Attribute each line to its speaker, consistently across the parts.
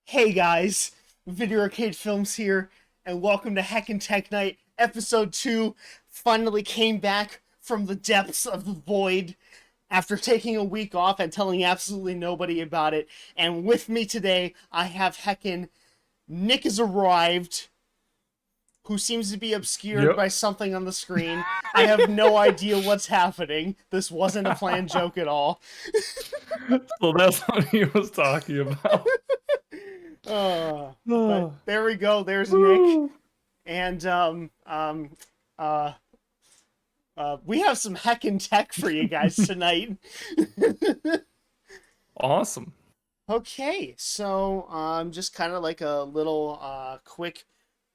Speaker 1: Hey guys, Video Arcade Films here, and welcome to Heckin Tech Night, Episode 2. Finally came back from the depths of the void after taking a week off and telling absolutely nobody about it. And with me today, I have Heckin. Nick has arrived, who seems to be obscured by something on the screen. I have no idea what's happening. This wasn't a planned joke at all.
Speaker 2: So that's what he was talking about.
Speaker 1: But there we go. There's Nick, and we have some heckin' tech for you guys tonight.
Speaker 2: Awesome.
Speaker 1: Okay, so just kind of like a little quick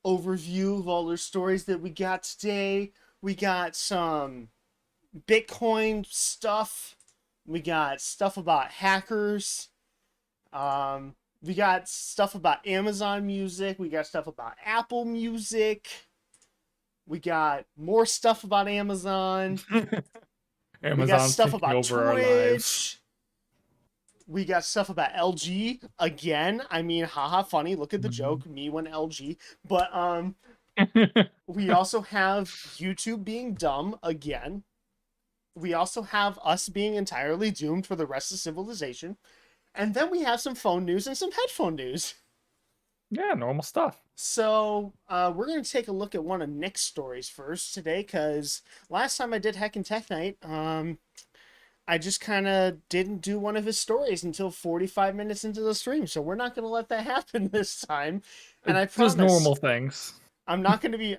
Speaker 1: overview of all the stories that we got today. We got some Bitcoin stuff. We got stuff about hackers. We got stuff about Amazon Music. We got stuff about Apple Music. We got more stuff about Amazon. We got stuff about Twitch. We got stuff about LG again. I mean, haha, funny. Look at the joke. Me when LG. But we also have YouTube being dumb again. We also have us being entirely doomed for the rest of civilization. And then we have some phone news and some headphone news.
Speaker 2: Yeah, normal stuff.
Speaker 1: So, we're going to take a look at one of Nick's stories first today, because last time I did Heckin' Tech Night, I just kind of didn't do one of his stories until 45 minutes into the stream, so we're not going to let that happen this time. And I promise,
Speaker 2: just normal things.
Speaker 1: I'm not going to be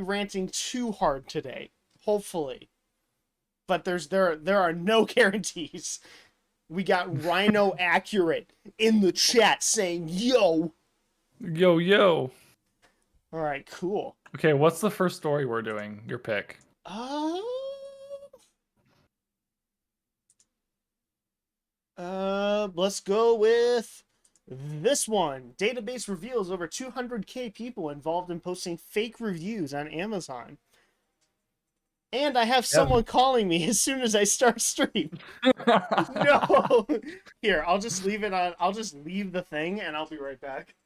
Speaker 1: ranting too hard today, hopefully. But there are no guarantees. We got Rhino Accurate in the chat saying, yo.
Speaker 2: Yo, yo.
Speaker 1: All right, cool.
Speaker 2: Okay, what's the first story we're doing? Your pick.
Speaker 1: Let's go with this one. Database reveals over 200k people involved in posting fake reviews on Amazon. And I have someone calling me as soon as I start stream. No. Here, I'll just leave it on. I'll just leave the thing and I'll be right back.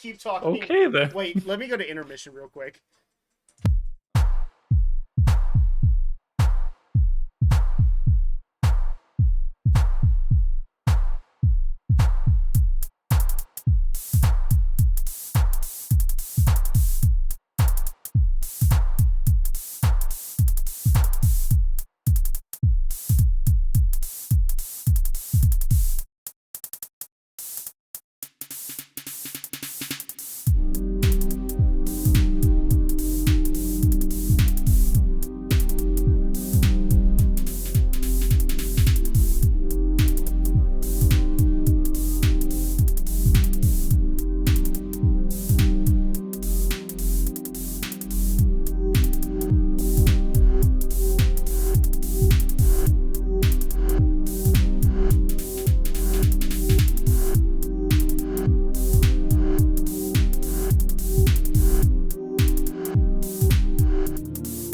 Speaker 1: keep talking.
Speaker 2: Okay then.
Speaker 1: Wait, let me go to intermission real quick.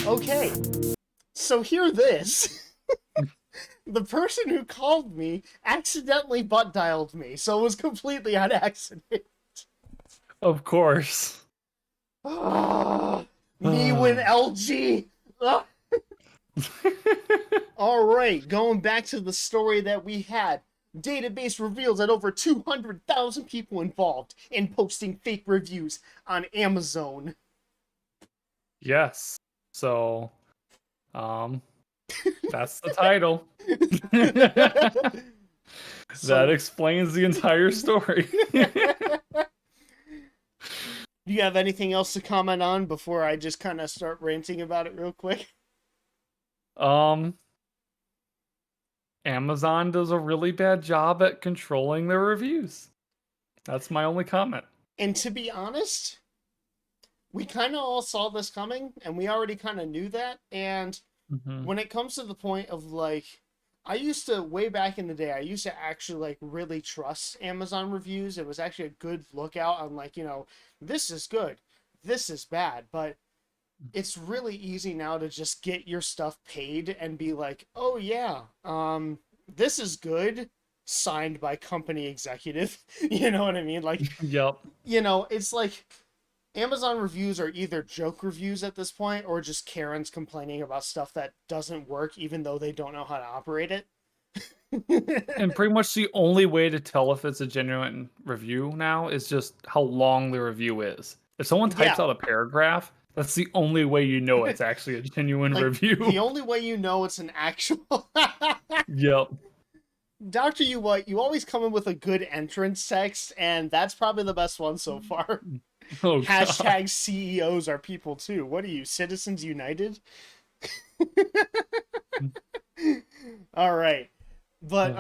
Speaker 1: Okay, so hear this. The person who called me accidentally butt dialed me, so it was completely on accident.
Speaker 2: Of course.
Speaker 1: Me win LG. All right, going back to the story that we had. Database reveals that over 200,000 people involved in posting fake reviews on Amazon.
Speaker 2: Yes. So, um, that's the title. That
Speaker 1: So,
Speaker 2: explains the entire story.
Speaker 1: do you have anything else to comment on before I just kind of start ranting about it real quick?
Speaker 2: um, Amazon does a really bad job at controlling their reviews. That's my only comment.
Speaker 1: And to be honest, we kind of all saw this coming and we already kind of knew that. And
Speaker 2: Hmm.
Speaker 1: when it comes to the point of like, I used to, way back in the day, I used to actually like really trust Amazon reviews. It was actually a good lookout on like, this is good, this is bad. But it's really easy now to just get your stuff paid and be like, oh yeah, this is good, signed by company executive. You know what I mean? Like,
Speaker 2: Yep.
Speaker 1: it's like Amazon reviews are either joke reviews at this point or just Karens complaining about stuff that doesn't work even though they don't know how to operate it.
Speaker 2: And pretty much the only way to tell if it's a genuine review now is just how long the review is. If someone types
Speaker 1: Yeah,
Speaker 2: out a paragraph, that's the only way you know it's actually a genuine
Speaker 1: like the
Speaker 2: review.
Speaker 1: only way you know it's an actual
Speaker 2: Yep.
Speaker 1: Doctor, you what? You always come in with a good entrance text, and that's probably the best one so far.
Speaker 2: Oh god.
Speaker 1: Hashtag CEOs are people too. What are you, Citizens United? All right, but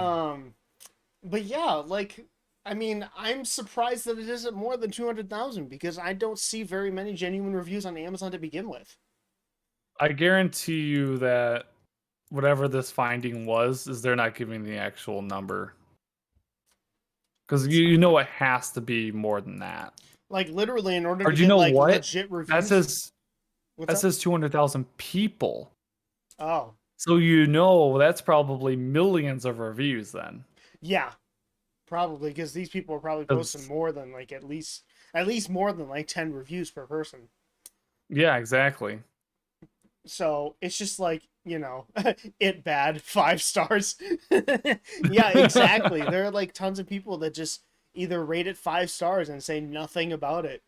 Speaker 1: but yeah, like, I mean, I'm surprised that it isn't more than 200,000 because I don't see very many genuine reviews on Amazon to begin with.
Speaker 2: I guarantee you that whatever this finding was, is they're not giving the actual number. Because you know it has to be more than that.
Speaker 1: Like literally, in order
Speaker 2: Or
Speaker 1: to
Speaker 2: do you
Speaker 1: get
Speaker 2: know
Speaker 1: like
Speaker 2: what?
Speaker 1: legit
Speaker 2: That
Speaker 1: reviews.
Speaker 2: says
Speaker 1: What's
Speaker 2: that
Speaker 1: up?
Speaker 2: says 200,000 people.
Speaker 1: Oh,
Speaker 2: So you know that's probably millions of reviews then.
Speaker 1: yeah, probably because these people are probably posting
Speaker 2: 'Cause-
Speaker 1: more than like at least more than like 10 reviews per person.
Speaker 2: yeah, exactly.
Speaker 1: So it's just like, it bad, 5 stars. Yeah, exactly. There are like tons of people that just either rate it 5 stars and say nothing about it.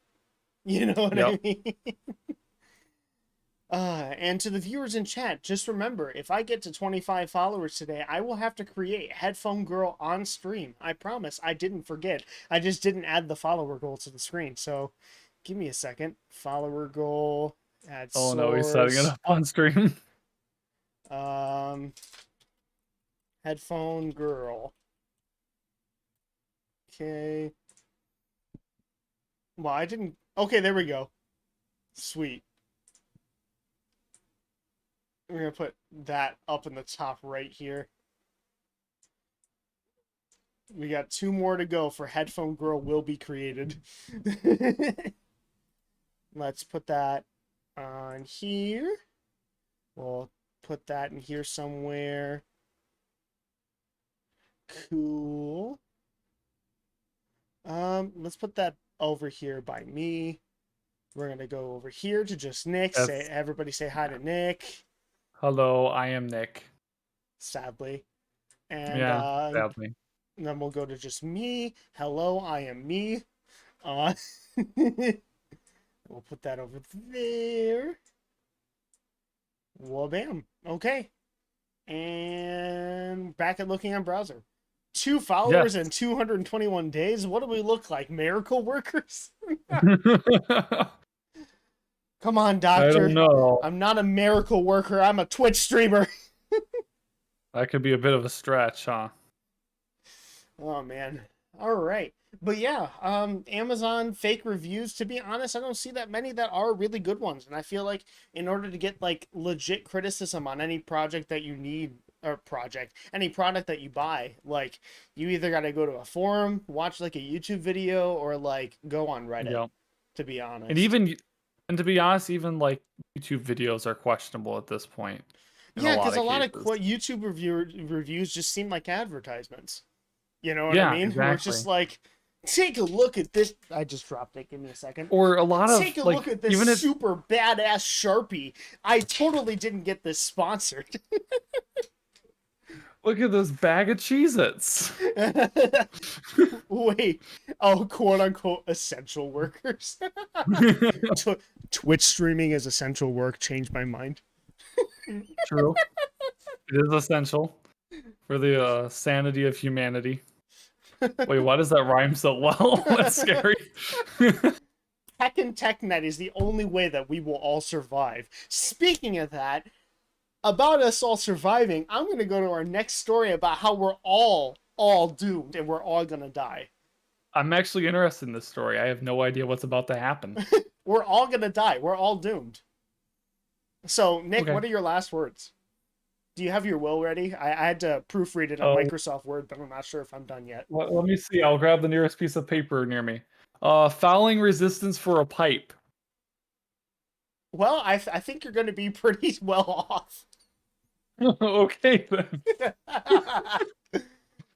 Speaker 1: You know what I
Speaker 2: Yep.
Speaker 1: mean? And to the viewers in chat, just remember, if I get to 25 followers today, I will have to create Headphone Girl on stream. I promise. I didn't forget. I just didn't add the follower goal to the screen. So give me a second. Follower goal, add
Speaker 2: Oh no, he's setting it
Speaker 1: source.
Speaker 2: up on stream.
Speaker 1: Um, Headphone Girl. Okay. Well, I didn't. Okay, there we go. Sweet. We're gonna put that up in the top right here. We got 2 more to go for Headphone Girl will be created. Let's put that on here. We'll put that in here somewhere. Cool. Let's put that over here by me. We're gonna go over here to just Nick. Say
Speaker 2: That's
Speaker 1: everybody say hi to Nick.
Speaker 2: hello. I am Nick.
Speaker 1: Sadly, and
Speaker 2: Yeah, sadly.
Speaker 1: then we'll go to just me. Hello, I am me. Uh, we'll put that over there. Well, bam. Okay. And back at looking on browser. 2 followers
Speaker 2: Yes.
Speaker 1: in 221 days. What do we look like? Miracle workers? Come on,
Speaker 2: I don't
Speaker 1: doctor.
Speaker 2: know.
Speaker 1: I'm not a miracle worker. I'm a Twitch streamer.
Speaker 2: That could be a bit of a stretch, huh?
Speaker 1: Oh man. All right. But yeah, Amazon fake reviews, to be honest, I don't see that many that are really good ones. And I feel like in order to get like legit criticism on any project that you need or project, any product that you buy, like you either got to go to a forum, watch like a YouTube video or like go on Reddit,
Speaker 2: Yep.
Speaker 1: to be
Speaker 2: And
Speaker 1: honest.
Speaker 2: even and to be honest, even like YouTube videos are questionable at this point in a
Speaker 1: Yeah,
Speaker 2: lot
Speaker 1: cuz a
Speaker 2: of
Speaker 1: lot of
Speaker 2: cases.
Speaker 1: YouTube reviews just seem like advertisements. You know what I
Speaker 2: Yeah,
Speaker 1: mean? We're just
Speaker 2: exactly.
Speaker 1: like, take a look at this. I just dropped it. Give me a second.
Speaker 2: Or a lot of
Speaker 1: Take a look
Speaker 2: like
Speaker 1: at this
Speaker 2: even if
Speaker 1: super badass Sharpie. I totally didn't get this sponsored.
Speaker 2: look at this bag of Cheez-Its.
Speaker 1: Wait. Oh, quote unquote essential workers. Tw- Twitch streaming is essential work. Changed my mind.
Speaker 2: True. It is essential for the sanity of humanity. Wait, why does that rhyme so well? That's scary.
Speaker 1: Heckin TechNet is the only way that we will all survive. Speaking of that, about us all surviving, I'm going to go to our next story about how we're all doomed and we're all going to die.
Speaker 2: I'm actually interested in this story. I have no idea what's about to happen.
Speaker 1: We're all going to die. We're all doomed. So, Nick,
Speaker 2: Okay.
Speaker 1: what are your last words? Do you have your will ready? I had to proofread it on
Speaker 2: Oh,
Speaker 1: Microsoft Word, but I'm not sure if I'm done yet.
Speaker 2: let me see. I'll grab the nearest piece of paper near me. Fouling resistance for a pipe.
Speaker 1: Well, I think you're going to be pretty well off.
Speaker 2: Okay then.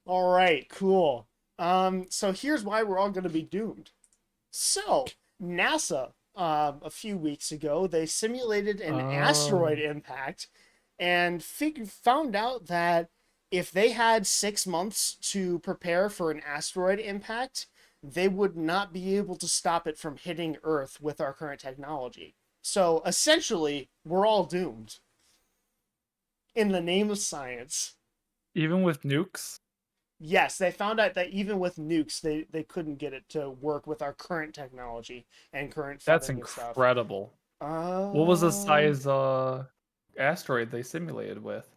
Speaker 1: All right, cool. So here's why we're all going to be doomed. So, NASA, a few weeks ago, they simulated an asteroid
Speaker 2: Oh,
Speaker 1: impact and found out that if they had 6 months to prepare for an asteroid impact, they would not be able to stop it from hitting Earth with our current technology. So essentially, we're all doomed in the name of science.
Speaker 2: even with nukes?
Speaker 1: Yes, they found out that even with nukes, they couldn't get it to work with our current technology and current
Speaker 2: That's
Speaker 1: funding and stuff.
Speaker 2: incredible. What was the
Speaker 1: Um,
Speaker 2: size asteroid they simulated with?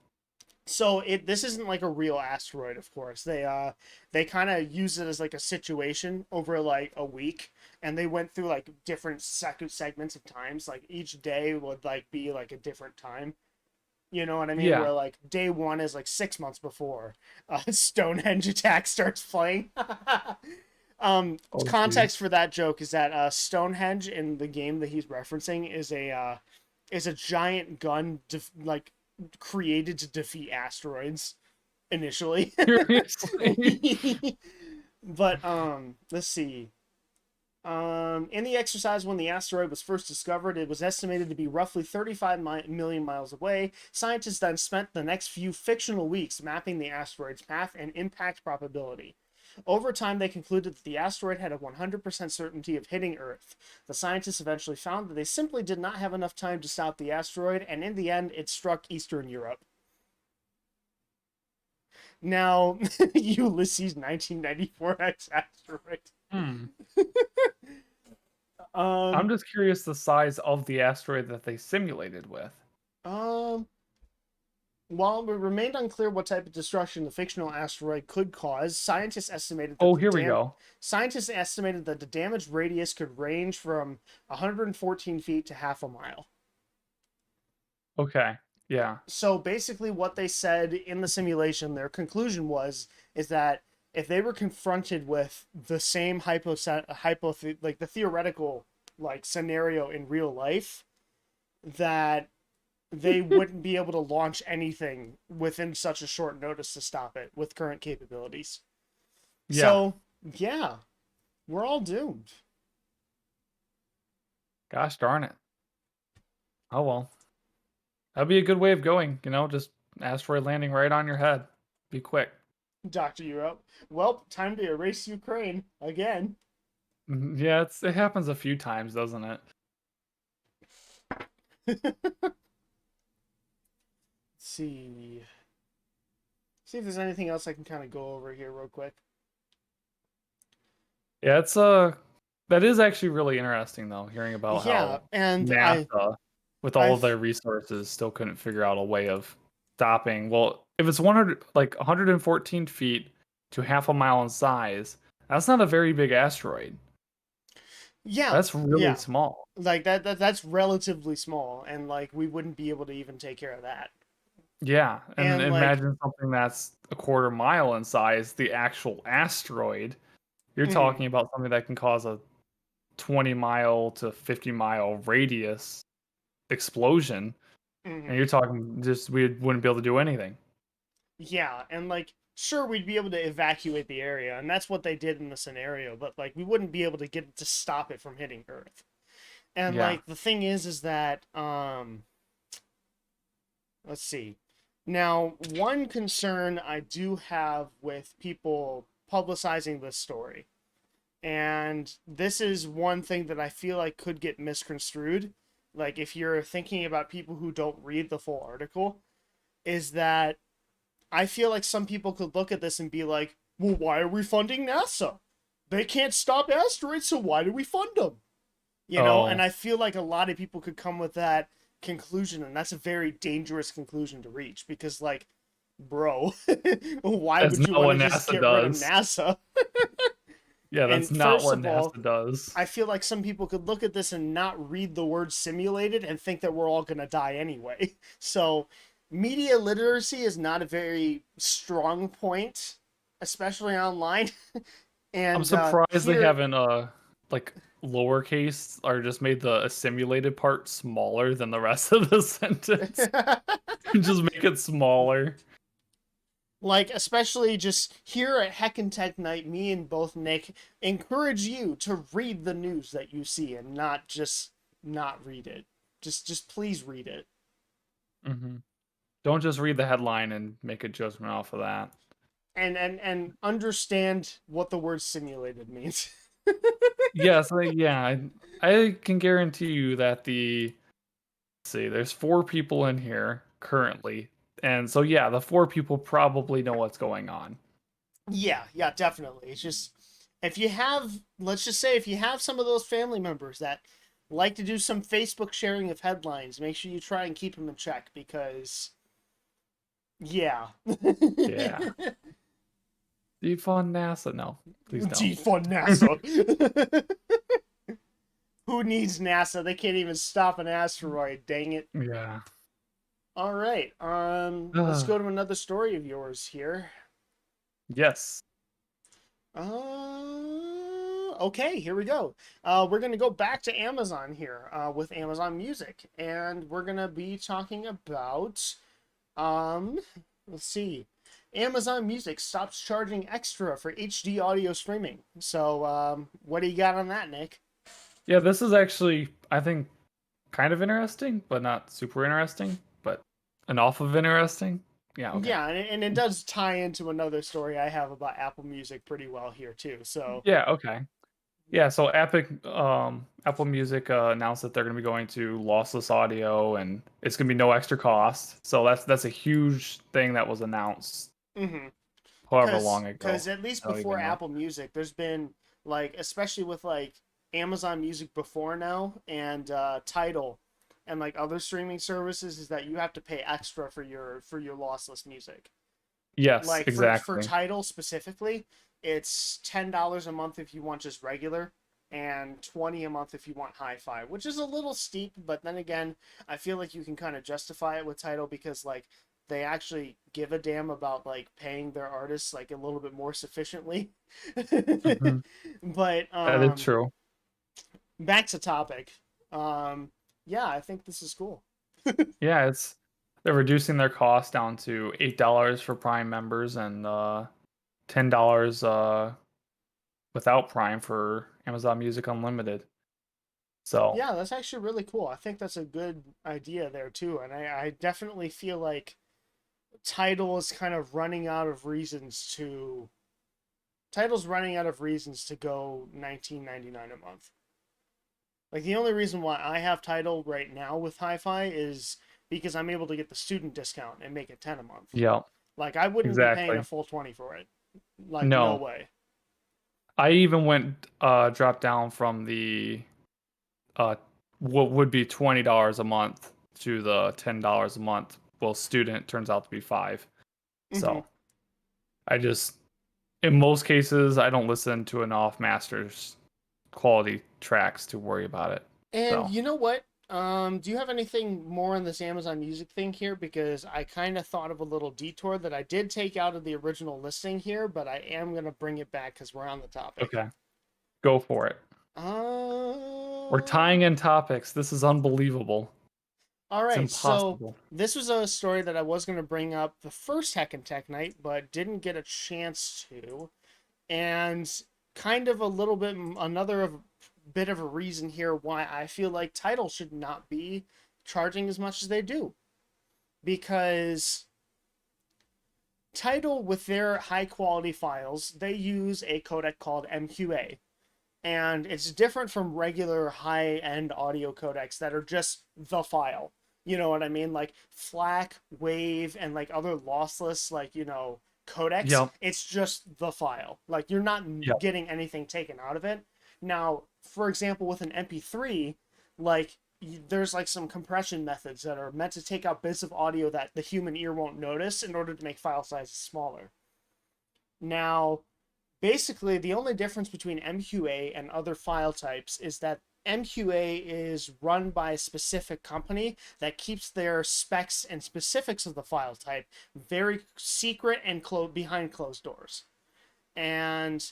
Speaker 1: so this isn't like a real asteroid, of course. They kind of use it as like a situation over like a week, and they went through like different segments of times. Like each day would like be like a different time. You know what I mean?
Speaker 2: Yeah.
Speaker 1: Where like day one is like 6 months before Stonehenge attack starts playing.
Speaker 2: Oh, geez.
Speaker 1: Context for that joke is that Stonehenge in the game that he's referencing is a giant gun like created to defeat asteroids initially.
Speaker 2: Seriously?
Speaker 1: But let's see. In the exercise, when the asteroid was first discovered, it was estimated to be roughly 35 million miles away. Scientists then spent the next few fictional weeks mapping the asteroid's path and impact probability. Over time, they concluded that the asteroid had a 100% certainty of hitting Earth. The scientists eventually found that they simply did not have enough time to stop the asteroid, and in the end, it struck Eastern Europe. Now, Ulysses 1994 X asteroid.
Speaker 2: Hmm. I'm
Speaker 1: Um,
Speaker 2: just curious the size of the asteroid that they simulated with.
Speaker 1: um, While it remained unclear what type of destruction the fictional asteroid could cause,
Speaker 2: Oh, here we go.
Speaker 1: scientists estimated that the damage radius could range from 114 feet to half a mile.
Speaker 2: Okay. Yeah.
Speaker 1: So basically, what they said in the simulation, their conclusion was is that if they were confronted with the same like the theoretical like scenario in real life, that they wouldn't be able to launch anything within such a short notice to stop it with current capabilities.
Speaker 2: Yeah.
Speaker 1: So, yeah, we're all doomed.
Speaker 2: Gosh darn it. Oh well. That'd be a good way of going, just asteroid landing right on your head. Be quick.
Speaker 1: Dr. Europe. Well, time to erase Ukraine again.
Speaker 2: Yeah, it happens a few times, doesn't it?
Speaker 1: See. See if there's anything else I can kind of go over here real quick.
Speaker 2: Yeah, that is actually really interesting though, hearing about
Speaker 1: Yeah,
Speaker 2: how
Speaker 1: and
Speaker 2: NASA, with all of
Speaker 1: I've
Speaker 2: their resources, still couldn't figure out a way of stopping. Well, if it's 100, like 114 feet to half a mile in size, that's not a very big asteroid.
Speaker 1: yeah,
Speaker 2: That's really
Speaker 1: yeah.
Speaker 2: small.
Speaker 1: Like that's relatively small, and like we wouldn't be able to even take care of that.
Speaker 2: Yeah, and
Speaker 1: And like,
Speaker 2: imagine something that's a quarter mile in size, the actual asteroid. You're
Speaker 1: mhm,
Speaker 2: talking about something that can cause a 20-mile to 50-mile radius explosion, and
Speaker 1: mhm.
Speaker 2: you're talking just we wouldn't be able to do anything.
Speaker 1: Yeah, and like sure we'd be able to evacuate the area, and that's what they did in the scenario, but like we wouldn't be able to get it to stop it from hitting Earth. And
Speaker 2: Yeah.
Speaker 1: like the thing is that let's see. Now, one concern I do have with people publicizing this story, and this is one thing that I feel like could get misconstrued, like if you're thinking about people who don't read the full article, is that I feel like some people could look at this and be like, well, why are we funding NASA? They can't stop asteroids, so why do we fund them? You know, and
Speaker 2: Oh,
Speaker 1: I feel like a lot of people could come with that conclusion, and that's a very dangerous conclusion to reach because, like, bro, why
Speaker 2: that's
Speaker 1: would you
Speaker 2: not
Speaker 1: want
Speaker 2: what
Speaker 1: to just
Speaker 2: NASA
Speaker 1: get rid of
Speaker 2: does.
Speaker 1: NASA?
Speaker 2: Yeah, that's
Speaker 1: And
Speaker 2: not
Speaker 1: first
Speaker 2: what
Speaker 1: of all,
Speaker 2: NASA does.
Speaker 1: I feel like some people could look at this and not read the word simulated and think that we're all going to die anyway. So, media literacy is not a very strong point, especially online.
Speaker 2: I'm
Speaker 1: And
Speaker 2: surprised they
Speaker 1: here,
Speaker 2: haven't like lowercase or just made the simulated part smaller than the rest of the sentence. Just make it smaller.
Speaker 1: like, especially just here at Heckin Tech Night, me and both Nick encourage you to read the news that you see and not just not read it. Just please read it.
Speaker 2: Hmm. Don't just read the headline and make a judgment off of that.
Speaker 1: And understand what the word simulated means.
Speaker 2: Yes, yeah, I can guarantee you that let's see, there's four people in here currently. And so yeah, the four people probably know what's going on.
Speaker 1: Yeah, yeah, definitely. It's just if you have, let's just say, if you have some of those family members that like to do some Facebook sharing of headlines, make sure you try and keep them in check because, yeah.
Speaker 2: Yeah. Defund NASA. No, please don't.
Speaker 1: Defund NASA. Who needs NASA? They can't even stop an asteroid. Dang it.
Speaker 2: Yeah.
Speaker 1: All right. Let's go to another story of yours here.
Speaker 2: Yes.
Speaker 1: Okay, here we go. We're gonna go back to Amazon here with Amazon Music, and we're gonna be talking about um, let's see, Amazon Music stops charging extra for HD audio streaming. So, what do you got on that, Nick?
Speaker 2: Yeah, this is actually, I think, kind of interesting, but not super interesting, but enough of interesting. Yeah, okay.
Speaker 1: Yeah, and it does tie into another story I have about Apple Music pretty well here too. So,
Speaker 2: Yeah, okay. Yeah, so Apple Music announced that they're going to be going to lossless audio and it's going to be no extra cost. So that's a huge thing that was announced
Speaker 1: mhm.
Speaker 2: however
Speaker 1: Cause,
Speaker 2: long
Speaker 1: cause
Speaker 2: ago.
Speaker 1: at least
Speaker 2: I don't
Speaker 1: before
Speaker 2: even know.
Speaker 1: Apple Music, there's been like, especially with like Amazon Music before now and Tidal and like other streaming services, is that you have to pay extra for your lossless music.
Speaker 2: Yes,
Speaker 1: Like for
Speaker 2: exactly.
Speaker 1: Tidal specifically, it's $10 a month if you want just regular, and 20 a month if you want hi-fi, which is a little steep, but then again, I feel like you can kind of justify it with Tidal because like they actually give a damn about like paying their artists like a little bit more sufficiently.
Speaker 2: Hmm.
Speaker 1: But
Speaker 2: That is true.
Speaker 1: back to topic. Um yeah, I think this is cool.
Speaker 2: Yeah, they're reducing their cost down to $8 for Prime members and $10 without Prime for Amazon Music Unlimited. So
Speaker 1: Yeah, that's actually really cool. I think that's a good idea there too. And I definitely feel like Tidal is kind of running out of reasons to Tidal's running out of reasons to go 19.99 a month. Like the only reason why I have Tidal right now with Hi-Fi is because I'm able to get the student discount and make it 10 a month.
Speaker 2: yeah,
Speaker 1: Like I wouldn't be paying a
Speaker 2: exactly.
Speaker 1: full 20 for it. Like no
Speaker 2: No,
Speaker 1: way.
Speaker 2: I even went dropped down from the uh what would be $20 a month to the $10 a month. Well, student turns out to be 5.
Speaker 1: Hmm.
Speaker 2: So I just, in most cases, I don't listen to enough masters quality tracks to worry about it.
Speaker 1: And
Speaker 2: So
Speaker 1: you know what? Do you have anything more on this Amazon Music thing here? Because I kind of thought of a little detour that I did take out of the original listing here, but I am gonna bring it back because we're on the topic.
Speaker 2: okay, go for it. We're tying
Speaker 1: Um,
Speaker 2: in topics. This is unbelievable.
Speaker 1: all
Speaker 2: It's
Speaker 1: right, so
Speaker 2: impossible.
Speaker 1: this was a story that I was gonna bring up the first Heckin Tech night, but didn't get a chance to. And kind of a little bit another bit of a reason here why I feel like Tidal should not be charging as much as they do, because Tidal with their high quality files they use a codec called MQA, and it's different from regular high end audio codecs that are just the file. You know what I mean? Like FLAC, WAVE, and like other lossless, like, codecs.
Speaker 2: Yep.
Speaker 1: It's just the file. Like you're not
Speaker 2: Yep.
Speaker 1: getting anything taken out of it. Now, for example, with an MP3, like there's like some compression methods that are meant to take out bits of audio that the human ear won't notice in order to make file sizes smaller. Now, basically, the only difference between MQA and other file types is that MQA is run by a specific company that keeps their specs and specifics of the file type very secret and behind closed doors. And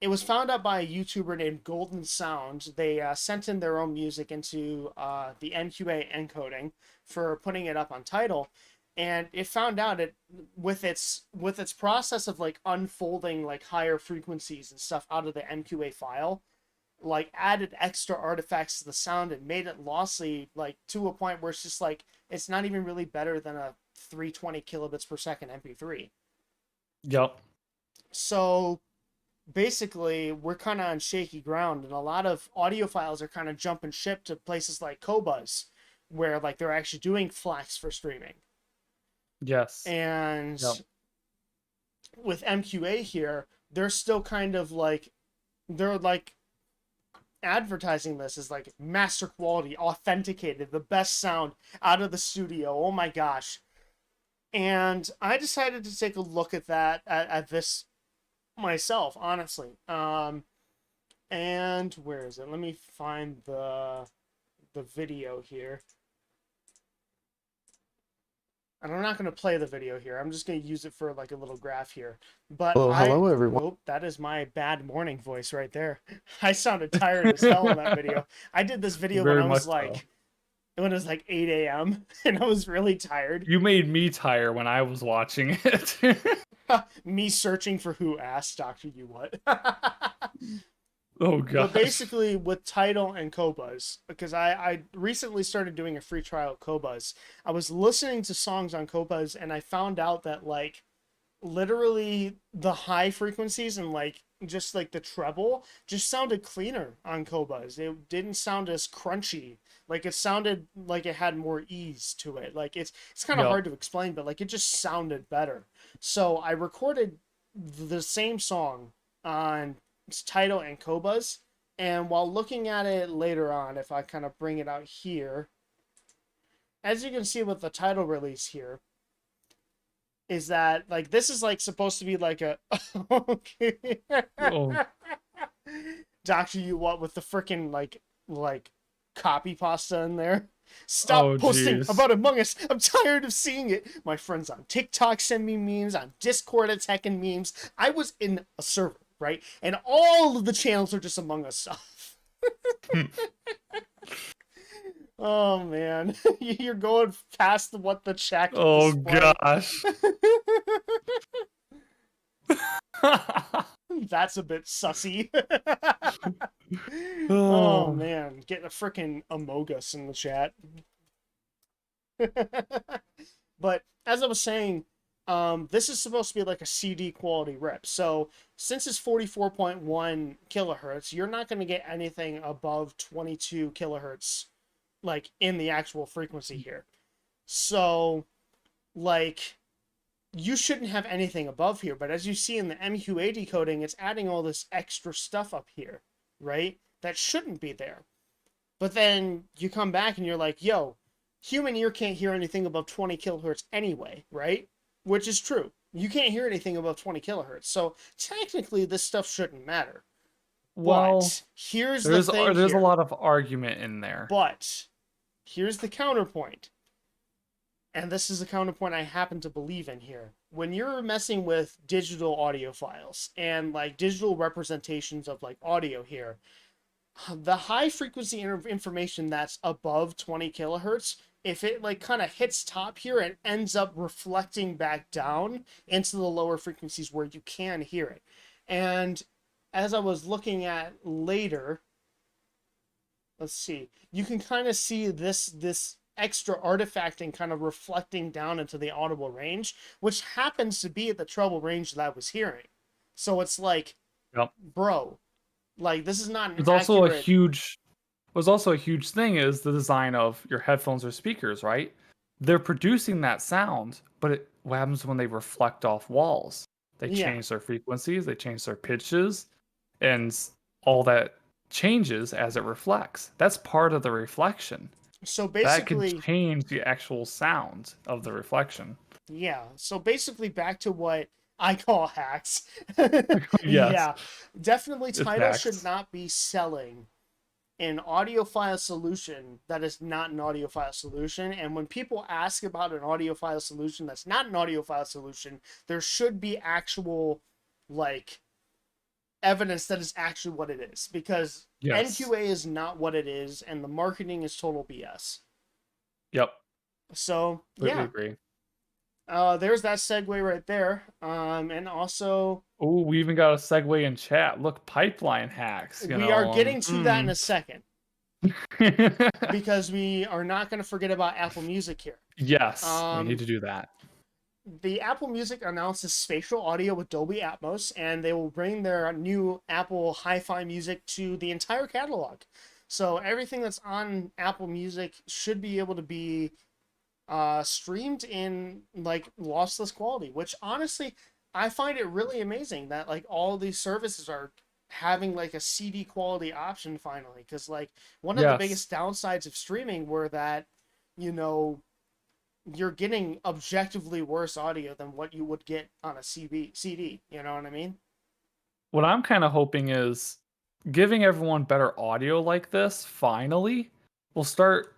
Speaker 1: it was found out by a YouTuber named Golden Sound. They sent in their own music into the MQA encoding for putting it up on Tidal, and it found out it with its process of like unfolding like higher frequencies and stuff out of the MQA file, like added extra artifacts to the sound and made it lossy like to a point where it's just like it's not even really better than a 320 kilobits per second MP3.
Speaker 2: Yep.
Speaker 1: So basically we're kind of on shaky ground, and a lot of audiophiles are kind of jumping ship to places like Qobuz where like they're actually doing flax for streaming.
Speaker 2: Yes.
Speaker 1: And
Speaker 2: Yep.
Speaker 1: with MQA here, they're still kind of like they're like advertising this as like master quality, authenticated, the best sound out of the studio. Oh my gosh. And I decided to take a look at that at this myself, honestly. And where is it? Let me find the video here. And I'm not going to play the video here. I'm just going to use it for like a little graph here. But
Speaker 3: Well, hello everyone.
Speaker 1: oh, that is my bad morning voice right there. I sounded tired as hell in that video. I did this video
Speaker 2: Very much so.
Speaker 1: when it was like 8 a.m. and I was really tired.
Speaker 2: You made me tire when I was watching it.
Speaker 1: Me searching for who asked Doctor You What.
Speaker 2: Oh
Speaker 1: But
Speaker 2: gosh.
Speaker 1: basically, with Tidal and Qobuz, because I recently started doing a free trial of Qobuz, I was listening to songs on Qobuz and I found out that, like, literally the high frequencies and, like, just like the treble just sounded cleaner on Qobuz. It didn't sound as crunchy. Like, it sounded like it had more ease to it. Like, it's kind of
Speaker 2: Yep.
Speaker 1: hard to explain, but, like, it just sounded better. So I recorded the same song on Tidal and Qobuz. And while looking at it later on, if I kind of bring it out here, as you can see with the Tidal release here, is that like this is like supposed to be like a okay.
Speaker 2: Oh.
Speaker 1: Doctor You What with the freaking like copy pasta in there. Stop
Speaker 2: Oh
Speaker 1: posting
Speaker 2: geez.
Speaker 1: about Among Us. I'm tired of seeing it. My friends on TikTok send me memes, on Discord it's heckin' memes. I was in a server, right? And all of the channels are just Among Us stuff. Oh man, you're going past what the chat can
Speaker 2: Oh
Speaker 1: display.
Speaker 2: gosh.
Speaker 1: That's a bit sussy. Oh
Speaker 2: Oh,
Speaker 1: man, getting a freaking Amogus in the chat. But as I was saying, this is supposed to be like a CD quality rip. So since it's 44.1 kilohertz, you're not going to get anything above 22 kilohertz, like in the actual frequency here. So, like, you shouldn't have anything above here. But as you see in the MQA decoding, it's adding all this extra stuff up here, right? That shouldn't be there. But then you come back and you're like, yo, human ear can't hear anything above 20 kilohertz anyway, right? Which is true. You can't hear anything above 20 kilohertz. So technically, this stuff shouldn't matter.
Speaker 2: well,
Speaker 1: But here's the
Speaker 2: there's
Speaker 1: thing
Speaker 2: there's a
Speaker 1: here.
Speaker 2: lot of argument in there.
Speaker 1: But here's the counterpoint. And this is a counterpoint I happen to believe in here. When you're messing with digital audio files and like digital representations of like audio here, the high frequency information that's above 20 kilohertz, if it like kind of hits top here and ends up reflecting back down into the lower frequencies where you can hear it. And as I was looking at later, let's see, you can kind of see this extra artifacting kind of reflecting down into the audible range, which happens to be at the treble range that I was hearing. So it's like,
Speaker 2: Yep.
Speaker 1: bro, like this is not an
Speaker 2: There's also a
Speaker 1: accurate.
Speaker 2: huge was also a huge thing is the design of your headphones or speakers, right? They're producing that sound, but what happens when they reflect off walls? They
Speaker 1: Yeah.
Speaker 2: change their frequencies, they change their pitches, and all that changes as it reflects. That's part of the reflection.
Speaker 1: So
Speaker 2: That could
Speaker 1: basically,
Speaker 2: change the actual sound of the reflection.
Speaker 1: yeah. So basically, back to what I call hacks.
Speaker 2: Yes,
Speaker 1: Yeah, definitely.
Speaker 2: it's
Speaker 1: Tidal should
Speaker 2: hacks.
Speaker 1: not be selling an audiophile solution that is not an audiophile solution. And when people ask about an audiophile solution that's not an audiophile solution, there should be actual like evidence that is actually what it is, because
Speaker 2: Yes.
Speaker 1: NQA is not what it is, and the marketing is total BS.
Speaker 2: Yep.
Speaker 1: So
Speaker 2: Completely
Speaker 1: yeah,
Speaker 2: agree.
Speaker 1: there's that segue right there. And also
Speaker 2: Oh, we even got a segue in chat. Look, pipeline hacks,
Speaker 1: we are getting to that in
Speaker 2: hmm.
Speaker 1: a second because we are not going to forget about Apple Music here.
Speaker 2: Yes, we need
Speaker 1: Um,
Speaker 2: to do that.
Speaker 1: the Apple Music announces spatial audio with Dolby Atmos, and they will bring their new Apple Hi-Fi Music to the entire catalog. So everything that's on Apple Music should be able to be streamed in like lossless quality, which honestly I find it really amazing that like all these services are having like a CD quality option finally, because like one of the
Speaker 2: Yes.
Speaker 1: biggest downsides of streaming were that, you know, you're getting objectively worse audio than what you would get on a CD, you know what I mean?
Speaker 2: What I'm kind of hoping is giving everyone better audio like this finally will start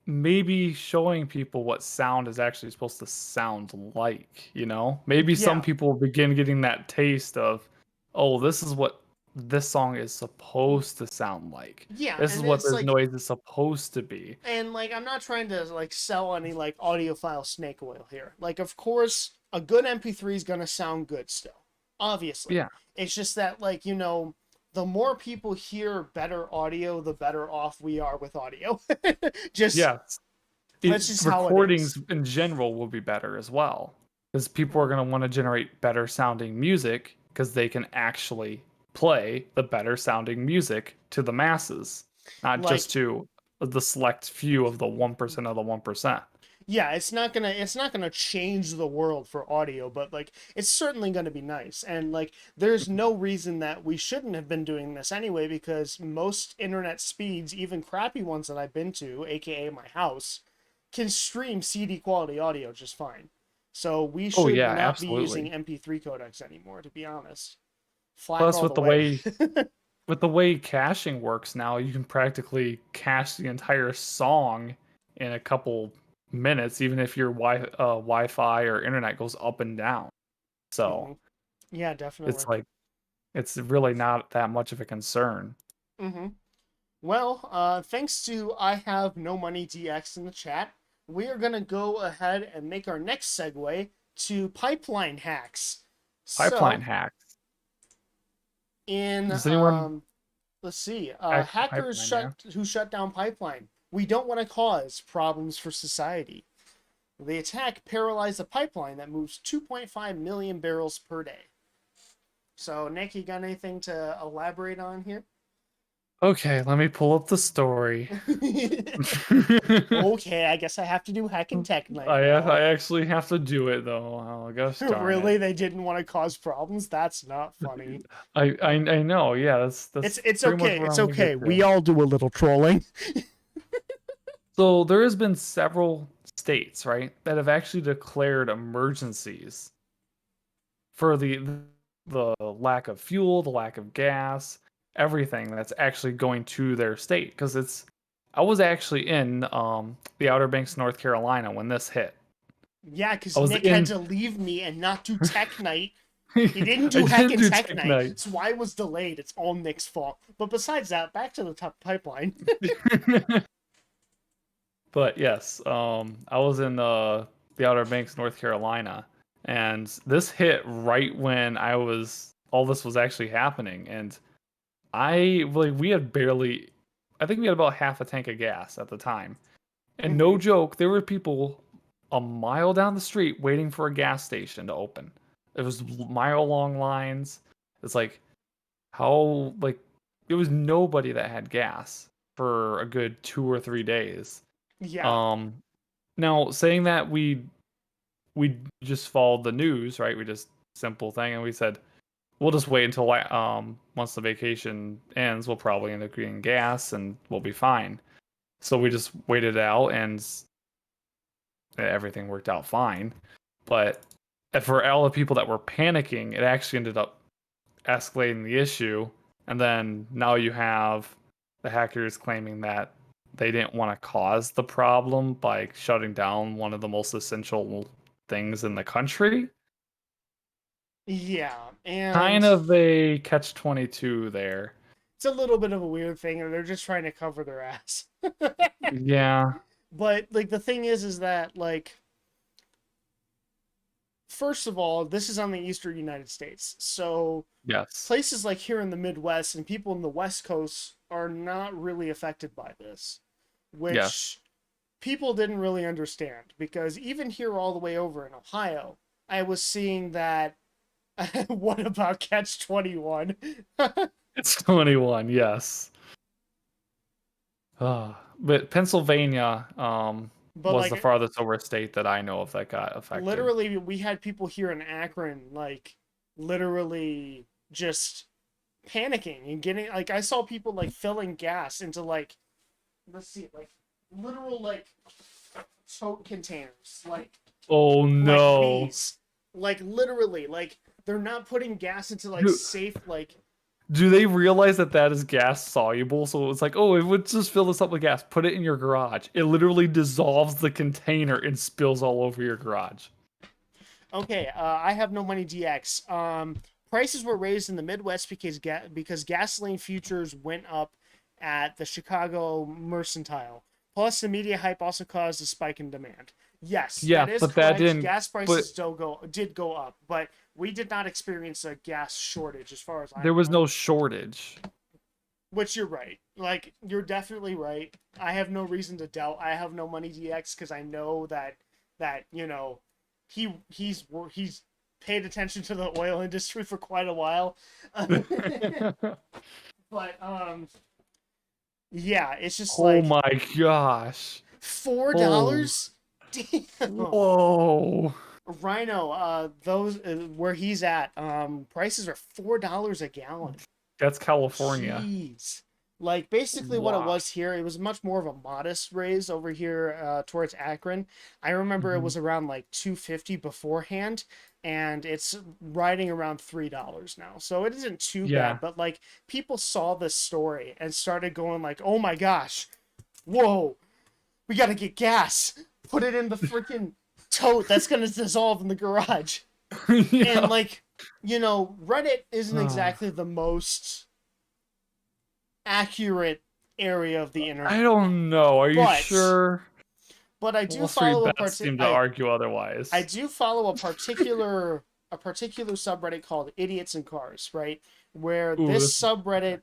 Speaker 2: maybe showing people what sound is actually supposed to sound like, you know? Maybe some
Speaker 1: Yeah.
Speaker 2: people begin getting that taste of, oh, this is what this song is supposed to sound like.
Speaker 1: Yeah,
Speaker 2: This is
Speaker 1: and
Speaker 2: what
Speaker 1: it's
Speaker 2: this
Speaker 1: like,
Speaker 2: noise is supposed to be.
Speaker 1: and like I'm not trying to like sell any like audiophile snake oil here. Like of course a good MP3 is going to sound good still. Obviously.
Speaker 2: Yeah.
Speaker 1: It's just that like, you know, the more people hear better audio, the better off we are with audio. Just
Speaker 2: Yes.
Speaker 1: that's just how it
Speaker 2: Recordings
Speaker 1: is.
Speaker 2: in general will be better as well because people are going to want to generate better sounding music because they can actually play the better sounding music to the masses, not just
Speaker 1: Like
Speaker 2: to the select few of the 1% of the 1%.
Speaker 1: yeah, it's not gonna change the world for audio, but like it's certainly gonna be nice. And like there's no reason that we shouldn't have been doing this anyway, because most internet speeds, even crappy ones that I've been to, aka my house, can stream CD quality audio just fine. So we
Speaker 2: Oh
Speaker 1: should
Speaker 2: yeah,
Speaker 1: not be using
Speaker 2: absolutely.
Speaker 1: MP3 codecs anymore, to be honest. FLAC
Speaker 2: Plus
Speaker 1: all the way.
Speaker 2: with the way caching works now, you can practically cache the entire song in a couple minutes, even if your Wi-Fi or internet goes up and down. So
Speaker 1: Hmm. Yeah, definitely.
Speaker 2: it's like it's really not that much of a concern.
Speaker 1: Hmm. Well, thanks to I Have No Money DX in the chat, we are going to go ahead and make our next segue to pipeline hacks.
Speaker 2: Pipeline
Speaker 1: So,
Speaker 2: hacks.
Speaker 1: in
Speaker 2: Does anyone
Speaker 1: let's see,
Speaker 2: hack the
Speaker 1: hackers
Speaker 2: pipeline? Yeah.
Speaker 1: shut down pipeline. We don't want to cause problems for society. The attack paralyzed a pipeline that moves 2.5 million barrels per day. So, Nick, you got anything to elaborate on here?
Speaker 2: Okay, let me pull up the story.
Speaker 1: Okay, I guess I have to do Hack and Tech Night
Speaker 2: I
Speaker 1: now.
Speaker 2: actually have to do it though. Oh gosh darn it.
Speaker 1: Really, they didn't want to cause problems? That's not funny.
Speaker 2: I know. Yeah, that's
Speaker 1: It's
Speaker 2: pretty much
Speaker 1: okay.
Speaker 2: what
Speaker 1: It's
Speaker 2: I'm gonna
Speaker 1: okay.
Speaker 2: get
Speaker 1: We
Speaker 2: to.
Speaker 1: all do a little trolling.
Speaker 2: So there has been several states, right, that have actually declared emergencies for the lack of fuel, the lack of gas, everything that's actually going to their state. Because it's, I was actually in the Outer Banks, North Carolina when this hit.
Speaker 1: Yeah,
Speaker 2: I
Speaker 1: because
Speaker 2: was
Speaker 1: Nick had
Speaker 2: in.
Speaker 1: to leave me and not do Tech Night. He didn't
Speaker 2: I
Speaker 1: do Hack
Speaker 2: didn't
Speaker 1: and
Speaker 2: do
Speaker 1: Tech
Speaker 2: Tech
Speaker 1: Night.
Speaker 2: Night.
Speaker 1: That's why it was delayed. It's all Nick's fault. But besides that, back to the top pipeline.
Speaker 2: But yes, I was in the Outer Banks, North Carolina, and this hit right when all this was actually happening, and we had barely, I think we had about half a tank of gas at the time, and no
Speaker 1: Hmm.
Speaker 2: joke, there were people a mile down the street waiting for a gas station to open. It was mile long lines. It's like how like it was nobody that had gas for a good 2 or 3 days.
Speaker 1: Yeah.
Speaker 2: Um, Now, saying that we just followed the news, right? We just simple thing, and we said we'll just wait until once the vacation ends, we'll probably end up getting gas, and we'll be fine. So we just waited it out, and everything worked out fine. But for all the people that were panicking, it actually ended up escalating the issue, and then now you have the hackers claiming that they didn't want to cause the problem by shutting down one of the most essential things in the country.
Speaker 1: Yeah. And
Speaker 2: Kind of a catch 22 there.
Speaker 1: it's a little bit of a weird thing, and they're just trying to cover their ass.
Speaker 2: Yeah,
Speaker 1: But like the thing is that like first of all, this is on the eastern United States. So
Speaker 2: yes,
Speaker 1: places like here in the Midwest and people in the West Coast are not really affected by this,
Speaker 2: yes.
Speaker 1: which people didn't really understand because even here all the way over in Ohio, I was seeing that what about Catch 21?
Speaker 2: It's 21, yes. But Pennsylvania
Speaker 1: But
Speaker 2: was the
Speaker 1: like
Speaker 2: farthest over state that I know of that got affected.
Speaker 1: literally we had people here in Akron like literally just panicking and getting like I saw people like filling gas into like let's see like literal like tote containers
Speaker 2: Oh
Speaker 1: like
Speaker 2: no.
Speaker 1: these like literally like they're not putting gas into like
Speaker 2: Do,
Speaker 1: safe like
Speaker 2: do they realize that that is gas soluble? So it's like, oh, it would just fill this up with gas. Put it in your garage. It literally dissolves the container and spills all over your garage.
Speaker 1: okay, I have no money DX. Prices were raised in the Midwest because gasoline futures went up at the Chicago Mercantile. Plus, the media hype also caused a spike in demand. Yes,
Speaker 2: Yeah,
Speaker 1: that is
Speaker 2: but that
Speaker 1: correct.
Speaker 2: didn't.
Speaker 1: Gas
Speaker 2: But
Speaker 1: prices did go up, but we did not experience a gas shortage, as far as I
Speaker 2: there was
Speaker 1: know.
Speaker 2: no shortage.
Speaker 1: Which you're right. Like you're definitely right. I have no reason to doubt. I have no money DX because I know that he's paid attention to the oil industry for quite a while. But yeah, it's just
Speaker 2: Oh
Speaker 1: like
Speaker 2: my gosh. Oh,
Speaker 1: $4. Damn.
Speaker 2: whoa.
Speaker 1: Rhino, those where he's at, prices are $4 a gallon.
Speaker 2: That's California.
Speaker 1: Jeez. Like basically what it
Speaker 2: Wow.
Speaker 1: was here, it was much more of a modest raise over here towards Akron. I remember it
Speaker 2: Mhm.
Speaker 1: was around like 250 beforehand and it's riding around $3 now. So it isn't too
Speaker 2: Yeah.
Speaker 1: bad, but like people saw this story and started going like, "Oh my gosh. Whoa. We got to get gas. Put it in the freaking tote that's going to dissolve in the garage." And
Speaker 2: Yeah.
Speaker 1: like, Reddit isn't
Speaker 2: Ah.
Speaker 1: exactly the most accurate area of the
Speaker 2: I
Speaker 1: internet.
Speaker 2: don't know. Are you
Speaker 1: But
Speaker 2: sure?
Speaker 1: but I do
Speaker 2: Wall Street
Speaker 1: follow a
Speaker 2: bets
Speaker 1: partic
Speaker 2: seem to
Speaker 1: I
Speaker 2: argue
Speaker 1: I
Speaker 2: otherwise.
Speaker 1: do follow a particular a particular subreddit called Idiots in Cars, right? Where
Speaker 2: Ooh,
Speaker 1: this
Speaker 2: this is okay.
Speaker 1: subreddit,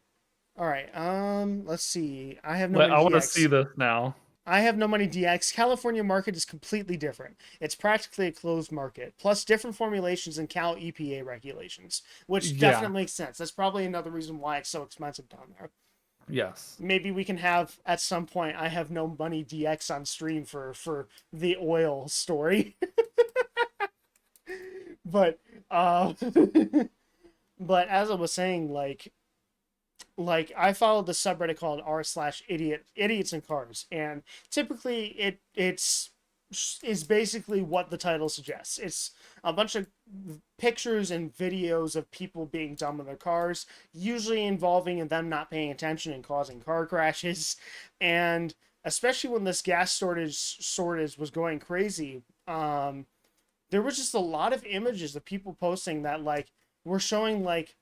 Speaker 1: all right, let's see. I have no
Speaker 2: Let
Speaker 1: money
Speaker 2: I want to see
Speaker 1: DX.
Speaker 2: this now.
Speaker 1: I have no money DX. California market is completely different. It's practically a closed market, plus different formulations and Cal EPA regulations, which
Speaker 2: Yeah.
Speaker 1: definitely makes sense. That's probably another reason why it's so expensive down there.
Speaker 2: Yes.
Speaker 1: Maybe we can have at some point I have no money DX on stream for the oil story. But but as I was saying, like I followed the subreddit called r/idiots in cars, and typically it's is basically what the title suggests. It's a bunch of pictures and videos of people being dumb in their cars, usually involving them not paying attention and causing car crashes. And especially when this gas shortage was going crazy, there was just a lot of images of people posting that like were showing like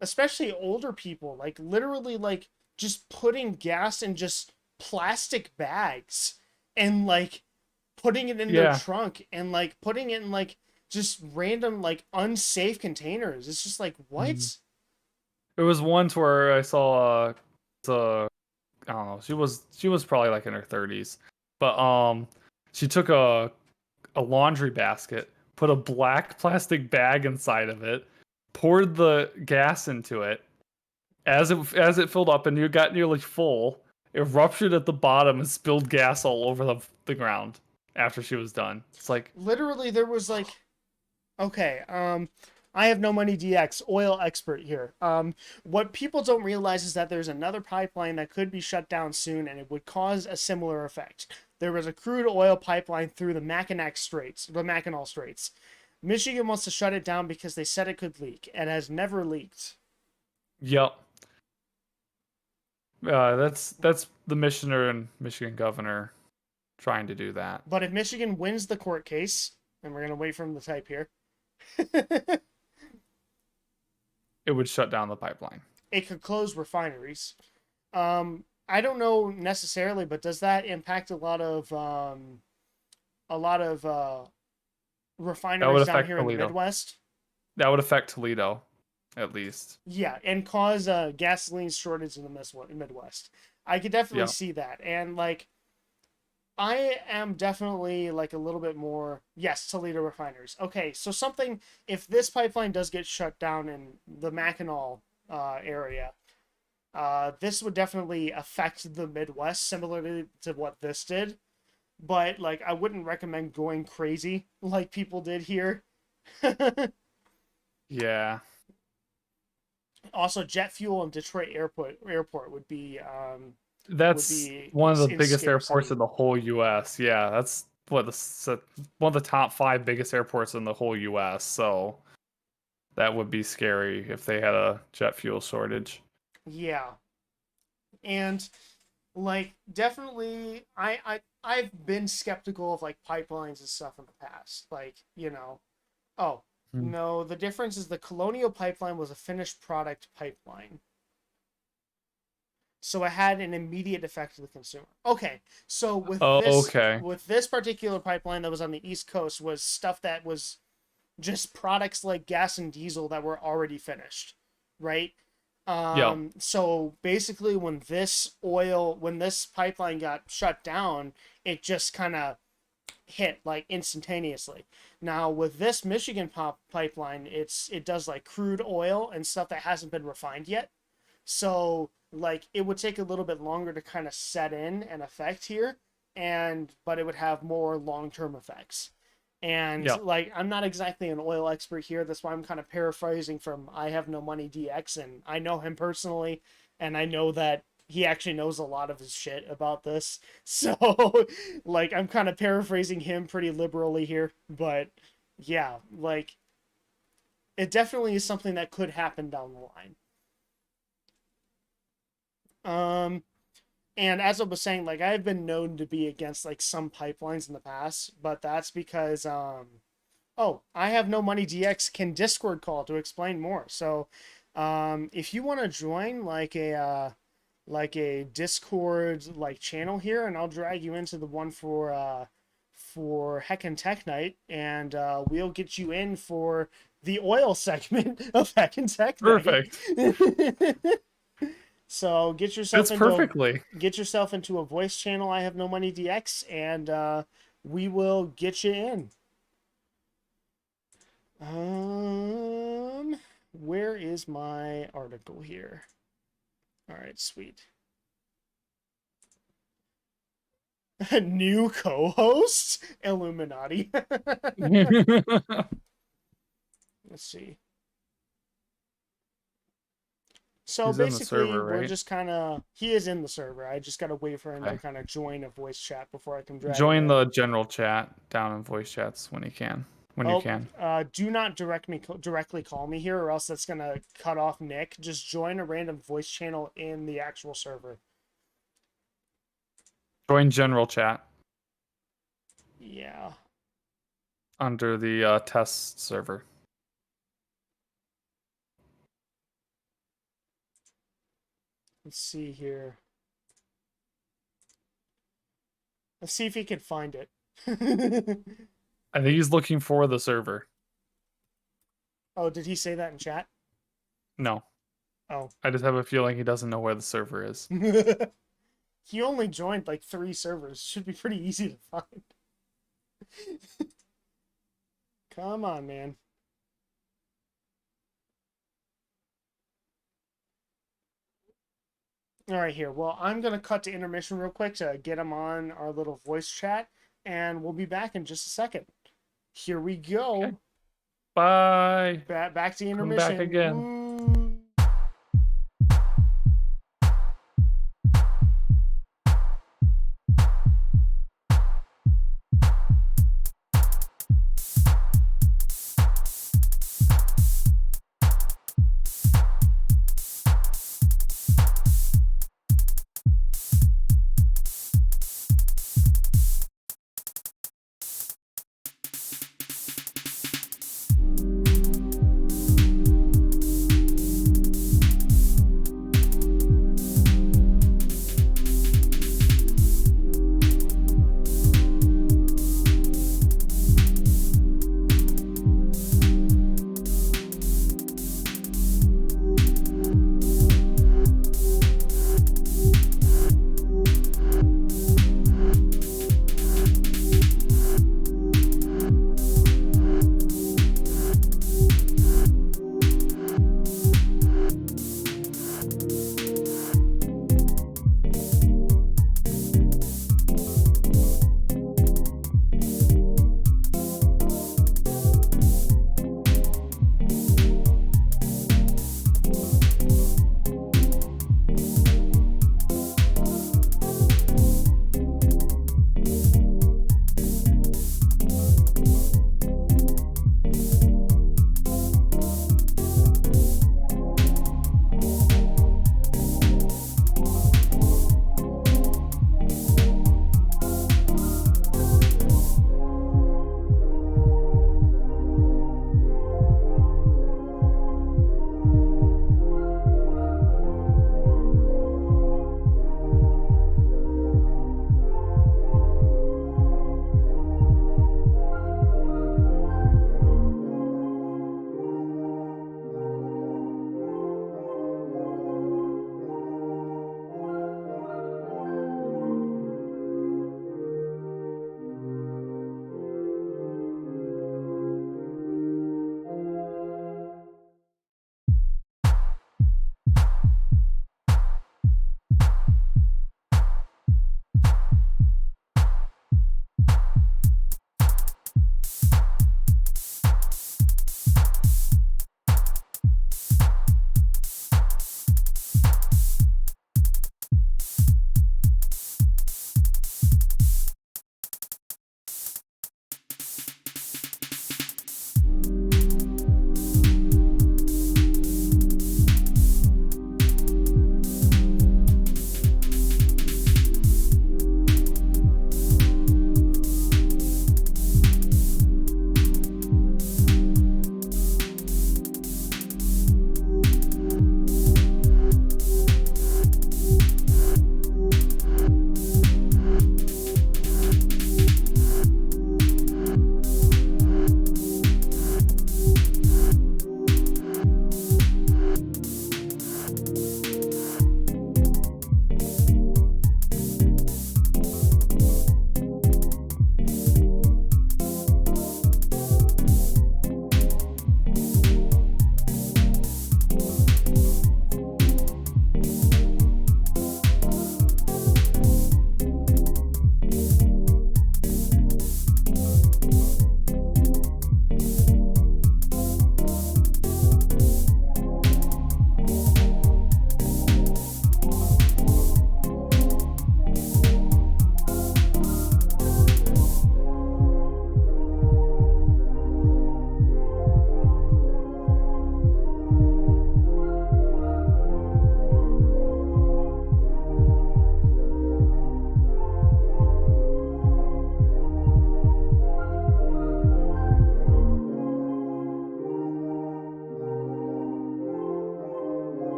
Speaker 1: especially older people, like literally like just putting gas in just plastic bags and like putting it in their
Speaker 2: Yeah.
Speaker 1: trunk and like putting it in like just random like unsafe containers. It's just like
Speaker 2: Mhm.
Speaker 1: what?
Speaker 2: It was once where I saw I don't know. She was probably like in her 30s. But she took a laundry basket, put a black plastic bag inside of it, poured the gas into it. As it filled up and it got nearly full, it ruptured at the bottom and spilled gas all over the ground after she was done. It's like,
Speaker 1: Literally there was like okay, I have no money DX, oil expert here. What people don't realize is that there's another pipeline that could be shut down soon and it would cause a similar effect. There was a crude oil pipeline through the Mackinac Straits. Michigan wants to shut it down because they said it could leak and has never leaked.
Speaker 2: yep. That's the missioner and Michigan governor trying to do that.
Speaker 1: But if Michigan wins the court case, and we're going to wait for him to type here,
Speaker 2: It would shut down the pipeline.
Speaker 1: it could close refineries. I don't know necessarily, but does that impact a lot of
Speaker 2: That would
Speaker 1: refineries down
Speaker 2: affect
Speaker 1: here in the
Speaker 2: Toledo.
Speaker 1: Midwest?
Speaker 2: That would affect Toledo, at least.
Speaker 1: Yeah, and cause a gasoline shortage in the Midwest. I could definitely
Speaker 2: Yeah.
Speaker 1: see that, and like I am definitely like a little bit more yes Toledo refineries. Okay, so something if this pipeline does get shut down in the Mackinac area, this would definitely affect the Midwest similarly to what this did. But like I wouldn't recommend going crazy like people did here.
Speaker 2: Yeah.
Speaker 1: Also, jet fuel in Detroit airport would
Speaker 2: That's
Speaker 1: be
Speaker 2: one of the
Speaker 1: in
Speaker 2: biggest airports
Speaker 1: scarcity.
Speaker 2: in the whole US. Yeah, that's one of the top 5 biggest airports in the whole US. So that would be scary if they had a jet fuel shortage.
Speaker 1: Yeah, and like definitely, I've been skeptical of like pipelines and stuff in the past. Like oh
Speaker 2: Hmm.
Speaker 1: no, the difference is the Colonial Pipeline was a finished product pipeline. So it had an immediate effect to the consumer. Okay, so
Speaker 2: Oh, okay.
Speaker 1: with this particular pipeline that was on the East Coast was stuff that was just products like gas and diesel that were already finished, right?
Speaker 2: Yep.
Speaker 1: So basically, when this pipeline got shut down, it just kind of hit like instantaneously. Now with this Michigan pipeline, it does like crude oil and stuff that hasn't been refined yet. So like it would take a little bit longer to kind of set in and affect here, and but it would have more long term effects. And
Speaker 2: Yep.
Speaker 1: like I'm not exactly an oil expert here, that's why I'm kind of paraphrasing from I Have No Money DX, and I know him personally, and I know that he actually knows a lot of his shit about this. So like I'm kind of paraphrasing him pretty liberally here, but yeah, like it definitely is something that could happen down the line. Um, and as I was saying, like I've been known to be against like some pipelines in the past, but that's because oh, I have no money DX can Discord call to explain more. So if you want to join like a Discord like channel here, and I'll drag you into the one for Heckin Tech Night, and we'll get you in for the oil segment of Heckin Tech Night.
Speaker 2: Perfect.
Speaker 1: So
Speaker 2: Fits perfectly.
Speaker 1: get yourself into a voice channel. I have no money DX, and we will get you in. Where is my article here? All right, sweet. New co-host, Illuminati. Let's see. So
Speaker 2: He's in the
Speaker 1: basically,
Speaker 2: server,
Speaker 1: we're
Speaker 2: right?
Speaker 1: just kind of he is in the server. I just gotta wait for him to
Speaker 2: Okay.
Speaker 1: kind of join a voice chat before I can drag him
Speaker 2: Join
Speaker 1: in.
Speaker 2: the general chat down in voice chats when you can. When you
Speaker 1: Oh,
Speaker 2: can.
Speaker 1: do not directly call me here, or else that's gonna cut off Nick. Just join a random voice channel in the actual server.
Speaker 2: Join general chat
Speaker 1: Yeah.
Speaker 2: under the test server.
Speaker 1: Let's see here. Let's see if he can find it.
Speaker 2: I think he's looking for the server.
Speaker 1: Oh, did he say that in chat?
Speaker 2: No.
Speaker 1: Oh.
Speaker 2: I just have a feeling he doesn't know where the server is.
Speaker 1: He only joined like 3 servers. Should be pretty easy to find. Come on, man. All right, here. Well, I'm going to cut to intermission real quick to get him on our little voice chat, and we'll be back in just a second. Here we
Speaker 2: Okay.
Speaker 1: go.
Speaker 2: Bye.
Speaker 1: Back to
Speaker 2: Come back
Speaker 1: intermission.
Speaker 2: again.
Speaker 1: Woo.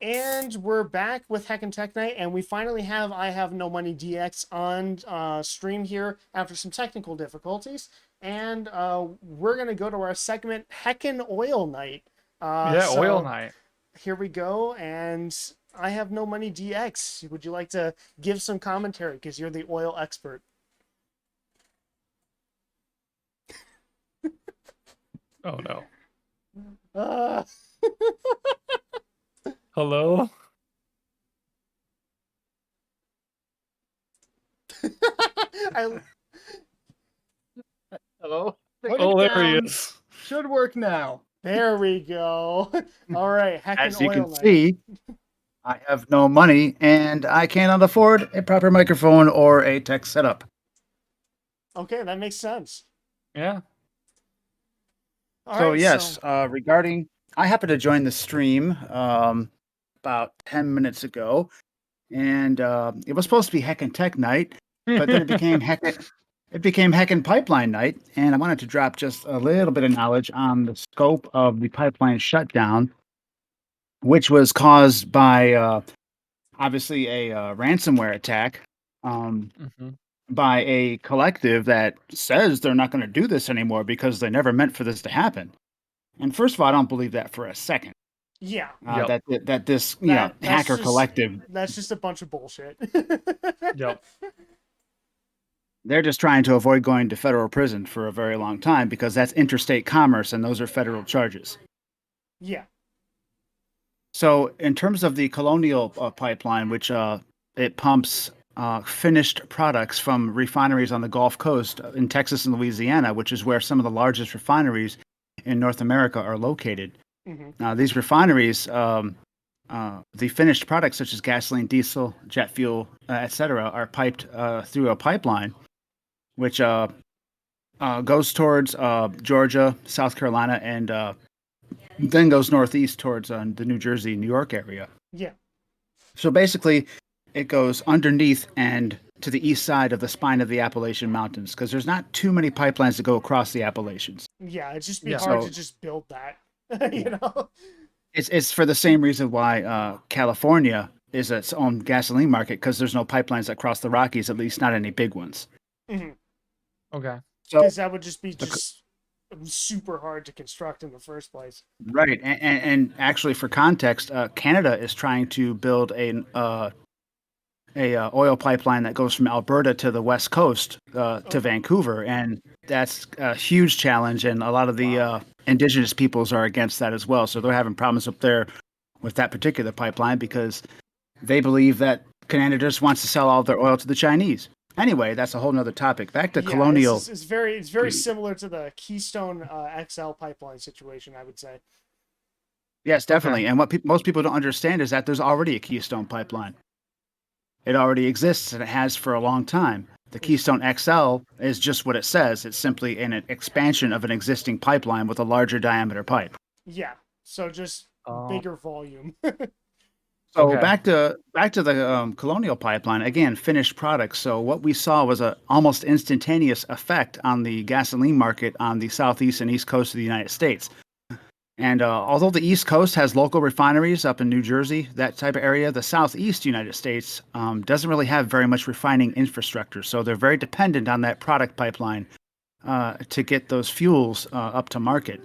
Speaker 1: And we're back with Heckin Tech Night, and we finally have I Have No Money DX on stream here after some technical difficulties. And we're going to go to our segment, Heckin Oil Night.
Speaker 2: Yeah, oil
Speaker 1: So
Speaker 2: night.
Speaker 1: here we go, and I Have No Money DX. Would you like to give some commentary, because you're the oil expert?
Speaker 2: Oh no.
Speaker 1: Uh,
Speaker 2: Hello?
Speaker 1: I,
Speaker 3: Hello?
Speaker 1: Put
Speaker 2: Oh,
Speaker 1: it
Speaker 2: there he
Speaker 1: down.
Speaker 2: is.
Speaker 3: Should work now.
Speaker 1: There we go. All right, Heckin
Speaker 4: As you
Speaker 1: Oil
Speaker 4: can
Speaker 1: Night.
Speaker 4: see, I have no money and I cannot afford a proper microphone or a tech setup.
Speaker 1: Okay, that makes sense.
Speaker 2: Yeah.
Speaker 1: All
Speaker 4: So
Speaker 1: right,
Speaker 4: yes, regarding, I happened to join the stream about 10 minutes ago, and it was supposed to be Heckin' Tech Night, but then it became Heckin' Pipeline Night, and I wanted to drop just a little bit of knowledge on the scope of the pipeline shutdown, which was caused by obviously a ransomware attack
Speaker 2: hmm
Speaker 4: by a collective that says they're not going to do this anymore because they never meant for this to happen. And first of all, I don't believe that for a second.
Speaker 1: yeah,
Speaker 2: Yep.
Speaker 4: That this
Speaker 1: that's
Speaker 4: hacker
Speaker 1: just
Speaker 4: collective,
Speaker 1: a bunch of bullshit.
Speaker 2: Yep.
Speaker 4: they're just trying to avoid going to federal prison for a very long time because that's interstate commerce and those are federal charges.
Speaker 1: Yeah.
Speaker 4: So in terms of the Colonial pipeline, which it pumps finished products from refineries on the Gulf Coast in Texas and Louisiana, which is where some of the largest refineries in North America are located.
Speaker 1: Hmm.
Speaker 4: Now, these refineries, the finished products such as gasoline, diesel, jet fuel, etc., are piped through a pipeline, which goes towards Georgia, South Carolina, and then goes northeast towards the New Jersey, New York area.
Speaker 1: Yeah.
Speaker 4: So basically, it goes underneath and to the east side of the spine of the Appalachian Mountains because there's not too many pipelines that go across the Appalachians.
Speaker 1: Yeah. It'd just be
Speaker 2: Yeah.
Speaker 1: hard to
Speaker 4: So
Speaker 1: just build that. You know.
Speaker 4: it's for the same reason why California is its own gasoline market because there's no pipelines that cross the Rockies, at least not any big ones.
Speaker 1: Hmm.
Speaker 2: Okay.
Speaker 4: So
Speaker 1: Because that would just be
Speaker 4: the
Speaker 1: super hard to construct in the first place.
Speaker 4: right, and actually for context, Canada is trying to build a oil pipeline that goes from Alberta to the west coast to
Speaker 1: Oh,
Speaker 4: Vancouver, and that's a huge challenge. And a lot of the
Speaker 1: wow.
Speaker 4: indigenous peoples are against that as well. So they're having problems up there with that particular pipeline because they believe that Canada just wants to sell all their oil to the Chinese. Anyway, that's a whole nother topic. Back to
Speaker 1: Yeah, it's
Speaker 4: Colonial.
Speaker 1: just, it's very similar to the Keystone XL pipeline situation, I would say.
Speaker 4: Yes,
Speaker 2: Okay.
Speaker 4: definitely. And what most people don't understand is that there's already a Keystone pipeline. It already exists and it has for a long time. The
Speaker 1: Mhm.
Speaker 4: Keystone XL is just what it says. It's simply an expansion of an existing pipeline with a larger diameter pipe.
Speaker 1: Yeah, so just
Speaker 2: Uh,
Speaker 1: bigger volume.
Speaker 4: So
Speaker 2: okay.
Speaker 4: back to the Colonial pipeline again, finished products. So what we saw was a almost instantaneous effect on the gasoline market on the southeast and east coast of the United States. And although the East Coast has local refineries up in New Jersey, that type of area, the Southeast United States doesn't really have very much refining infrastructure. So they're very dependent on that product pipeline to get those fuels up to market.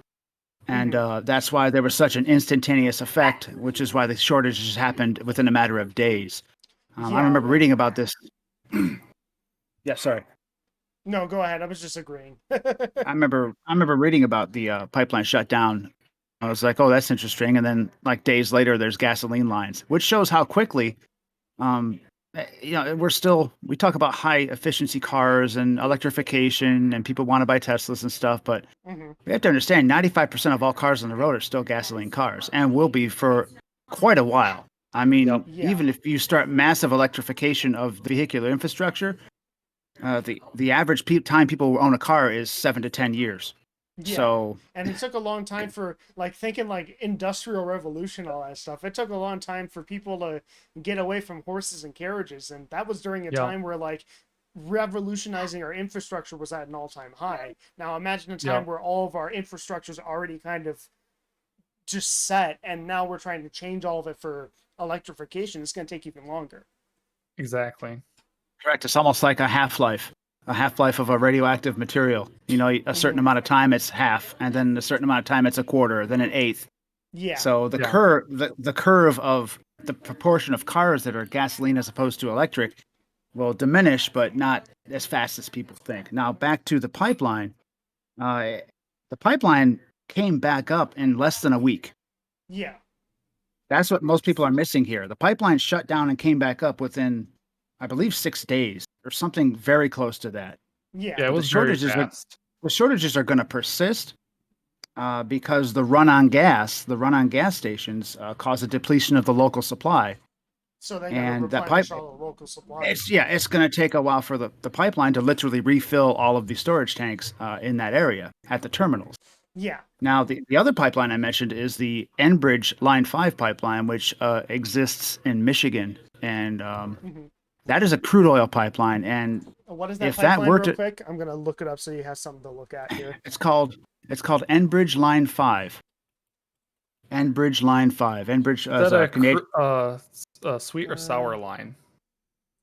Speaker 4: And
Speaker 1: Hmm.
Speaker 4: that's why there was such an instantaneous effect, which is why the shortages happened within a matter of days. I
Speaker 1: Yeah,
Speaker 4: remember reading about this. Yeah, sorry.
Speaker 1: no, go ahead. I was just agreeing.
Speaker 4: I remember reading about the pipeline shutdown. I was like, "Oh, that's interesting." And then, like days later, there's gasoline lines, which shows how quickly, um, we talk about high efficiency cars and electrification, and people want to buy Teslas and stuff, but
Speaker 1: Hmm.
Speaker 4: we have to understand 95% of all cars on the road are still gasoline cars, and will be for quite a while. I
Speaker 2: Yep.
Speaker 4: mean,
Speaker 1: Yeah,
Speaker 4: even if you start massive electrification of the vehicular infrastructure, the average time people own a car is 7 to 10 years.
Speaker 1: yeah.
Speaker 4: So
Speaker 1: And it took a long time for like thinking like industrial revolution, all that stuff. It took a long time for people to get away from horses and carriages, and that was during a
Speaker 2: Yep.
Speaker 1: time where like revolutionizing our infrastructure was at an all-time high. Now imagine a time
Speaker 2: Yep.
Speaker 1: where all of our infrastructure is already kind of just set, and now we're trying to change all of it for electrification. It's going to take even longer.
Speaker 2: Exactly.
Speaker 4: Correct. It's almost like a half-life of a radioactive material. You know, a certain
Speaker 1: Mhm.
Speaker 4: amount of time it's half, and then a certain amount of time it's a quarter, then an eighth.
Speaker 1: Yeah.
Speaker 4: So the
Speaker 2: Yeah.
Speaker 4: curve, the curve of the proportion of cars that are gasoline as opposed to electric will diminish, but not as fast as people think. Now back to the pipeline. Uh, the pipeline came back up in less than a week.
Speaker 1: Yeah.
Speaker 4: That's what most people are missing here. The pipeline shut down and came back up within, I believe, 6 days or something very close to that.
Speaker 1: Yeah.
Speaker 2: Yeah, it
Speaker 4: But
Speaker 2: was very fast.
Speaker 4: the shortages are going to persist because the run on gas stations, cause a depletion of the local supply,
Speaker 1: So they got to
Speaker 4: and that pipe.
Speaker 1: replenish all the local supplies.
Speaker 4: It's yeah, it's going to take a while for the pipeline to literally refill all of the storage tanks in that area at the terminals.
Speaker 1: Yeah.
Speaker 4: Now, the other pipeline I mentioned is the Enbridge Line 5 pipeline, which exists in Michigan. And
Speaker 1: Hmm.
Speaker 4: that is a crude oil pipeline. And
Speaker 1: What is that
Speaker 4: if that
Speaker 1: pipeline,
Speaker 4: were
Speaker 1: real
Speaker 4: to,
Speaker 1: quick? I'm going to look it up so you have something to look at here.
Speaker 4: it's called Enbridge Line 5. Enbridge Line 5. Enbridge
Speaker 2: Is
Speaker 4: is
Speaker 2: that
Speaker 4: a Canadian.
Speaker 2: a sweet or
Speaker 1: Uh,
Speaker 2: sour line?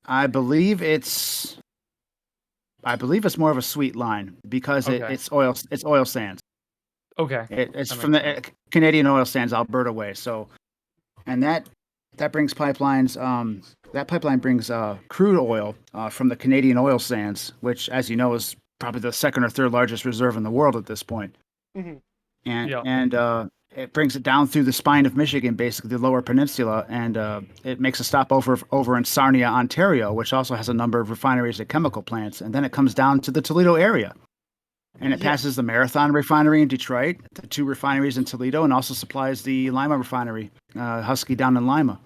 Speaker 4: I believe it's more of a sweet line because
Speaker 2: Okay.
Speaker 4: it's oil sands.
Speaker 2: Okay.
Speaker 4: It's
Speaker 2: That
Speaker 4: from
Speaker 2: makes
Speaker 4: the
Speaker 2: sense.
Speaker 4: Canadian oil sands, Alberta way. So, and that brings pipelines. That pipeline brings crude oil from the Canadian oil sands, which, as you know, is probably the second or third largest reserve in the world at this point.
Speaker 1: mhm.
Speaker 2: Yeah.
Speaker 4: And it brings it down through the spine of Michigan, basically the Lower Peninsula, and it makes a stop over in Sarnia, Ontario, which also has a number of refineries and chemical plants, and then it comes down to the Toledo area. And it
Speaker 1: Yeah.
Speaker 4: passes the Marathon refinery in Detroit, the two refineries in Toledo, and also supplies the Lima refinery, Husky down in Lima.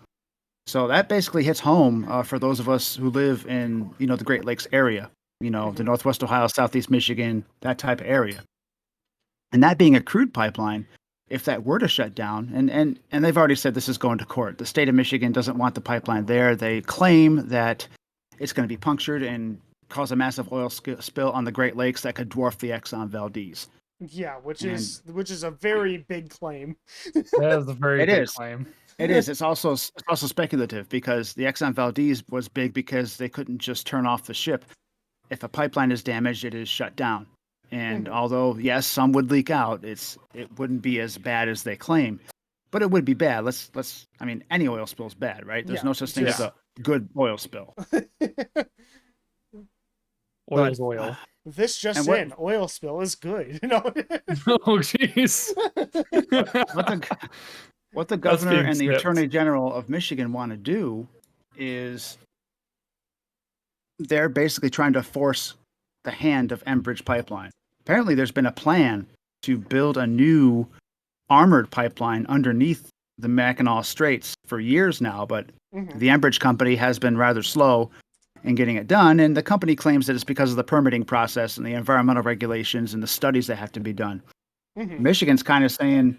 Speaker 4: So that basically hits home for those of us who live in, the Great Lakes area, the
Speaker 1: Hmm.
Speaker 4: Northwest Ohio, Southeast Michigan, that type of area. And that being a crude pipeline, if that were to shut down, and they've already said this is going to court. The state of Michigan doesn't want the pipeline there. They claim that it's going to be punctured and cause a massive oil spill on the Great Lakes that could dwarf the Exxon Valdez.
Speaker 1: Yeah,
Speaker 4: And
Speaker 1: which is a very big claim.
Speaker 2: That is a very
Speaker 4: it
Speaker 2: big
Speaker 4: is.
Speaker 2: claim.
Speaker 4: It is. It's also speculative because the Exxon Valdez was big because they couldn't just turn off the ship. If a pipeline is damaged, it is shut down. And
Speaker 1: Hmm.
Speaker 4: although yes, some would leak out, it wouldn't be as bad as they claim, but it would be bad. I mean, any oil spill is bad, right? There's
Speaker 1: Yeah,
Speaker 4: no such thing as
Speaker 2: Yeah.
Speaker 1: just
Speaker 4: a good oil spill. But
Speaker 2: Oil's oil.
Speaker 1: this
Speaker 4: and
Speaker 1: just in, oil spill is good.
Speaker 2: Oh, jeez.
Speaker 4: what the what the
Speaker 2: That's
Speaker 4: governor
Speaker 2: being
Speaker 4: and the
Speaker 2: snipped.
Speaker 4: attorney general of Michigan want to do is they're basically trying to force the hand of Enbridge Pipeline. Apparently, there's been a plan to build a new armored pipeline underneath the Mackinac Straits for years now, but
Speaker 1: Hmm.
Speaker 4: the Enbridge company has been rather slow in getting it done. And the company claims that it's because of the permitting process and the environmental regulations and the studies that have to be done.
Speaker 1: Hmm.
Speaker 4: Michigan's kind of saying,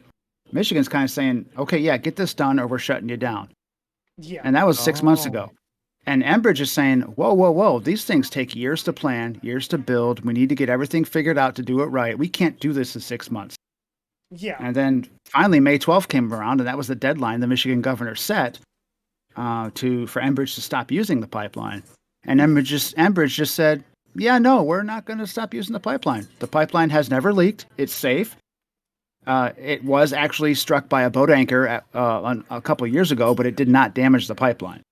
Speaker 4: okay, yeah, get this done or we're shutting you down.
Speaker 1: Yeah.
Speaker 4: And that was 6 months
Speaker 2: Oh.
Speaker 4: ago. And Enbridge is saying, whoa, whoa, whoa, these things take years to plan, years to build. We need to get everything figured out to do it right. We can't do this in 6 months.
Speaker 1: Yeah.
Speaker 4: And then finally, May 12th came around, and that was the deadline the Michigan governor set for Enbridge to stop using the pipeline. And
Speaker 1: Hmm.
Speaker 4: Enbridge just said, yeah, no, we're not going to stop using the pipeline. The pipeline has never leaked. It's safe. It was actually struck by a boat anchor a couple of years ago, but it did not damage the pipeline,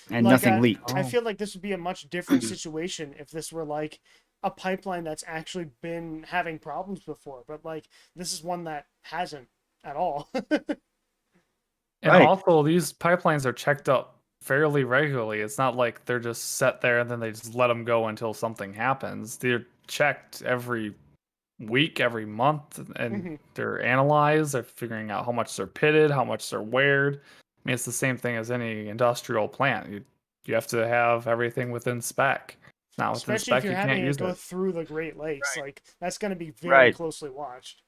Speaker 4: and
Speaker 1: Like
Speaker 4: nothing leaked.
Speaker 1: I
Speaker 2: Oh.
Speaker 1: feel like this would be a much different situation if this were like a pipeline that's actually been having problems before, but like this is one that hasn't at all.
Speaker 2: And
Speaker 4: Right.
Speaker 2: also, these pipelines are checked up fairly regularly. It's not like they're just set there and then they just let them go until something happens. They're checked every week, every month, and
Speaker 1: Hmm.
Speaker 2: they're analyzed. They're figuring out how much they're pitted, how much they're weared. I mean, it's the same thing as any industrial plant. You have to have everything within spec. If not within
Speaker 1: Especially if
Speaker 2: spec,
Speaker 1: you're
Speaker 2: you can't
Speaker 1: having it
Speaker 2: use
Speaker 1: go
Speaker 2: it.
Speaker 1: through the Great Lakes,
Speaker 4: Right.
Speaker 1: like that's going to be very
Speaker 4: Right.
Speaker 1: closely watched.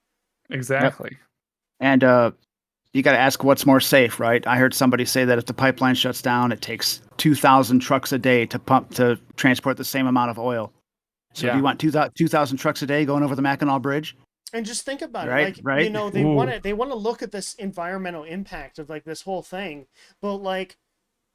Speaker 4: Yep.
Speaker 2: Exactly.
Speaker 4: And you got to ask what's more safe, right? I heard somebody say that if the pipeline shuts down, it takes 2,000 trucks a day to transport the same amount of oil. So do
Speaker 2: Yeah.
Speaker 4: you want 2,000 trucks a day going over the Mackinac Bridge?
Speaker 1: And just think about it,
Speaker 4: Right,
Speaker 1: like,
Speaker 4: right.
Speaker 2: Ooh.
Speaker 1: they want to look at this environmental impact of like this whole thing, but like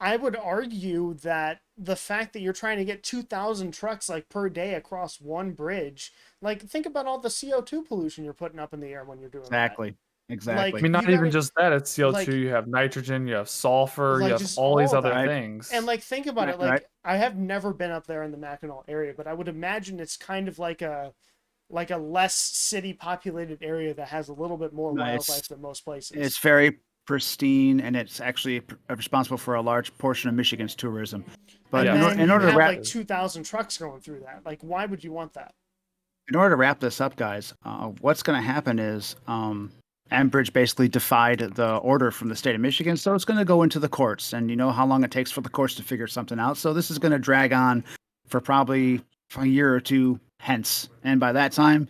Speaker 1: I would argue that the fact that you're trying to get 2,000 trucks like per day across one bridge, like think about all the CO2 pollution you're putting up in the air when you're doing that.
Speaker 4: Exactly.
Speaker 2: I
Speaker 1: Like
Speaker 4: Exactly.
Speaker 2: mean,
Speaker 1: you
Speaker 2: not even
Speaker 1: gotta
Speaker 2: just that. It's CO2.
Speaker 1: like
Speaker 2: You have nitrogen. You have sulfur. You have
Speaker 1: just
Speaker 2: all these
Speaker 1: all of
Speaker 2: other
Speaker 1: that.
Speaker 4: Right.
Speaker 1: And
Speaker 2: things.
Speaker 1: like think about
Speaker 4: Right.
Speaker 1: it,
Speaker 4: Right.
Speaker 1: like I have never been up there in the Mackinac area, but I would imagine it's kind of like a less city populated area that has a little bit more
Speaker 4: No,
Speaker 1: wildlife than most places.
Speaker 4: it's very pristine, and it's actually responsible for a large portion of Michigan's tourism. But
Speaker 1: And
Speaker 2: Yes,
Speaker 1: then
Speaker 4: in
Speaker 1: you
Speaker 4: order to
Speaker 1: have
Speaker 2: it
Speaker 4: wrap
Speaker 1: like
Speaker 2: is.
Speaker 1: 2,000 trucks going through that. Like why would you want that?
Speaker 4: in order to wrap this up, guys, what's going to happen is Enbridge basically defied the order from the state of Michigan, so it's going to go into the courts, and you know how long it takes for the courts to figure something out. So this is going to drag on for probably a year or two hence, and by that time,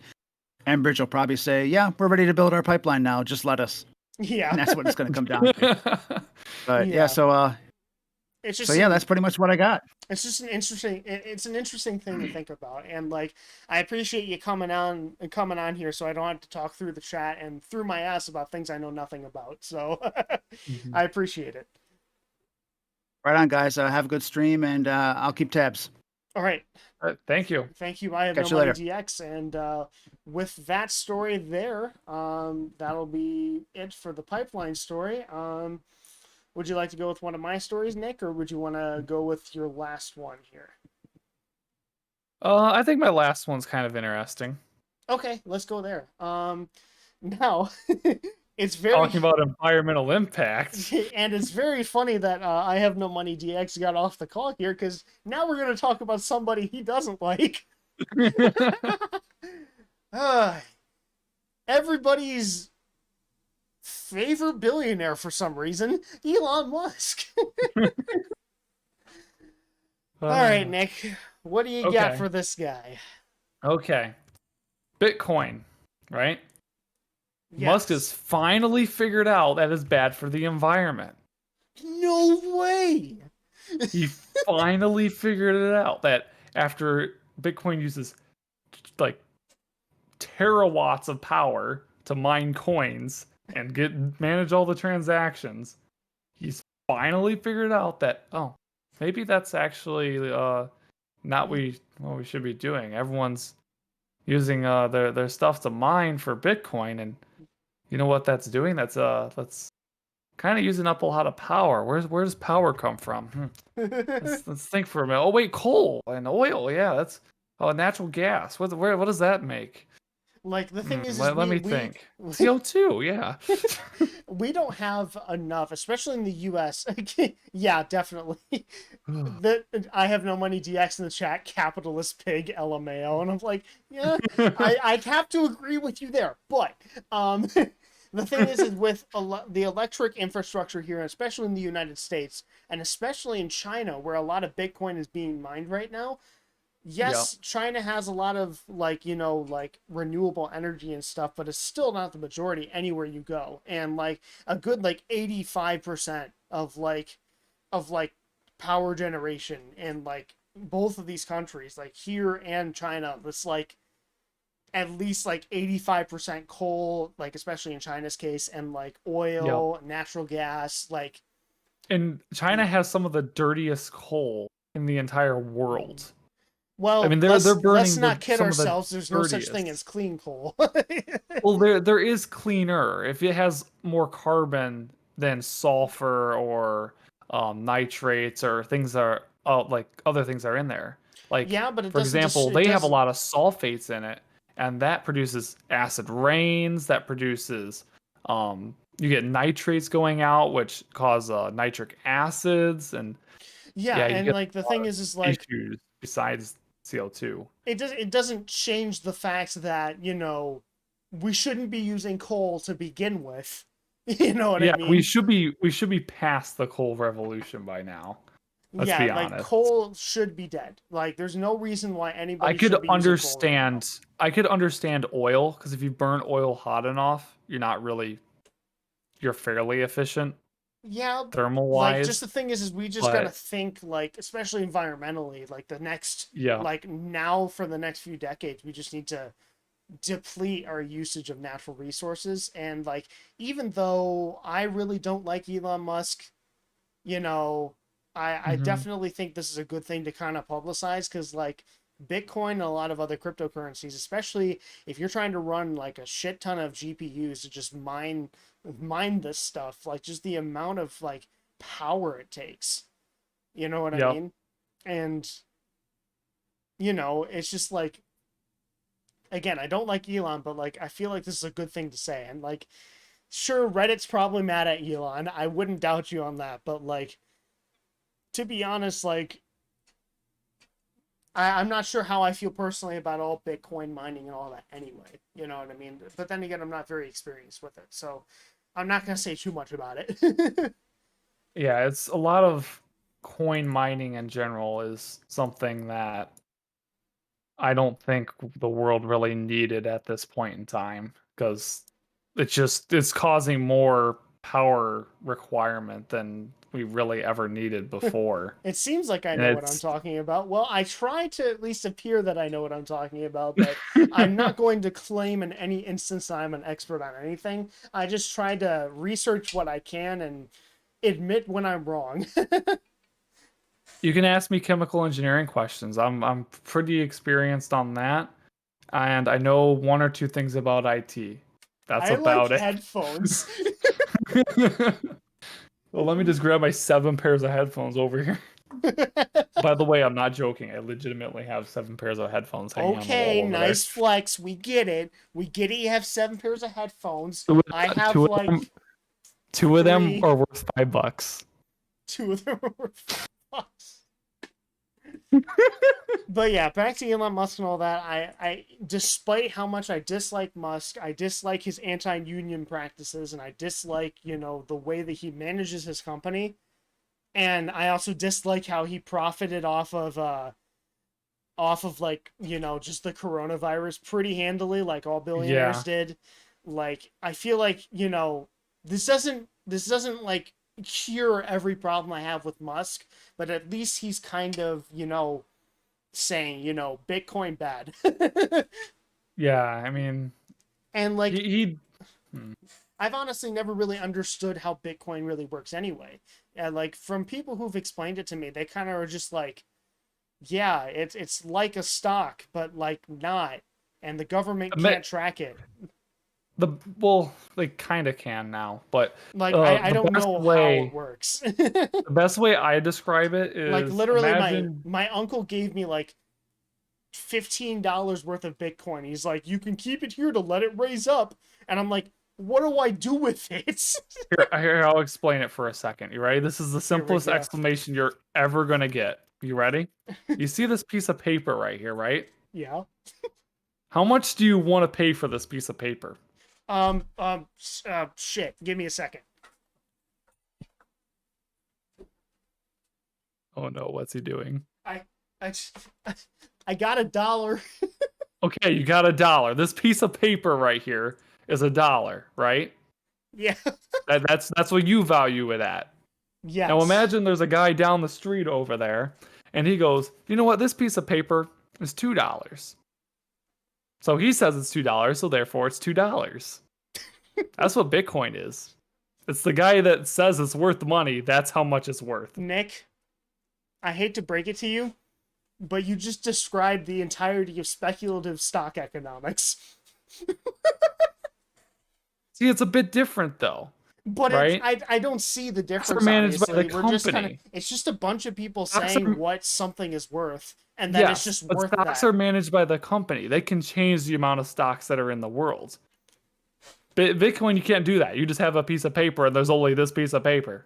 Speaker 4: Enbridge will probably say, "Yeah, we're ready to build our pipeline now. Just let us."
Speaker 1: Yeah.
Speaker 4: And that's what it's going to come down to. But yeah,
Speaker 1: Yeah. It's
Speaker 4: so
Speaker 1: just
Speaker 4: yeah,
Speaker 1: an
Speaker 4: that's pretty much what I got.
Speaker 1: it's just it's an interesting thing to think about. And like I appreciate you coming on here so I don't have to talk through the chat and through my ass about things I know nothing about. So
Speaker 2: Mhm.
Speaker 1: I appreciate it.
Speaker 4: Right on, guys. Have a good stream, and I'll keep tabs.
Speaker 1: All right.
Speaker 2: Thank you.
Speaker 1: Thank you. I have no
Speaker 4: Catch you
Speaker 1: money
Speaker 4: later.
Speaker 1: DX, and with that story there, that'll be it for the pipeline story. Would you like to go with one of my stories, Nick, or would you want to go with your last one here?
Speaker 2: I think my last one's kind of interesting.
Speaker 1: Okay, let's go there. Now it's very
Speaker 2: Talking about environmental impact.
Speaker 1: and it's very funny that I have no money DX got off the call here because now we're going to talk about somebody he doesn't like. uh, everybody's favorite billionaire for some reason, Elon Musk. All right,
Speaker 2: Uh,
Speaker 1: Nick, what do you got
Speaker 2: okay.
Speaker 1: for this guy?
Speaker 2: Okay. Bitcoin, right? Musk has
Speaker 1: Yes.
Speaker 2: finally figured out that it's bad for the environment.
Speaker 1: No way.
Speaker 2: He finally figured it out that after Bitcoin uses like terawatts of power to mine coins and get manage all the transactions, he's finally figured out that maybe that's actually not what we should be doing. Everyone's using their stuff to mine for Bitcoin, and you know what that's doing? That's kind of using up a lot of power. Where does power come from? Let's think for a minute. Oh wait, coal and oil. Yeah, that's natural gas. What does that make?
Speaker 1: Like the thing is
Speaker 2: Let me
Speaker 1: we
Speaker 2: think. CO2. Yeah.
Speaker 1: we don't have enough, especially in the U.S. Yeah, definitely. That I have no money. DX in the chat, capitalist pig, LMAO, and I'm like, yeah, I'd have to agree with you there. But the thing is with the electric infrastructure here, especially in the United States, and especially in China, where a lot of Bitcoin is being mined right now,
Speaker 2: Yep.
Speaker 1: yes, China has a lot of like, like renewable energy and stuff, but it's still not the majority anywhere you go. And like a good like 85% of like power generation in like both of these countries, like here and China, it's like at least like 85% coal, like especially in China's case, and like
Speaker 2: Yep.
Speaker 1: oil, natural gas, like
Speaker 2: And China has some of the dirtiest coal in the entire world. I
Speaker 1: well,
Speaker 2: mean, they're
Speaker 1: let's
Speaker 2: burning
Speaker 1: not
Speaker 2: the
Speaker 1: kid
Speaker 2: some of the
Speaker 1: ourselves. There's no such thing as
Speaker 2: dirtiest.
Speaker 1: clean coal.
Speaker 2: Well, there is cleaner if it has more carbon than sulfur or nitrates or things that are like other things that are in there. Like
Speaker 1: Yeah, but
Speaker 2: for example,
Speaker 1: it
Speaker 2: they have a
Speaker 1: doesn't.
Speaker 2: lot of sulfates in it, and that produces acid rains. That produces you get nitrates going out, which cause nitric acids, and
Speaker 1: Yeah,
Speaker 2: yeah, you
Speaker 1: and
Speaker 2: get
Speaker 1: like the
Speaker 2: a lot
Speaker 1: thing
Speaker 2: of
Speaker 1: is like
Speaker 2: issues besides CO2.
Speaker 1: it doesn't change the fact that we shouldn't be using coal to begin with. You know what I
Speaker 2: Yeah,
Speaker 1: mean?
Speaker 2: we should be past the coal revolution by now. Let's
Speaker 1: Yeah,
Speaker 2: be
Speaker 1: like
Speaker 2: honest.
Speaker 1: coal should be dead. Like there's no reason why anybody should be using coal right now.
Speaker 2: I could understand oil because if you burn oil hot enough, you're fairly efficient
Speaker 1: Yeah,
Speaker 2: thermal
Speaker 1: like just
Speaker 2: wise.
Speaker 1: the thing is we just got to
Speaker 2: But
Speaker 1: think like especially environmentally, like the next
Speaker 2: yeah,
Speaker 1: like now for the next few decades, we just need to deplete our usage of natural resources. And like, even though I really don't like Elon Musk, you know, I
Speaker 2: Hmm.
Speaker 1: definitely think this is a good thing to kind of publicize, because like Bitcoin and a lot of other cryptocurrencies, especially if you're trying to run like a shit ton of GPUs to just mine this stuff, like just the amount of like power it takes. You know what I
Speaker 2: Yep.
Speaker 1: mean? And it's just like, again, I don't like Elon, but like I feel like this is a good thing to say. And like, sure, Reddit's probably mad at Elon. I wouldn't doubt you on that, but like, to be honest, like I'm not sure how I feel personally about all Bitcoin mining and all that anyway. You know what I mean? But then again, I'm not very experienced with it. So I'm not going to say too much about it.
Speaker 2: Yeah, it's a lot of coin mining in general is something that I don't think the world really needed at this point in time because it's causing more power requirement than we really ever needed before.
Speaker 1: It seems like I
Speaker 2: And
Speaker 1: know what I'm
Speaker 2: it's
Speaker 1: talking about. Well, I try to at least appear that I know what I'm talking about, but I'm not going to claim in any instance that I'm an expert on anything. I just try to research what I can and admit when I'm wrong.
Speaker 2: you can ask me chemical engineering questions. I'm pretty experienced on that, and I know one or two things about IT. That's
Speaker 1: I like
Speaker 2: about it.
Speaker 1: headphones.
Speaker 2: Well, let me just grab my 7 pairs of headphones over here. By the way, I'm not joking. I legitimately have 7 pairs of headphones hanging on the
Speaker 1: Okay,
Speaker 2: wall over there.
Speaker 1: nice flex. We get it. We get it. You have 7 pairs of headphones.
Speaker 2: Two
Speaker 1: I
Speaker 2: of,
Speaker 1: have
Speaker 2: two of them,
Speaker 1: like
Speaker 2: two of them
Speaker 1: three.
Speaker 2: are worth $5.
Speaker 1: Two of them were $5. But yeah, back to Elon Musk and all that. Despite how much I dislike Musk, I dislike his anti-union practices, and I dislike, the way that he manages his company. And I also dislike how he profited off of like, just the coronavirus pretty handily, like all billionaires
Speaker 2: Yeah,
Speaker 1: did. Like, I feel like, this doesn't like cure every problem I have with Musk, but at least he's kind of, saying, Bitcoin bad.
Speaker 2: yeah. I mean,
Speaker 1: And like,
Speaker 2: he hmm.
Speaker 1: I've honestly never really understood how Bitcoin really works anyway. And like, from people who've explained it to me, they kind of are just like, yeah, it's like a stock, but like not, and the government can't track it.
Speaker 2: the well, they kind of can now, but
Speaker 1: Like, I
Speaker 2: the
Speaker 1: don't
Speaker 2: best
Speaker 1: know how it
Speaker 2: way
Speaker 1: works.
Speaker 2: the best way I describe it
Speaker 1: Like,
Speaker 2: is
Speaker 1: literally, my
Speaker 2: imagine.
Speaker 1: my uncle gave me like $15 worth of Bitcoin. He's like, you can keep it here to let it raise up, and I'm like, what do I do with it?
Speaker 2: Here, I'll explain it for a second. You ready? This is the
Speaker 1: Here we
Speaker 2: simplest
Speaker 1: go.
Speaker 2: explanation you're ever gonna get. You ready? You see this piece of paper right here, right?
Speaker 1: Yeah.
Speaker 2: How much do you want to pay for this piece of paper?
Speaker 1: Shit. Give me a second.
Speaker 2: Oh no, what's he doing?
Speaker 1: I, I, I got $1.
Speaker 2: Okay, you got $1. This piece of paper right here is $1, right?
Speaker 1: Yeah.
Speaker 2: That's what you value it at. Now
Speaker 1: Yes.
Speaker 2: imagine there's a guy down the street over there, and he goes, "You know what? This piece of paper is $2." So he says it's $2, so therefore it's $2. That's what Bitcoin is. It's the guy that says it's worth money. That's how much it's worth.
Speaker 1: Nick, I hate to break it to you, but you just described the entirety of speculative stock economics.
Speaker 2: See, it's a bit different though,
Speaker 1: But
Speaker 2: right?
Speaker 1: I don't see the
Speaker 2: Stocks are
Speaker 1: difference,
Speaker 2: managed by the
Speaker 1: obviously. We're just kind of,
Speaker 2: company.
Speaker 1: it's just a bunch of people
Speaker 2: Stocks
Speaker 1: saying
Speaker 2: are,
Speaker 1: what something is worth, and then it's
Speaker 2: yes,
Speaker 1: just
Speaker 2: but
Speaker 1: worth
Speaker 2: stocks
Speaker 1: that.
Speaker 2: are managed by the company. They can change the amount of stocks that are in the world. Bitcoin, you can't do that. You just have a piece of paper and there's only this piece of paper.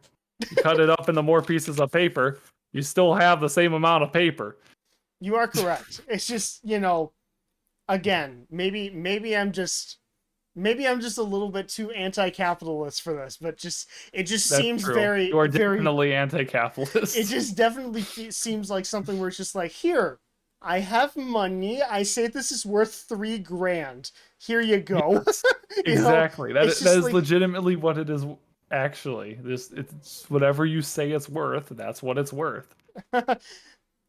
Speaker 2: You cut it up into more pieces of paper, you still have the same amount of paper.
Speaker 1: You are correct. It's just, again, maybe I'm just a little bit too anti-capitalist for this, but just it just
Speaker 2: That's
Speaker 1: seems
Speaker 2: true.
Speaker 1: very
Speaker 2: You are
Speaker 1: very
Speaker 2: definitely
Speaker 1: it
Speaker 2: anti-capitalist.
Speaker 1: just definitely seems like something where it's just like, here, I have money. I say this is worth 3 grand. Here you go.
Speaker 2: Yes,
Speaker 1: you know,
Speaker 2: exactly.
Speaker 1: it's
Speaker 2: That
Speaker 1: just
Speaker 2: is
Speaker 1: like,
Speaker 2: legitimately what it is. Actually, this it's whatever you say it's worth. That's what it's worth.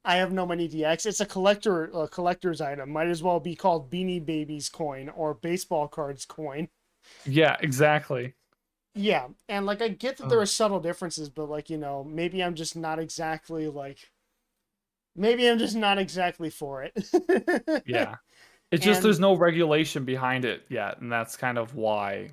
Speaker 1: I have no money DX. It's a collector's item. Might as well be called Beanie Babies coin or baseball cards coin.
Speaker 2: Yeah, exactly.
Speaker 1: Yeah, and like I get that there
Speaker 2: Oh,
Speaker 1: are subtle differences, but like maybe I'm just not exactly like maybe I'm just not exactly for it.
Speaker 2: yeah. It's just
Speaker 1: And
Speaker 2: there's no regulation behind it yet, and that's kind of why it's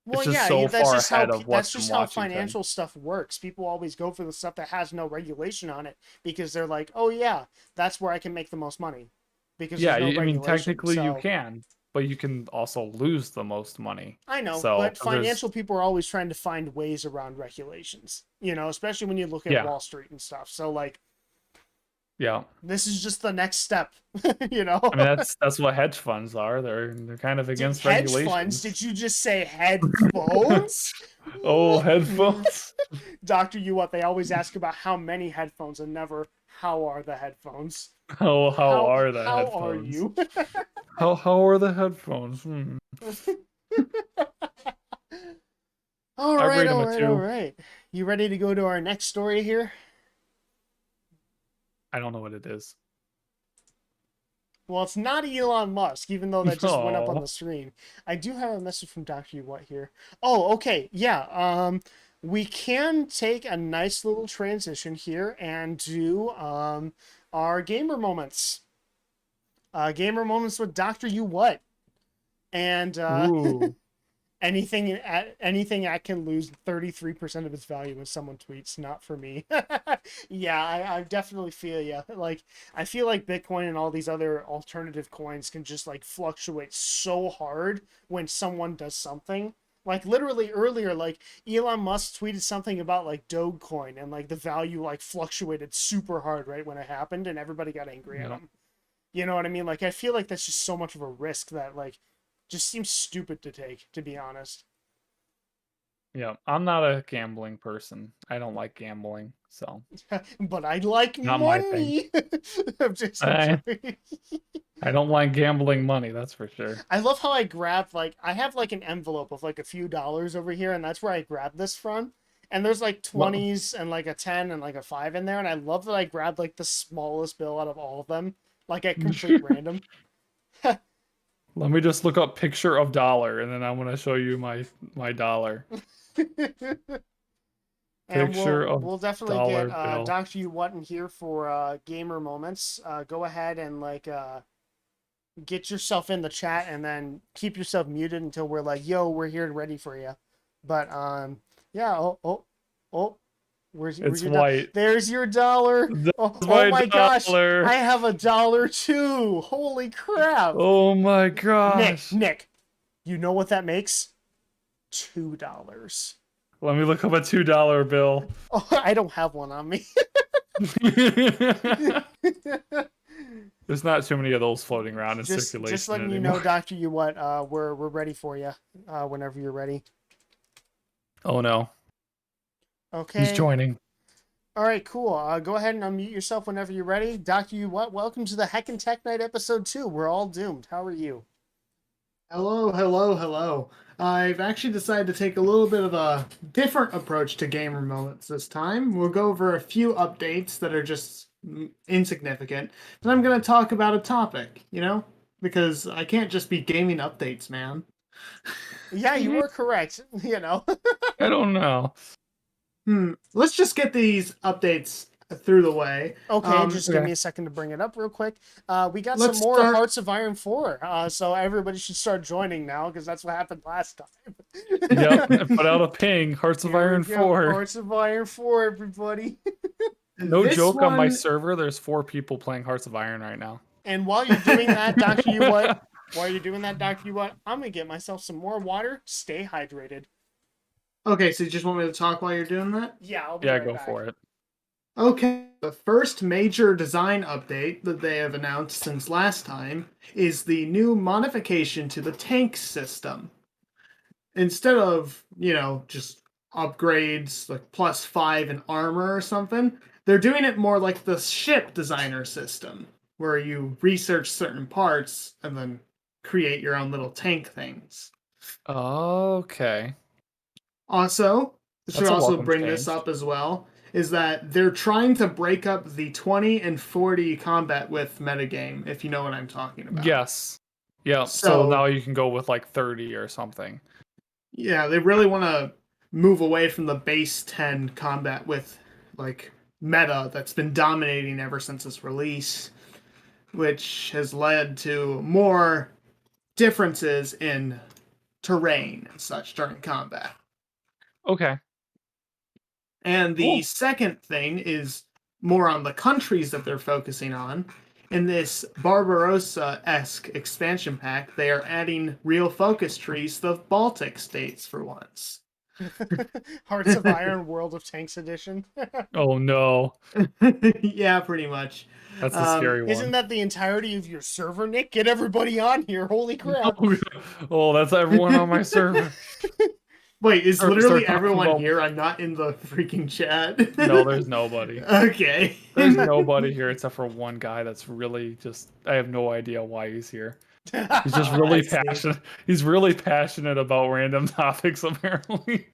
Speaker 1: well,
Speaker 2: just
Speaker 1: yeah,
Speaker 2: so
Speaker 1: that's
Speaker 2: far
Speaker 1: just how
Speaker 2: ahead of
Speaker 1: that's
Speaker 2: what's in
Speaker 1: just how
Speaker 2: Washington.
Speaker 1: financial stuff works. People always go for the stuff that has no regulation on it because they're like, "Oh yeah, that's where I can make the most money." Because
Speaker 2: Yeah,
Speaker 1: there's no
Speaker 2: I mean
Speaker 1: regulation.
Speaker 2: technically you
Speaker 1: So,
Speaker 2: can, but you can also lose the most money.
Speaker 1: I know,
Speaker 2: So
Speaker 1: but
Speaker 2: 'cause there's
Speaker 1: financial people are always trying to find ways around regulations, especially when you look at
Speaker 2: yeah,
Speaker 1: Wall Street and stuff. So, like,
Speaker 2: yeah.
Speaker 1: this is just the next step,
Speaker 2: I mean that's what hedge funds are. They're kind of against
Speaker 1: Hedge funds?
Speaker 2: regulations.
Speaker 1: Did you just say headphones?
Speaker 2: Oh,
Speaker 1: What?
Speaker 2: headphones.
Speaker 1: Doctor, you what? They always ask about how many headphones and never how are the headphones.
Speaker 2: How
Speaker 1: How
Speaker 2: are the
Speaker 1: how are
Speaker 2: headphones?
Speaker 1: you?
Speaker 2: How are the headphones? Hmm.
Speaker 1: All
Speaker 2: I
Speaker 1: right,
Speaker 2: rate them
Speaker 1: all
Speaker 2: a
Speaker 1: right, all
Speaker 2: 2.
Speaker 1: right. You ready to go to our next story here?
Speaker 2: I don't know what it is.
Speaker 1: Well, it's not Elon Musk, even though that just went up on
Speaker 2: Oh.
Speaker 1: the screen. I do have a message from Dr. What here. Oh, okay. Yeah. We can take a nice little transition here and do our gamer moments. Gamer moments with Dr. What. And
Speaker 2: Ooh.
Speaker 1: anything that can lose 33% of its value when someone tweets, not for me. Yeah, I definitely feel you. Like I feel like Bitcoin and all these other alternative coins can just like fluctuate so hard when someone does something. Like literally earlier, like Elon Musk tweeted something about like Dogecoin and like the value like fluctuated super hard right when it happened and everybody got angry at
Speaker 2: Yeah.
Speaker 1: him. You know what I mean? Like I feel like that's just so much of a risk that like just seems stupid to take, to be honest.
Speaker 2: Yeah. I'm not a gambling person. I don't like gambling, so
Speaker 1: But I like
Speaker 2: not my thing.
Speaker 1: money. I'm
Speaker 2: I
Speaker 1: joking.
Speaker 2: I don't like gambling money, that's for sure.
Speaker 1: I love how I grabbed like I have like an envelope of like a few dollars over here, and that's where I grabbed this from. And there's like
Speaker 2: Let,
Speaker 1: 20s and like a 10 and like a 5 in there, and I love that I grabbed like the smallest bill out of all of them, like at complete random.
Speaker 2: let me just look up picture of dollar and then I want to show you my dollar.
Speaker 1: And
Speaker 2: Picture of
Speaker 1: we'll definitely get
Speaker 2: dollar bill.
Speaker 1: Dr. You What in here for gamer moments. Go ahead and like get yourself in the chat and then keep yourself muted until we're like, yo, we're here ready for you. But yeah, oh, where's
Speaker 2: It's
Speaker 1: your dollar?
Speaker 2: white.
Speaker 1: There's your dollar.
Speaker 2: That's
Speaker 1: Oh
Speaker 2: my
Speaker 1: my gosh, I
Speaker 2: dollar.
Speaker 1: have a dollar too. Holy crap.
Speaker 2: Oh my
Speaker 1: Nick,
Speaker 2: gosh.
Speaker 1: Nick, you know what that makes? $2.
Speaker 2: Let me look up a $2 bill.
Speaker 1: Oh, I don't have one on me.
Speaker 2: There's not too many of those floating around in
Speaker 1: just
Speaker 2: circulation
Speaker 1: letting you know,
Speaker 2: anymore.
Speaker 1: Doctor, you what? We're ready for you. Whenever you're ready.
Speaker 2: Oh no, he's
Speaker 1: Okay.
Speaker 2: joining.
Speaker 1: All right, cool. Go ahead and unmute yourself whenever you're ready. Doctor, you what? Welcome to the Heckin Tech Night episode 2. We're all doomed. How are you?
Speaker 3: Hello, hello, hello. I've actually decided to take a little bit of a different approach to gamer moments this time. We'll go over a few updates that are just insignificant, but I'm going to talk about a topic, because I can't just be gaming updates, man.
Speaker 1: Yeah, you
Speaker 2: Mhm.
Speaker 1: were correct.
Speaker 2: I don't know.
Speaker 3: Let's just get these updates through the way.
Speaker 1: Okay, just give
Speaker 2: Okay.
Speaker 1: me a second to bring it up real quick. We got some
Speaker 3: Let's
Speaker 1: more
Speaker 3: start.
Speaker 1: Hearts of Iron 4, so everybody should start joining now because that's what happened last time.
Speaker 2: Yep. Put out a ping. Hearts of
Speaker 1: Here we
Speaker 2: Iron
Speaker 1: go.
Speaker 2: 4.
Speaker 1: Hearts of Iron 4, everybody.
Speaker 2: No
Speaker 3: This
Speaker 2: joke. On my
Speaker 3: one
Speaker 2: server, there's 4 people playing Hearts of Iron right now.
Speaker 1: And while you're doing that, Doctor, you what? While you're doing that, Doctor, you what? I'm gonna get myself some more water. Stay hydrated.
Speaker 3: Okay, so you just want me to talk while you're doing that?
Speaker 1: Yeah, I'll be
Speaker 2: Yeah,
Speaker 1: right
Speaker 2: go
Speaker 1: back.
Speaker 2: for it.
Speaker 3: Okay, the first major design update that they have announced since last time is the new modification to the tank system. Instead of, just upgrades like +5 in armor or something, they're doing it more like the ship designer system, where you research certain parts and then create your own little tank things.
Speaker 2: Okay.
Speaker 3: Also, should
Speaker 2: That's a
Speaker 3: also
Speaker 2: welcome
Speaker 3: bring this
Speaker 2: change.
Speaker 3: up as well. is that they're trying to break up the 20 and 40 combat width metagame, if you know what I'm talking about.
Speaker 2: Yes. Yeah. So
Speaker 3: So,
Speaker 2: now you can go with like 30 or something.
Speaker 3: yeah, they really want to move away from the base 10 combat width like meta that's been dominating ever since its release, which has led to more differences in terrain and such during combat.
Speaker 2: Okay.
Speaker 3: And the
Speaker 2: Cool.
Speaker 3: second thing is more on the countries that they're focusing on. In this Barbarossa-esque expansion pack, they are adding real focus trees to the Baltic states for once.
Speaker 1: Hearts of Iron World of Tanks edition.
Speaker 2: Oh no.
Speaker 3: Yeah, pretty much.
Speaker 2: That's a scary
Speaker 1: Isn't
Speaker 2: one.
Speaker 1: that the entirety of your server, Nick? Get everybody on here. Holy crap.
Speaker 2: Oh, that's everyone on my server.
Speaker 3: Wait, is
Speaker 2: Start
Speaker 3: literally
Speaker 2: talking
Speaker 3: everyone
Speaker 2: about-
Speaker 3: here? I'm not in the freaking chat.
Speaker 2: No, there's nobody.
Speaker 3: Okay.
Speaker 2: There's nobody here except for one guy that's really just I have no idea why he's here. He's just really
Speaker 3: I see.
Speaker 2: passionate. He's really passionate about random topics, apparently.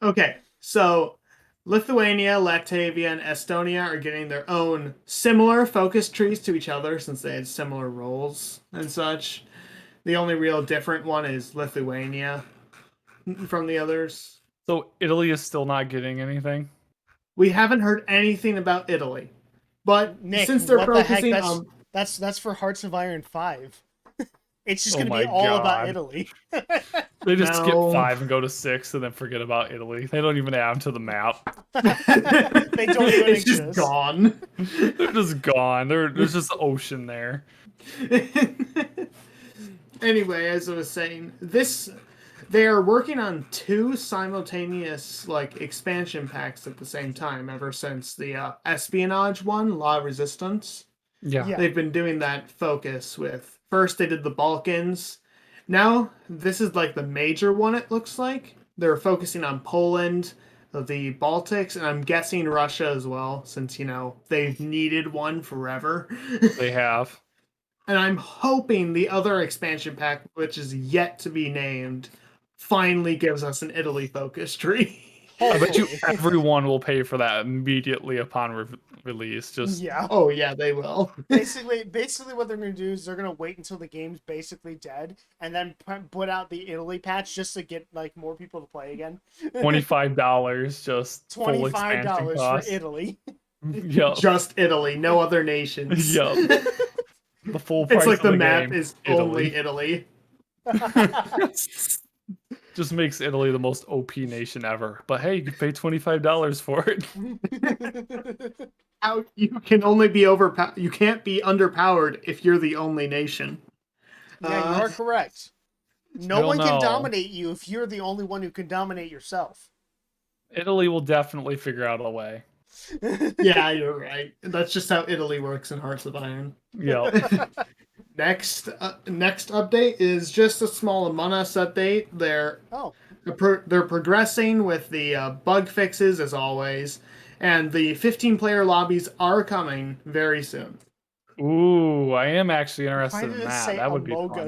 Speaker 3: Okay, so Lithuania, Latvia, and Estonia are getting their own similar focus trees to each other since they had similar roles and such. The only real different one is Lithuania from the others.
Speaker 2: So Italy is still not getting anything.
Speaker 3: We haven't heard anything about Italy, but
Speaker 1: Nick,
Speaker 3: since they're
Speaker 1: what the heck?
Speaker 3: focusing
Speaker 1: That's for Hearts of Iron 5. It's just
Speaker 2: Oh
Speaker 1: gonna be
Speaker 2: my
Speaker 1: all about
Speaker 2: God.
Speaker 1: Italy.
Speaker 2: They just skip
Speaker 3: No.
Speaker 2: 5 and go to 6 and then forget about Italy. They don't even add them to the map.
Speaker 1: They don't even
Speaker 3: it's just
Speaker 1: exist.
Speaker 3: gone.
Speaker 2: They're just gone. There's just ocean there.
Speaker 3: Anyway, as I was saying, they are working on 2 simultaneous like expansion packs at the same time ever since the espionage one, La Resistance.
Speaker 2: Yeah.
Speaker 3: They've been doing that focus with first they did the Balkans. Now this is like the major one, it looks like. They're focusing on Poland, the Baltics, and I'm guessing Russia as well, since they've needed one forever.
Speaker 2: They have.
Speaker 3: And I'm hoping the other expansion pack, which is yet to be named, finally gives us an Italy focus tree.
Speaker 2: I bet you
Speaker 1: Hopefully.
Speaker 2: everyone will pay for that immediately upon release. Just
Speaker 1: Yeah.
Speaker 3: Oh yeah, they will.
Speaker 1: Basically, what they're gonna do is they're gonna wait until the game's basically dead, and then put out the Italy patch just to get like more people to play again.
Speaker 2: $25, just full
Speaker 1: $25
Speaker 2: expansion
Speaker 1: for
Speaker 2: cost.
Speaker 1: Italy.
Speaker 2: Yep.
Speaker 3: Just Italy, no other nations.
Speaker 2: Yep. The full price
Speaker 3: It's like
Speaker 2: of
Speaker 3: the
Speaker 2: the
Speaker 3: map
Speaker 2: game,
Speaker 3: is only Italy.
Speaker 2: Just makes Italy the most OP nation ever. But hey, you pay $25 for it.
Speaker 3: How you can only be you can't be underpowered if you're the only nation.
Speaker 1: Yeah, you are correct. No
Speaker 2: Hell
Speaker 1: one can
Speaker 2: no.
Speaker 1: dominate you if you're the only one who can dominate yourself.
Speaker 2: Italy will definitely figure out a way.
Speaker 3: Yeah, you're right. That's just how Italy works in Hearts of Iron.
Speaker 2: Yep.
Speaker 3: Next update is just a small Among Us update. They're progressing with the bug fixes as always, and the 15-player lobbies are coming very soon.
Speaker 2: Ooh, I am actually
Speaker 1: Why
Speaker 2: interested
Speaker 1: did
Speaker 2: in
Speaker 1: it
Speaker 2: that.
Speaker 1: say
Speaker 2: That would be
Speaker 1: Among
Speaker 2: fun.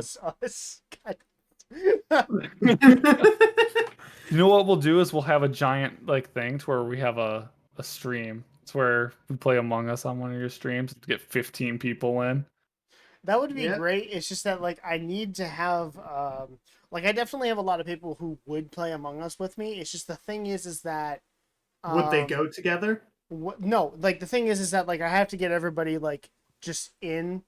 Speaker 1: Us?
Speaker 2: You know what we'll do is we'll have a giant like thing to where we have a stream. It's where we play Among Us on one of your streams to get 15 people in.
Speaker 1: That would be
Speaker 3: Yep.
Speaker 1: great. It's just that like I need to have like I definitely have a lot of people who would play Among Us with me. It's just the thing is that
Speaker 3: Would they go together?
Speaker 1: no, like the thing is that like I have to get everybody like just in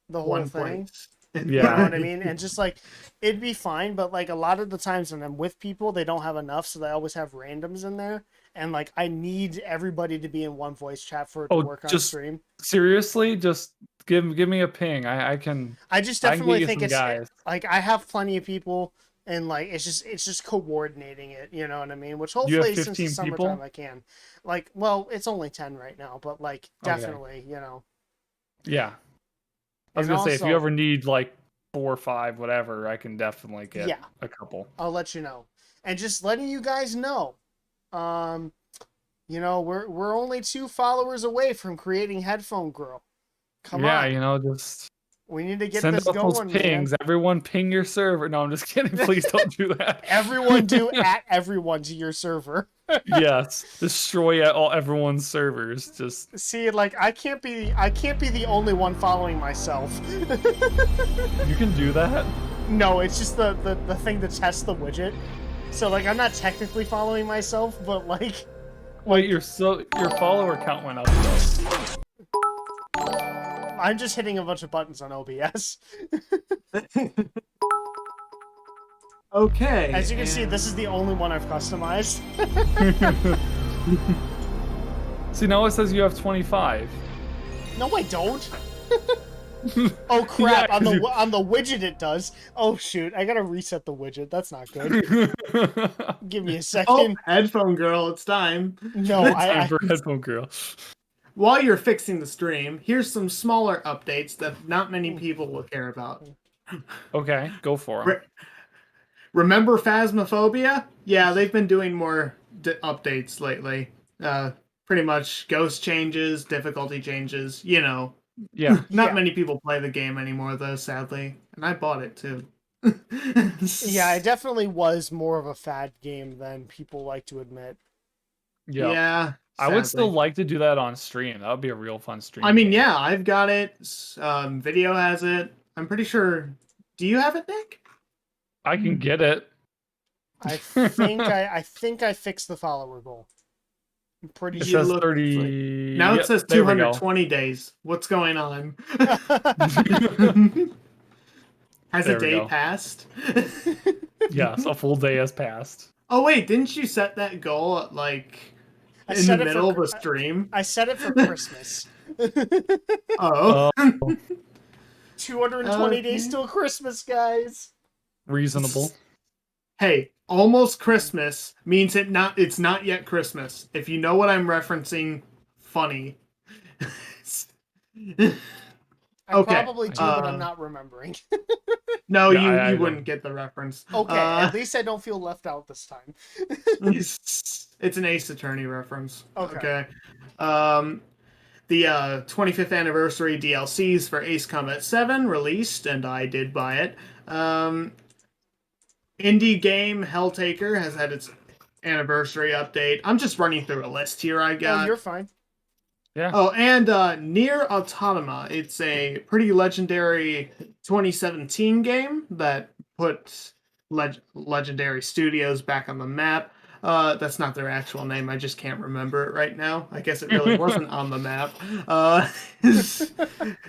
Speaker 1: the whole
Speaker 3: One
Speaker 1: thing.
Speaker 3: place.
Speaker 1: You
Speaker 2: Yeah.
Speaker 1: know what I mean? And just like it'd be fine, but like a lot of the times when I'm with people, they don't have enough, so they always have randoms in there. And like I need everybody to be in one voice chat for it to work on
Speaker 2: just
Speaker 1: stream.
Speaker 2: seriously, just give me a ping. I can.
Speaker 1: I just
Speaker 2: I can
Speaker 1: definitely
Speaker 2: get you
Speaker 1: think
Speaker 2: some
Speaker 1: it's
Speaker 2: guys.
Speaker 1: like I have plenty of people, and like it's just coordinating it. You know what I mean? Which
Speaker 2: You have
Speaker 1: hopefully since
Speaker 2: 15
Speaker 1: it's summertime
Speaker 2: people?
Speaker 1: I can. Like, well, it's only 10 right now, but like
Speaker 2: Okay.
Speaker 1: definitely, you know.
Speaker 2: Yeah. I was
Speaker 1: And
Speaker 2: gonna say if you
Speaker 1: also-
Speaker 2: ever need like 4 or 5, whatever, I can definitely get
Speaker 1: Yeah.
Speaker 2: a couple.
Speaker 1: I'll let you know. And just letting you guys know, you know, we're only 2 followers away from creating Headphone Girl. Come
Speaker 2: Yeah,
Speaker 1: on.
Speaker 2: you know, just
Speaker 1: We need to get
Speaker 2: Send
Speaker 1: this
Speaker 2: out those
Speaker 1: going, man.
Speaker 2: pings. Everyone ping your server. No, I'm just kidding. Please don't do that.
Speaker 1: Everyone do at everyone to your server.
Speaker 2: Yes, destroy everyone's servers. Just
Speaker 1: See, like I can't be the only one following myself.
Speaker 2: you can do that.
Speaker 1: No, it's just the thing to test the widget. So like I'm not technically following myself, but like
Speaker 2: Wait, your follower count went up though.
Speaker 1: I'm just hitting a bunch of buttons on OBS.
Speaker 3: Okay.
Speaker 1: As you can see, this is the only one I've customized.
Speaker 2: See, now it says you have 25.
Speaker 1: No, I don't. Oh crap!
Speaker 2: Yeah, 'cause
Speaker 1: on the widget it does. Oh shoot! I gotta reset the widget. That's not good. Give me a
Speaker 3: Oh,
Speaker 1: second.
Speaker 3: headphone girl, it's time.
Speaker 1: No,
Speaker 2: Time for headphone girl.
Speaker 3: While you're fixing the stream, here's some smaller updates that not many people will care about.
Speaker 2: Okay, go for them.
Speaker 3: Re- Remember Phasmophobia? Yeah, they've been doing more updates lately. Pretty much ghost changes, difficulty changes, you know.
Speaker 2: Yeah.
Speaker 3: Not
Speaker 1: Yeah.
Speaker 3: many people play the game anymore, though, sadly. And I bought it, too.
Speaker 1: Yeah, it definitely was more of a fad game than people like to admit.
Speaker 2: Yeah.
Speaker 3: Yeah.
Speaker 2: I would still
Speaker 3: sadly.
Speaker 2: like to do that on stream. That would be a real fun stream.
Speaker 3: I mean,
Speaker 2: game.
Speaker 3: yeah, I've got it. Video has it. I'm pretty sure. Do you have it, Nick?
Speaker 2: I can get it.
Speaker 1: I think I fixed the follower goal. I'm pretty
Speaker 2: It
Speaker 3: You
Speaker 1: sure.
Speaker 2: says
Speaker 3: look
Speaker 2: 30.
Speaker 3: Now it
Speaker 2: Yep,
Speaker 3: says
Speaker 2: there we go.
Speaker 3: 220 days. What's going on? Has
Speaker 2: There
Speaker 3: a
Speaker 2: we
Speaker 3: day
Speaker 2: go.
Speaker 3: passed?
Speaker 2: Yes, a full day has passed.
Speaker 3: Oh wait, didn't you set that goal at like
Speaker 1: I
Speaker 3: in the
Speaker 1: set it
Speaker 3: middle
Speaker 1: for
Speaker 3: of a stream?
Speaker 1: I set it for Christmas.
Speaker 3: Oh.
Speaker 1: 220 days
Speaker 3: Okay.
Speaker 1: till Christmas, guys.
Speaker 2: Reasonable.
Speaker 3: Hey, almost Christmas means it's not yet Christmas. If you know what I'm referencing, funny.
Speaker 1: I
Speaker 3: Okay,
Speaker 1: probably do, but I'm not remembering.
Speaker 3: No,
Speaker 2: Yeah, I
Speaker 3: you
Speaker 2: don't.
Speaker 3: wouldn't get the reference.
Speaker 1: Okay, at least I don't feel left out this time.
Speaker 3: It's an Ace Attorney reference.
Speaker 1: Okay.
Speaker 3: The 25th anniversary DLCs for Ace Combat 7 released, and I did buy it. Indie game Helltaker has had its anniversary update. I'm just running through a list here I
Speaker 1: Oh,
Speaker 3: got.
Speaker 1: you're fine.
Speaker 2: Yeah.
Speaker 3: Oh, and Nier Automata. It's a pretty legendary 2017 game that put Legendary Studios back on the map. That's not their actual name. I just can't remember it right now. I guess it really wasn't on the map.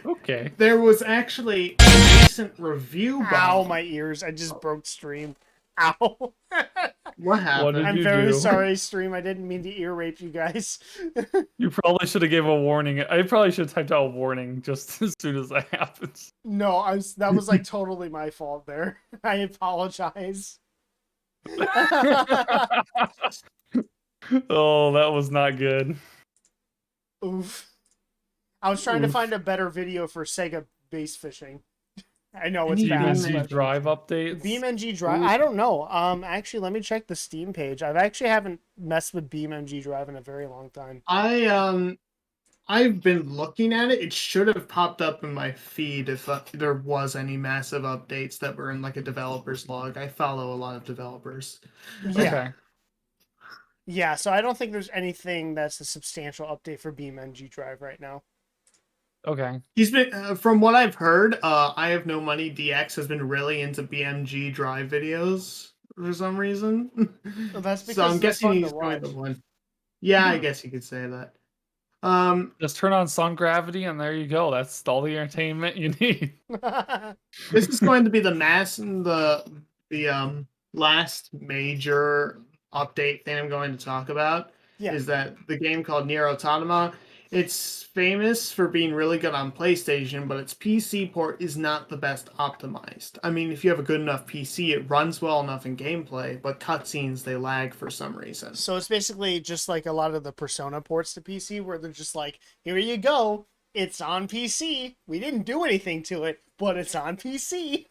Speaker 2: Okay.
Speaker 3: There was actually a recent review bomb.
Speaker 1: Ow, my ears. I just broke stream. Ow.
Speaker 3: What happened?
Speaker 2: What did
Speaker 1: I'm
Speaker 2: you
Speaker 1: very
Speaker 2: do?
Speaker 1: sorry, stream. I didn't mean to ear rape you guys.
Speaker 2: You probably should have gave a warning. I probably should have typed out a warning just as soon as that happens.
Speaker 1: No, that was like totally my fault there. I apologize.
Speaker 2: Oh, that was not good.
Speaker 1: Oof. I was trying to
Speaker 3: Oof.
Speaker 1: find a better video for Sega base fishing. I know it's
Speaker 3: Any
Speaker 1: fast.
Speaker 2: BeamNG
Speaker 1: but-
Speaker 2: Drive updates.
Speaker 1: BeamNG Drive. I don't know. Actually, let me check the Steam page. I've actually haven't messed with BeamNG Drive in a very long time.
Speaker 3: I've been looking at it. It should have popped up in my feed if there was any massive updates that were in like a developer's log. I follow a lot of developers.
Speaker 1: Yeah.
Speaker 2: Okay.
Speaker 1: Yeah, so I don't think there's anything that's a substantial update for BeamNG Drive right now.
Speaker 2: Okay.
Speaker 3: He's been, from what I've heard, I Have No Money DX has been really into BMG Drive videos for some reason.
Speaker 1: Well, that's because
Speaker 3: So I'm
Speaker 1: they're
Speaker 3: guessing
Speaker 1: fun to
Speaker 3: he's going to
Speaker 1: watch.
Speaker 3: one. Yeah, I guess you could say that.
Speaker 2: Just turn on Song Gravity and there you go. That's all the entertainment you need.
Speaker 3: This is going to be the last major update thing I'm going to talk about.
Speaker 1: Yeah.
Speaker 3: Is that the game called Nier Automata? It's famous for being really good on PlayStation, but its PC port is not the best optimized. I mean, if you have a good enough PC, it runs well enough in gameplay, but cutscenes, they lag for some reason.
Speaker 1: So it's basically just like a lot of the Persona ports to PC where they're just like, here you go. It's on PC. We didn't do anything to it, but it's on PC.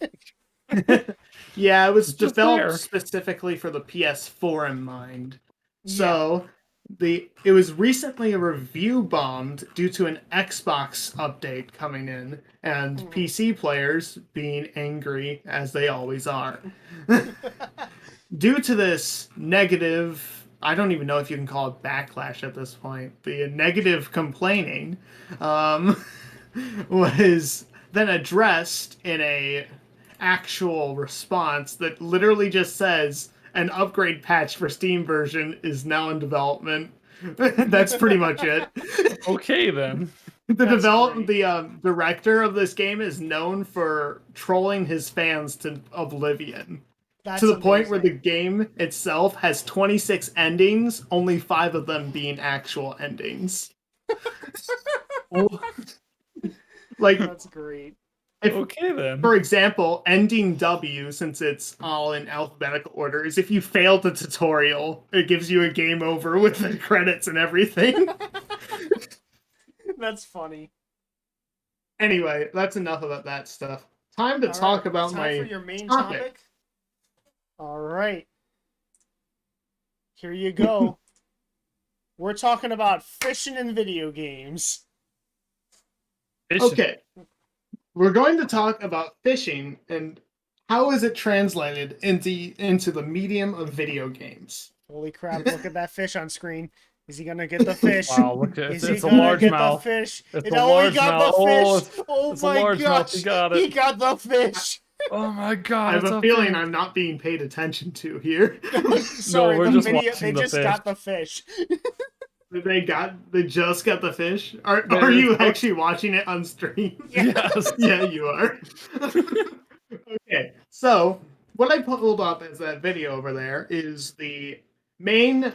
Speaker 3: Yeah, it was
Speaker 2: It's just
Speaker 3: developed
Speaker 2: there.
Speaker 3: specifically for the PS4 in mind. So It was recently review bombed due to an Xbox update coming in, and PC players being angry as they always are. Due to this negative, I don't even know if you can call it backlash at this point, the negative complaining um, was then addressed in a actual response that literally just says an upgrade patch for Steam version is now in development. That's pretty much it.
Speaker 2: Okay then.
Speaker 3: The director of this game is known for trolling his fans to oblivion. To
Speaker 1: That's
Speaker 3: the point where the
Speaker 1: amazing.
Speaker 3: game itself has 26 endings, only 5 of them being actual endings. Like,
Speaker 1: That's great.
Speaker 3: if,
Speaker 2: Okay then.
Speaker 3: for example, ending W, since it's all in alphabetical order, is if you failed the tutorial, it gives you a game over with the credits and everything.
Speaker 1: That's funny.
Speaker 3: Anyway, that's enough about that stuff. Time to
Speaker 1: All
Speaker 3: talk
Speaker 1: right,
Speaker 3: about
Speaker 1: time
Speaker 3: my
Speaker 1: for your main
Speaker 3: topic.
Speaker 1: topic. All right. Here you go. We're talking about fishing in video games.
Speaker 2: Fishing.
Speaker 3: Okay. We're going to talk about fishing and how is it translated into the medium of video games.
Speaker 1: Holy crap, look at that fish on screen. Is he gonna get the fish?
Speaker 2: Wow, look at
Speaker 1: Is
Speaker 2: it's
Speaker 1: he
Speaker 2: a
Speaker 1: gonna get
Speaker 2: largemouth.
Speaker 1: the fish?
Speaker 2: It's
Speaker 1: He
Speaker 2: a largemouth.
Speaker 1: got the
Speaker 2: Oh,
Speaker 1: fish! Oh
Speaker 2: it's a
Speaker 1: my
Speaker 2: largemouth.
Speaker 1: gosh!
Speaker 2: He got
Speaker 1: He
Speaker 2: it.
Speaker 1: got the fish!
Speaker 2: Oh my
Speaker 3: I
Speaker 2: god,
Speaker 3: have
Speaker 2: it's
Speaker 3: a
Speaker 2: a
Speaker 3: feeling
Speaker 2: fish.
Speaker 3: I'm not being paid attention to here.
Speaker 1: Sorry,
Speaker 2: we're
Speaker 1: the
Speaker 2: just
Speaker 1: video,
Speaker 2: watching
Speaker 1: they
Speaker 2: the
Speaker 1: just
Speaker 2: fish.
Speaker 1: got the fish.
Speaker 3: They just got the fish? Are
Speaker 2: It's
Speaker 3: you
Speaker 2: supposed-
Speaker 3: actually watching it on stream?
Speaker 2: Yes.
Speaker 3: Yeah, you are. Okay, so what I pulled up as that video over there is the main,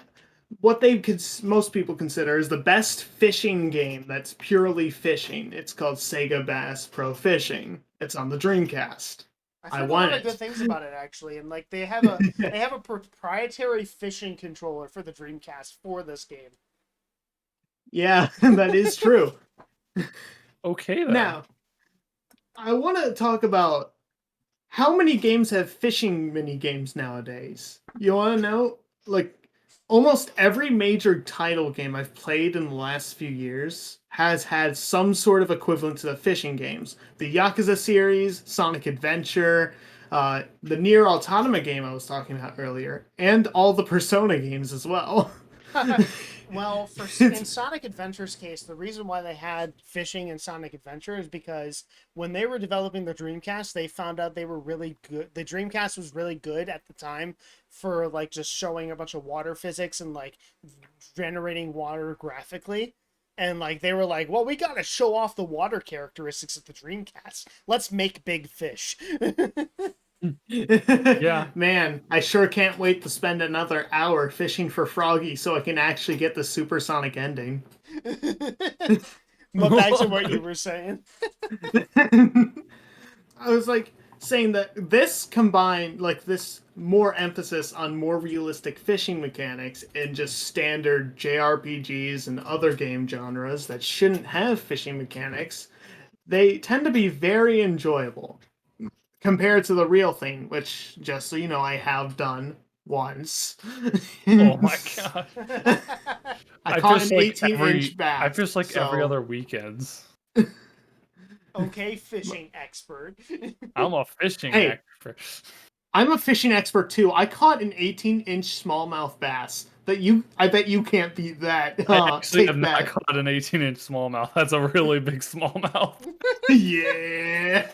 Speaker 3: what they could most people consider is the best fishing game that's purely fishing. It's called Sega Bass Pro Fishing. It's on the Dreamcast.
Speaker 1: I've
Speaker 3: I
Speaker 1: heard a
Speaker 3: want
Speaker 1: lot of
Speaker 3: it.
Speaker 1: good things about it actually, and like they have a proprietary fishing controller for the Dreamcast for this game.
Speaker 3: Yeah, that is true.
Speaker 2: Okay then.
Speaker 3: Now, I want to talk about how many games have fishing mini games nowadays. You want to know? Like, almost every major title game I've played in the last few years has had some sort of equivalent to the fishing games. The Yakuza series, Sonic Adventure, the Nier Automata game I was talking about earlier, and all the Persona games as well.
Speaker 1: Well, in
Speaker 3: It's-
Speaker 1: Sonic Adventure's case, the reason why they had fishing in Sonic Adventure is because when they were developing the Dreamcast, they found out they were really good. The Dreamcast was really good at the time for like just showing a bunch of water physics and like generating water graphically. And like they were like, well, we gotta show off the water characteristics of the Dreamcast. Let's make big fish.
Speaker 2: Yeah.
Speaker 3: Man, I sure can't wait to spend another hour fishing for Froggy so I can actually get the supersonic ending.
Speaker 1: But back to what you were saying.
Speaker 3: I was like saying that this combined, like this more emphasis on more realistic fishing mechanics and just standard JRPGs and other game genres that shouldn't have fishing mechanics, they tend to be very enjoyable compared to the real thing, which, just so you know, I have done once.
Speaker 2: Oh my god.
Speaker 3: I caught
Speaker 2: fish
Speaker 3: an
Speaker 2: like
Speaker 3: 18-inch bass.
Speaker 2: I fish like every
Speaker 3: so-
Speaker 2: other weekends.
Speaker 1: Okay, fishing expert.
Speaker 2: I'm a fishing
Speaker 3: Hey.
Speaker 2: expert.
Speaker 3: I'm a fishing expert too. I caught an 18-inch smallmouth bass. I bet you can't beat that.
Speaker 2: I actually
Speaker 3: Take
Speaker 2: have not
Speaker 3: that.
Speaker 2: caught an 18-inch smallmouth. That's a really big smallmouth.
Speaker 3: Yeah.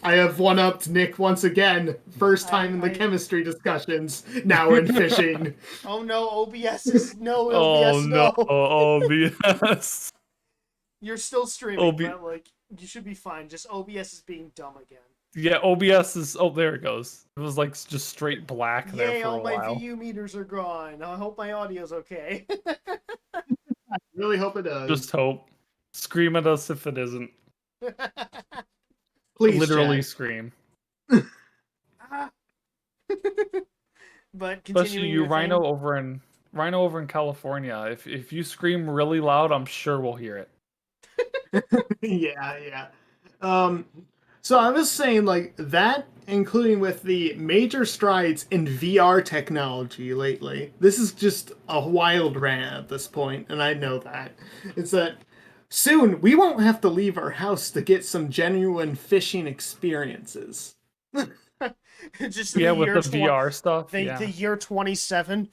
Speaker 3: I have one-upped Nick once again. First time in the
Speaker 1: I-
Speaker 3: chemistry discussions. Now we're in fishing.
Speaker 1: Oh no, OBS is no
Speaker 2: Oh
Speaker 1: OBS
Speaker 2: no,
Speaker 1: no.
Speaker 2: OBS.
Speaker 1: You're still streaming,
Speaker 2: OB
Speaker 1: but like you should be fine. Just OBS is being dumb again.
Speaker 2: Yeah, OBS is. Oh, there it goes. It was like just straight black there
Speaker 1: Yay,
Speaker 2: for
Speaker 1: all
Speaker 2: a
Speaker 1: my
Speaker 2: while.
Speaker 1: VU meters are gone. I hope my audio's okay.
Speaker 3: Really hope it does.
Speaker 2: Just hope. Scream at us if it isn't.
Speaker 3: Please,
Speaker 2: Literally
Speaker 3: chat.
Speaker 2: scream.
Speaker 1: But
Speaker 2: Especially
Speaker 1: continuing
Speaker 2: you,
Speaker 1: your
Speaker 2: Rhino
Speaker 1: thing,
Speaker 2: over in California. If you scream really loud, I'm sure we'll hear it.
Speaker 3: Yeah, yeah. Um, So I was saying like that, including with the major strides in VR technology lately. This is just a wild rant at this point, and I know that. It's that soon we won't have to leave our house to get some genuine fishing experiences.
Speaker 1: Just
Speaker 2: Yeah,
Speaker 1: the
Speaker 2: with
Speaker 1: year
Speaker 2: the VR stuff.
Speaker 1: the
Speaker 2: Yeah.
Speaker 1: year 27.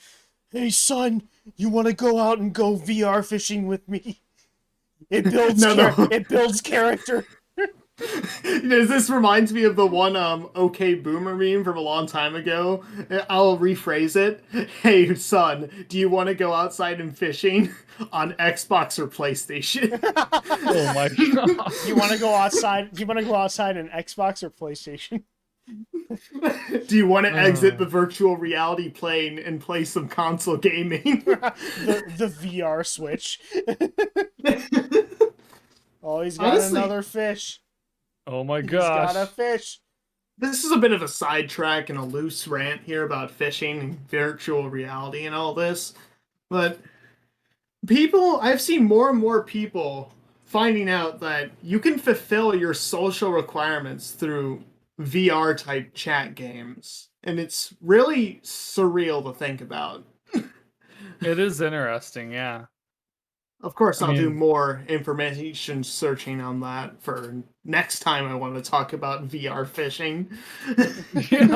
Speaker 1: Hey son, you want to go out and go VR fishing with me? It builds
Speaker 3: No.
Speaker 1: it builds character.
Speaker 3: This reminds me of the one OK Boomer meme from a long time ago. I'll rephrase it. Hey son, do you want to go outside and fishing on Xbox or PlayStation?
Speaker 2: Oh my god.
Speaker 1: You want to go outside? Do you want to go outside in Xbox or PlayStation?
Speaker 3: Do you want to exit the
Speaker 2: Uh.
Speaker 3: virtual reality plane and play some console gaming?
Speaker 1: the VR Switch. Oh, he's got
Speaker 3: Honestly,
Speaker 1: another fish.
Speaker 2: Oh my
Speaker 1: He's got a
Speaker 2: gosh.
Speaker 1: fish.
Speaker 3: this is a bit of a sidetrack and a loose rant here about fishing and virtual reality and all this, but I've seen more and more people finding out that you can fulfill your social requirements through VR type chat games. And it's really surreal to think about.
Speaker 2: It is interesting, yeah.
Speaker 3: Of course,
Speaker 2: I
Speaker 3: I'll do
Speaker 2: mean,
Speaker 3: more information searching on that for next time I want to talk about VR fishing.
Speaker 2: yeah.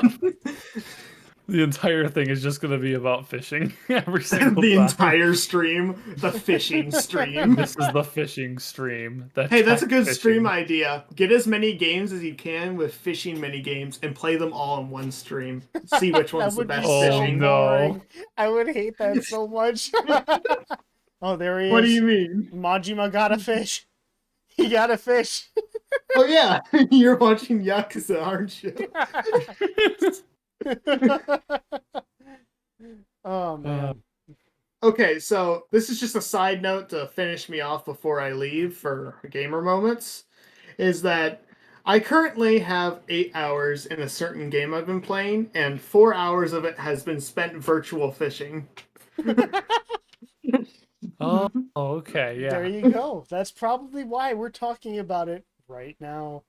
Speaker 2: The entire thing is just gonna be about fishing every single
Speaker 3: The
Speaker 2: time.
Speaker 3: entire stream, the fishing stream.
Speaker 2: This is the fishing stream.
Speaker 3: Hey, that's a
Speaker 2: Tech
Speaker 3: good stream
Speaker 2: fishing.
Speaker 3: idea. Get as many games as you can with fishing mini games and play them all in one stream. See which
Speaker 1: That
Speaker 3: one's the
Speaker 1: would be
Speaker 3: best
Speaker 2: Oh,
Speaker 1: so
Speaker 3: fishing.
Speaker 2: no.
Speaker 1: boring. I would hate that so much. Oh, there he
Speaker 3: What do
Speaker 1: is.
Speaker 3: you mean?
Speaker 1: Majima got a fish. He got a fish.
Speaker 3: Oh yeah, you're watching Yakuza, aren't you?
Speaker 1: Oh man.
Speaker 3: Okay, so this is just a side note to finish me off before I leave for gamer moments. Is that I currently have 8 hours in a certain game I've been playing, and 4 hours of it has been spent virtual fishing.
Speaker 2: Oh, okay,
Speaker 1: There
Speaker 2: yeah.
Speaker 1: you go. That's probably why we're talking about it right now.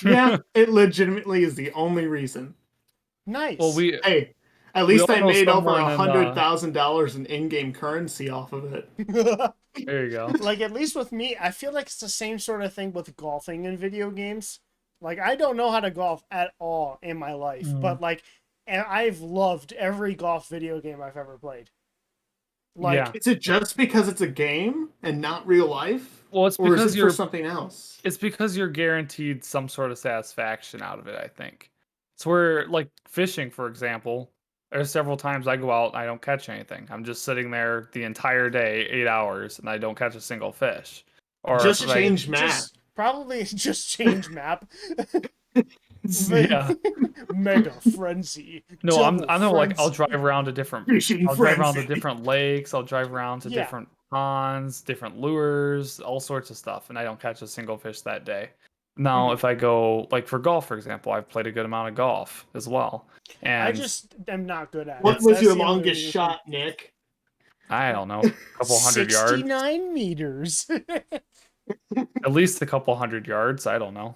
Speaker 3: Yeah, it legitimately is the only reason.
Speaker 1: Nice.
Speaker 2: Well, we
Speaker 3: Hey, at
Speaker 2: we
Speaker 3: least
Speaker 2: all
Speaker 3: I
Speaker 2: know
Speaker 3: made over
Speaker 2: someone in
Speaker 3: $100,000 in in-game currency off of it.
Speaker 2: there you go.
Speaker 1: Like, at least with me, I feel like it's the same sort of thing with golfing in video games. Like, I don't know how to golf at all in my life, but like, and I've loved every golf video game I've ever played. Like,
Speaker 2: Yeah.
Speaker 3: Is it just because it's a game and not real life?
Speaker 2: Well, it's
Speaker 3: Or is
Speaker 2: because
Speaker 3: it for
Speaker 2: you're
Speaker 3: something else?
Speaker 2: it's because you're guaranteed some sort of satisfaction out of it, I think. It's where like fishing, for example, there's several times I go out and I don't catch anything. I'm just sitting there the entire day, 8 hours, and I don't catch a single fish. Or
Speaker 3: Just
Speaker 2: if I,
Speaker 3: change map.
Speaker 1: probably just change map.
Speaker 2: yeah.
Speaker 1: Mega frenzy.
Speaker 2: No, I
Speaker 1: double
Speaker 2: know like I'll
Speaker 1: frenzy.
Speaker 2: drive around to different
Speaker 3: Fishing
Speaker 2: I'll drive around to
Speaker 3: frenzy.
Speaker 2: different lakes, I'll drive around to
Speaker 1: Yeah.
Speaker 2: different ponds, different lures, all sorts of stuff, and I don't catch a single fish that day. Now, if I go like for golf, for example, I've played a good amount of golf as well. And
Speaker 1: I just am not good at
Speaker 3: What
Speaker 1: it.
Speaker 3: was
Speaker 1: That's
Speaker 3: your
Speaker 1: the only
Speaker 3: longest
Speaker 1: reason.
Speaker 3: shot, Nick?
Speaker 2: I don't know, a couple hundred yards.
Speaker 1: 69 meters.
Speaker 2: At least a couple hundred yards, I don't know.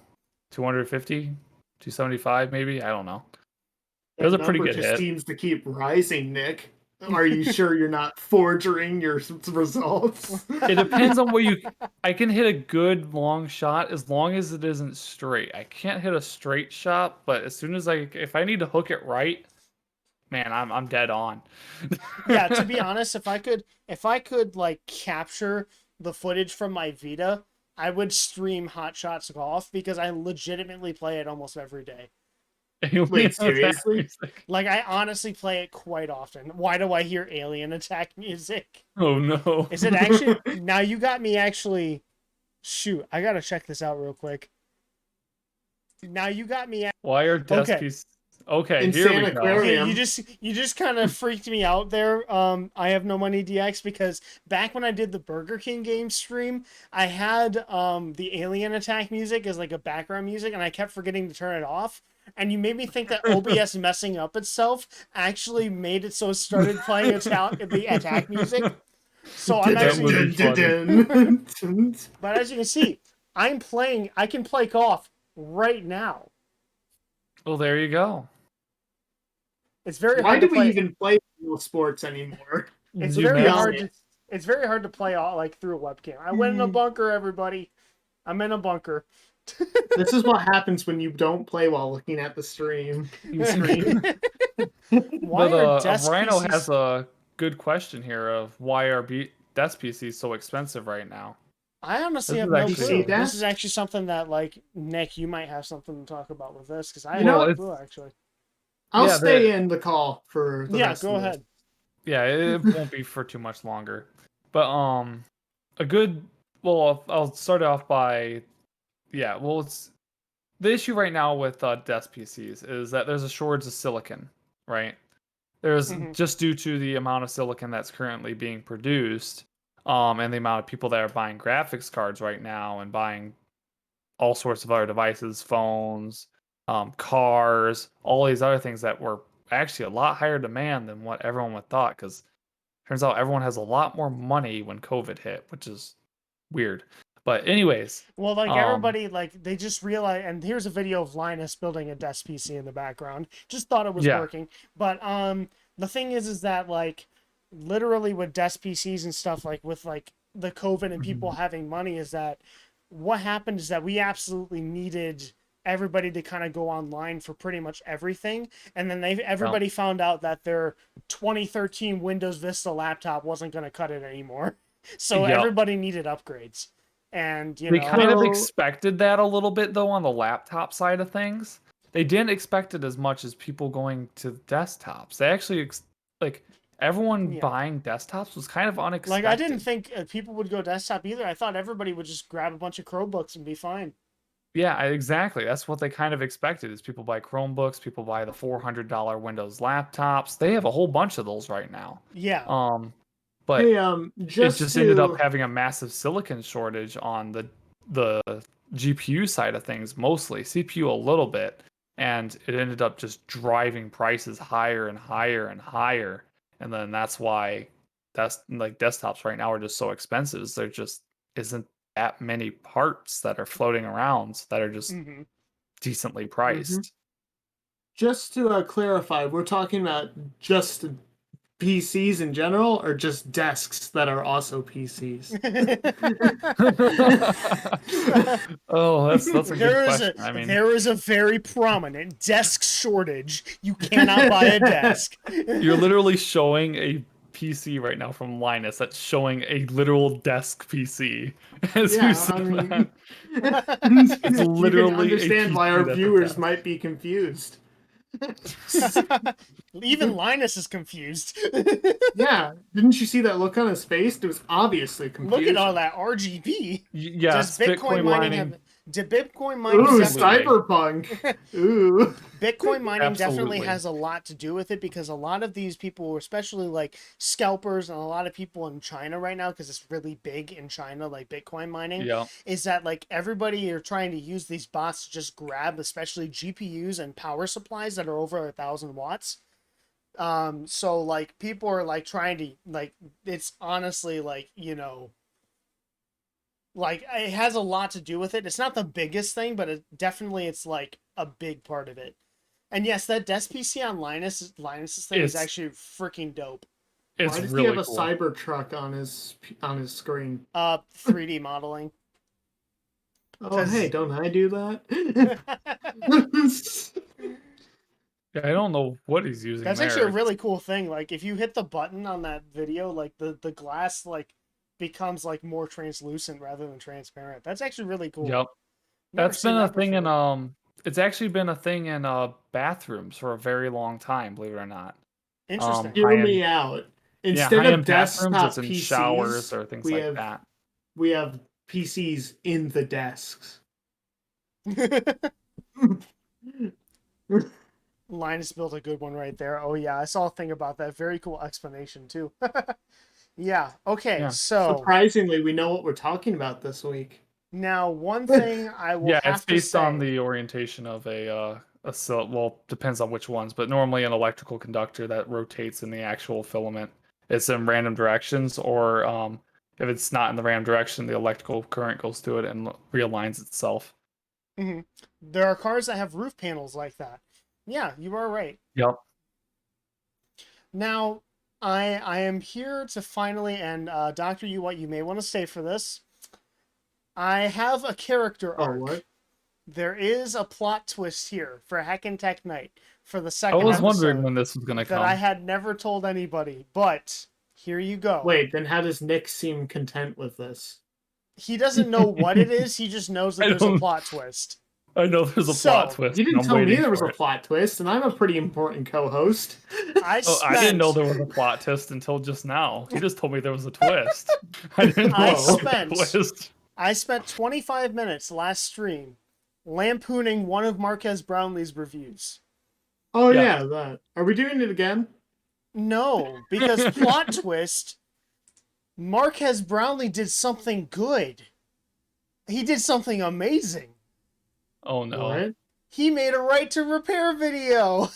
Speaker 2: 250, 275 maybe, I don't know. It was
Speaker 3: That
Speaker 2: a pretty
Speaker 3: number
Speaker 2: good
Speaker 3: just
Speaker 2: hit.
Speaker 3: seems to keep rising, Nick. Are you sure you're not forging your results?
Speaker 2: It depends on where you. I can hit a good long shot as long as it isn't straight. I can't hit a straight shot, but as soon as if I need to hook it right, man, I'm dead on.
Speaker 1: Yeah, to be honest, if I could like capture the footage from my Vita, I would stream Hot Shots Golf because I legitimately play it almost every day.
Speaker 3: Wait, seriously?
Speaker 1: Like, I honestly play it quite often. Why do I hear alien attack music?
Speaker 2: Oh no!
Speaker 1: Is it actually? Now you got me actually. Shoot, I gotta check this out real quick. Now you got me.
Speaker 2: Why are desk
Speaker 1: Okay.
Speaker 2: pieces? Okay,
Speaker 3: Insane
Speaker 2: here we go.
Speaker 3: aquarium.
Speaker 1: Okay, you just kind of freaked me out there. I have no money DX because back when I did the Burger King game stream, I had the alien attack music as like a background music, and I kept forgetting to turn it off. And you made me think that OBS messing up itself actually made it so it started playing the attack music. So I'm
Speaker 2: That would
Speaker 1: actually,
Speaker 2: be funny.
Speaker 1: but as you can see, I can play golf right now.
Speaker 2: Well, there you go.
Speaker 1: It's very
Speaker 3: Why
Speaker 1: hard to
Speaker 3: do we
Speaker 1: play.
Speaker 3: even play real sports anymore?
Speaker 1: It's
Speaker 2: You
Speaker 1: very
Speaker 3: be
Speaker 1: hard
Speaker 3: honest.
Speaker 1: to. It's very hard to play all like through a webcam. I went in a bunker, everybody. I'm in a bunker.
Speaker 3: This is what happens when you don't play while looking at the stream. Screen.
Speaker 1: Why
Speaker 2: But
Speaker 1: are desk
Speaker 2: Rhino
Speaker 1: PCs?
Speaker 2: has a good question here of why are desk PCs so expensive right now?
Speaker 1: I honestly
Speaker 2: This
Speaker 1: have
Speaker 2: is
Speaker 1: no
Speaker 2: actually
Speaker 1: clue.
Speaker 3: PC
Speaker 1: This is
Speaker 3: desk?
Speaker 1: actually something that, like, Nick, you might have something to talk about with this because I
Speaker 3: You
Speaker 1: have
Speaker 3: know
Speaker 1: no
Speaker 3: what?
Speaker 1: clue actually.
Speaker 3: I'll
Speaker 2: Yeah,
Speaker 3: stay in the call for the
Speaker 1: Yeah,
Speaker 3: rest
Speaker 1: go
Speaker 3: of this.
Speaker 1: ahead.
Speaker 2: yeah, it won't be for too much longer. But a good well, I'll start off by yeah, well, it's the issue right now with desk PCs is that there's a shortage of silicon, right? There's
Speaker 1: Mhm.
Speaker 2: just due to the amount of silicon that's currently being produced, and the amount of people that are buying graphics cards right now and buying all sorts of other devices, phones, cars, all these other things that were actually a lot higher demand than what everyone would thought. Because turns out everyone has a lot more money when COVID hit, which is weird. But anyways,
Speaker 1: Well, like
Speaker 2: um,
Speaker 1: everybody, like they just realized, and here's a video of Linus building a desk PC in the background. Just thought it was
Speaker 2: yeah,
Speaker 1: working, but the thing is that like literally with desk PCs and stuff, like with like the COVID and people having money, is that what happened is that we absolutely needed everybody to kind of go online for pretty much everything, and then
Speaker 2: yeah.
Speaker 1: everybody found out that their 2013 Windows Vista laptop wasn't going to cut it anymore, so
Speaker 2: Yep.
Speaker 1: everybody needed upgrades. And
Speaker 2: They kind of
Speaker 3: So
Speaker 2: expected that a little bit though on the laptop side of things. They didn't expect it as much as people going to desktops. They actually like everyone
Speaker 1: yeah,
Speaker 2: buying desktops was kind of
Speaker 1: like I didn't
Speaker 2: unexpected.
Speaker 1: think people would go desktop either. I thought everybody would just grab a bunch of Chromebooks and be fine.
Speaker 2: Yeah, exactly. That's what they kind of expected is people buy Chromebooks, people buy the $400 Windows laptops. They have a whole bunch of those right now.
Speaker 1: Yeah.
Speaker 2: Um, but
Speaker 3: hey,
Speaker 2: it
Speaker 3: just
Speaker 2: just ended up
Speaker 3: to
Speaker 2: having a massive silicon shortage on the GPU side of things, mostly CPU a little bit, and it ended up just driving prices higher and higher and higher. And then that's why that's like desktops right now are just so expensive. Is there just isn't that many parts that are floating around that are just
Speaker 1: Hmm.
Speaker 2: decently
Speaker 3: Mhm.
Speaker 2: priced.
Speaker 3: just to clarify, we're talking about just PCs in general, or just desks that are also PCs?
Speaker 2: Oh, that's a good question. I mean,
Speaker 1: there is a very prominent desk shortage. You cannot buy a desk.
Speaker 2: you're literally showing a PC right now from Linus that's showing a literal desk PC as you
Speaker 3: Yeah,
Speaker 2: say
Speaker 3: I
Speaker 2: that.
Speaker 3: mean,
Speaker 2: It's
Speaker 3: you can
Speaker 2: literally a
Speaker 3: understand why
Speaker 2: PC
Speaker 3: our
Speaker 2: that's a
Speaker 3: viewers
Speaker 2: desk.
Speaker 3: might be confused.
Speaker 1: Even Linus is confused.
Speaker 3: Yeah, didn't you see that look on his face? It was obviously
Speaker 1: Look at all
Speaker 3: confusion.
Speaker 1: that RGB. Does
Speaker 2: Yes,
Speaker 1: Bitcoin
Speaker 2: Bitcoin
Speaker 1: mining
Speaker 2: mining,
Speaker 1: have? Did Bitcoin mining
Speaker 3: Ooh,
Speaker 2: absolutely,
Speaker 3: cyberpunk. Ooh.
Speaker 1: Bitcoin mining definitely
Speaker 2: absolutely.
Speaker 1: has a lot to do with it because a lot of these people, especially like scalpers and a lot of people in China right now, because it's really big in China, like Bitcoin mining,
Speaker 2: Yeah,
Speaker 1: is that like everybody are trying to use these bots to just grab, especially GPUs and power supplies that are over 1,000 watts. So like people are like trying to like it's honestly like like it has a lot to do with it. It's not the biggest thing, but it's like a big part of it. And yes, that desk PC on Linus's thing is
Speaker 2: it's
Speaker 1: actually freaking dope.
Speaker 2: it's
Speaker 3: Why does he have
Speaker 2: really
Speaker 3: a
Speaker 2: cool.
Speaker 3: Cybertruck on his screen?
Speaker 1: 3D modeling.
Speaker 3: Oh, hey,
Speaker 1: Cause
Speaker 3: don't I do that?
Speaker 2: Yeah, I don't know what he's using
Speaker 1: that's actually a
Speaker 2: there.
Speaker 1: really cool thing. Like if you hit the button on that video, like the glass like becomes like more translucent rather than transparent. That's actually really cool.
Speaker 2: Yep.
Speaker 1: Never
Speaker 2: That's been
Speaker 1: seen
Speaker 2: a
Speaker 1: that
Speaker 2: thing in
Speaker 1: before.
Speaker 2: it's actually been a thing in bathrooms for a very long time, believe it or not.
Speaker 1: Interesting.
Speaker 3: Hear
Speaker 2: High end
Speaker 3: me out.
Speaker 2: Yeah,
Speaker 3: Instead
Speaker 2: high
Speaker 3: of
Speaker 2: end bathrooms, it's
Speaker 3: desktop
Speaker 2: in showers
Speaker 3: PCs,
Speaker 2: or things
Speaker 3: we
Speaker 2: like
Speaker 3: have
Speaker 2: that.
Speaker 3: we have PCs in the desks.
Speaker 1: Linus built a good one right there. Oh yeah, I saw a thing about that. Very cool explanation too. Yeah. Okay.
Speaker 2: Yeah.
Speaker 1: So
Speaker 3: Surprisingly, we know what we're talking about this week.
Speaker 1: now one thing I will
Speaker 2: Yeah, it's
Speaker 1: have to
Speaker 2: based on
Speaker 1: say.
Speaker 2: the orientation of a well, depends on which ones, but normally an electrical conductor that rotates in the actual filament. It's in random directions, or if it's not in the random direction, the electrical current goes through it and realigns itself.
Speaker 1: Hmm. There are cars that have roof panels like that. Yeah, you are right.
Speaker 2: Yep.
Speaker 1: Now, I am here to finally, and Doctor, what you may want to stay for this. I have a character
Speaker 3: Oh,
Speaker 1: arc.
Speaker 3: what?
Speaker 1: There is a plot twist here for Heckin Tech Night for the
Speaker 2: I
Speaker 1: second
Speaker 2: was wondering
Speaker 1: episode
Speaker 2: when this was gonna
Speaker 1: that I
Speaker 2: come.
Speaker 1: had never told anybody, but here you go.
Speaker 3: Wait, then how does Nick seem content with this?
Speaker 1: He doesn't know what it is, he just knows that
Speaker 2: I
Speaker 1: there's a
Speaker 2: don't.
Speaker 1: plot twist.
Speaker 2: I know there's a plot
Speaker 1: So,
Speaker 2: twist,
Speaker 3: You
Speaker 2: and
Speaker 3: didn't
Speaker 2: I'm
Speaker 3: tell me
Speaker 2: waiting
Speaker 3: there was
Speaker 2: for
Speaker 3: a
Speaker 2: it.
Speaker 3: plot twist, and I'm a pretty important co-host.
Speaker 1: I
Speaker 2: Oh, I didn't know
Speaker 1: spent
Speaker 2: there was a plot twist until just now. He just told me there was a twist. I didn't know
Speaker 1: I
Speaker 2: there was a
Speaker 1: spent
Speaker 2: twist.
Speaker 1: I spent 25 minutes last stream lampooning one of Marquez Brownlee's reviews.
Speaker 3: Oh
Speaker 2: Yeah.
Speaker 3: yeah, that. Are we doing it again?
Speaker 1: No, because plot twist, Marquez Brownlee did something good. He did something amazing.
Speaker 2: Oh no.
Speaker 3: What?
Speaker 1: He made a right to repair video.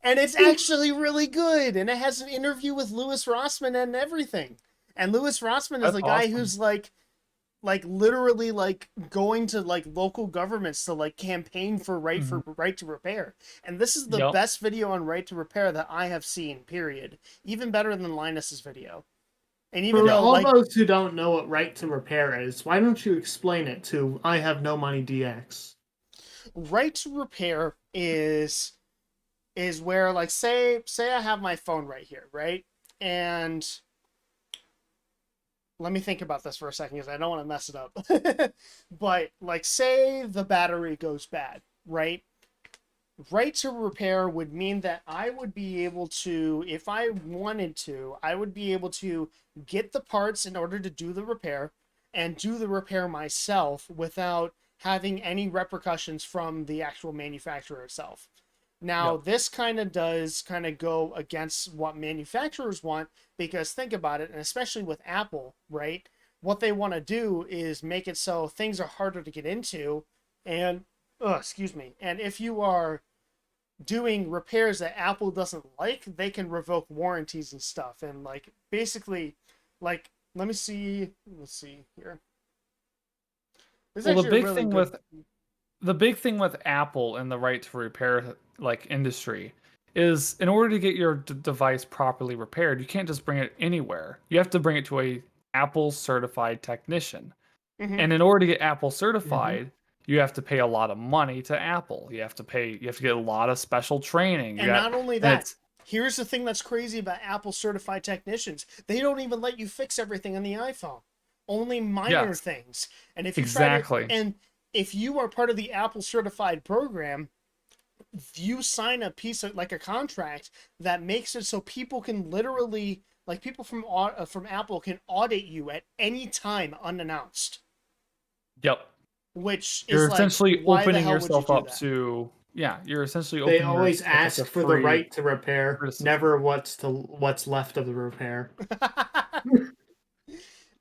Speaker 1: And it's actually really good. And it has an interview with Louis Rossman and everything. And Louis Rossman is
Speaker 2: That's
Speaker 1: the guy
Speaker 2: awesome.
Speaker 1: who's like literally like going to like local governments to like campaign for right to repair. And this is the
Speaker 2: Yep.
Speaker 1: best video on right to repair that I have seen, period. Even better than Linus's video. And even
Speaker 3: For
Speaker 1: though
Speaker 3: all
Speaker 1: like
Speaker 3: those who don't know what right to repair is, why don't you explain it to I Have No Money DX?
Speaker 1: right to repair is where like say I have my phone right here, right? And let me think about this for a second because I don't want to mess it up. But like say the battery goes bad, right? Right to repair would mean that I would be able to, if I wanted to, I would be able to get the parts in order to do the repair and do the repair myself without having any repercussions from the actual manufacturer itself. Now,
Speaker 2: Yep.
Speaker 1: this kind of does kind of go against what manufacturers want because think about it, and especially with Apple, right? What they want to do is make it so things are harder to get into and excuse me. And if you are doing repairs that Apple doesn't like, they can revoke warranties and stuff. And like basically, like let's see here. This is
Speaker 2: Well, the
Speaker 1: actually a
Speaker 2: big
Speaker 1: really
Speaker 2: thing
Speaker 1: good.
Speaker 2: with the big thing with Apple and the right to repair like industry is in order to get your device properly repaired, you can't just bring it anywhere. You have to bring it to a Apple certified technician.
Speaker 1: Mhm.
Speaker 2: And in order to get Apple
Speaker 3: Mm-hmm.
Speaker 2: certified, you have to pay a lot of money to Apple. You have to get a lot of special training.
Speaker 1: And not only
Speaker 2: and
Speaker 1: that,
Speaker 2: it's
Speaker 1: here's the thing that's crazy about Apple certified technicians. They don't even let you fix everything on the iPhone. Only minor
Speaker 2: Yes.
Speaker 1: things. And if you
Speaker 2: Exactly.
Speaker 1: and if you are part of the Apple certified program, you sign a piece of like a contract that makes it so people can literally like people from Apple can audit you at any time unannounced,
Speaker 2: Yep.
Speaker 1: which
Speaker 2: You're
Speaker 1: is like
Speaker 2: essentially
Speaker 1: why the
Speaker 2: opening
Speaker 1: hell would you
Speaker 2: yourself
Speaker 1: do
Speaker 2: up
Speaker 1: that?
Speaker 2: to you're essentially
Speaker 3: They
Speaker 2: opening
Speaker 3: always
Speaker 2: yourself up
Speaker 3: ask
Speaker 2: to
Speaker 3: for the
Speaker 2: free
Speaker 3: right to repair,
Speaker 2: criticism.
Speaker 3: never what's left of the repair.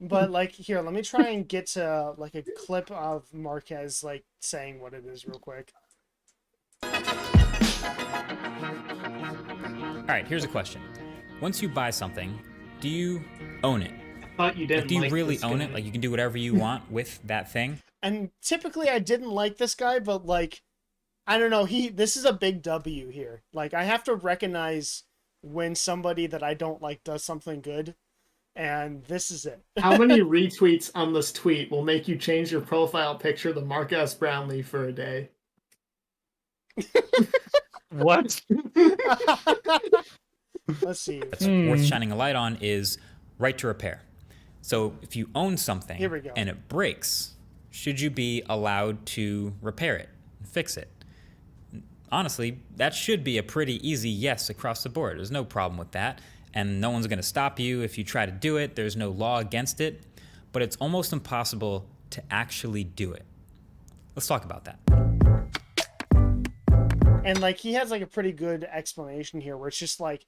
Speaker 1: But like here, let me try and get to like a clip of Marquez like saying what it is real quick.
Speaker 5: All right, here's a question. Once you buy something, do you own it?
Speaker 3: Thought you didn't
Speaker 5: Like, do you really
Speaker 3: this
Speaker 5: own
Speaker 3: guy.
Speaker 5: it? Like, you can do whatever you want with that thing?
Speaker 1: And typically I didn't like this guy, but like I don't know, this is a big W here. Like I have to recognize when somebody that I don't like does something good, and this is it.
Speaker 3: How many retweets on this tweet will make you change your profile picture to Marcus Brownlee for a day?
Speaker 2: What?
Speaker 1: Let's see.
Speaker 5: That's worth shining a light on is right to repair. So if you own something
Speaker 1: Here we go.
Speaker 5: and it breaks, should you be allowed to repair it and fix it? Honestly, that should be a pretty easy yes across the board. There's no problem with that. And no one's going to stop you if you try to do it. There's no law against it. But it's almost impossible to actually do it. Let's talk about that.
Speaker 1: And like he has like a pretty good explanation here where it's just like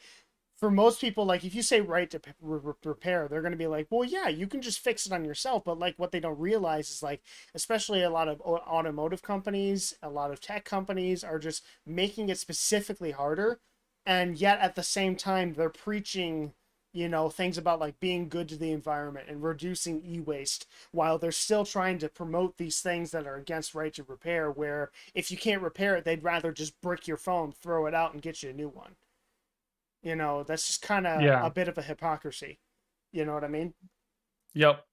Speaker 1: for most people, like if you say right to repair, they're going to be like, well, yeah, you can just fix it on yourself. But like what they don't realize is like, especially a lot of automotive companies, a lot of tech companies are just making it specifically harder. And yet at the same time, they're preaching you know, things about like being good to the environment and reducing e-waste, while they're still trying to promote these things that are against right to repair, where if you can't repair it, they'd rather just brick your phone, throw it out, and get you a new one. You know, that's just kind of
Speaker 2: Yeah.
Speaker 1: a bit of a hypocrisy. You know what I mean?
Speaker 2: Yep.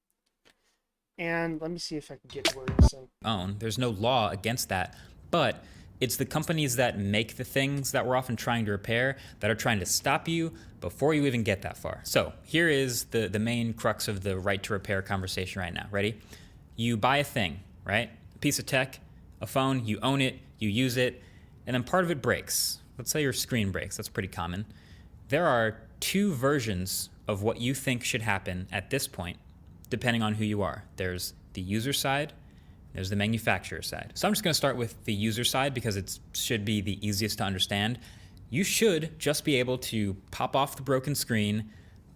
Speaker 1: And let me see if I can get to where you're saying.
Speaker 5: Own. There's no law against that, but it's the companies that make the things that we're often trying to repair that are trying to stop you before you even get that far. So here is the main crux of the right to repair conversation right now. Ready? You buy a thing, right? A piece of tech, a phone, you own it, you use it, and then part of it breaks. Let's say your screen breaks. That's pretty common. There are two versions of what you think should happen at this point, depending on who you are. There's the user side, there's the manufacturer side. So I'm just going to start with the user side because it should be the easiest to understand. You should just be able to pop off the broken screen,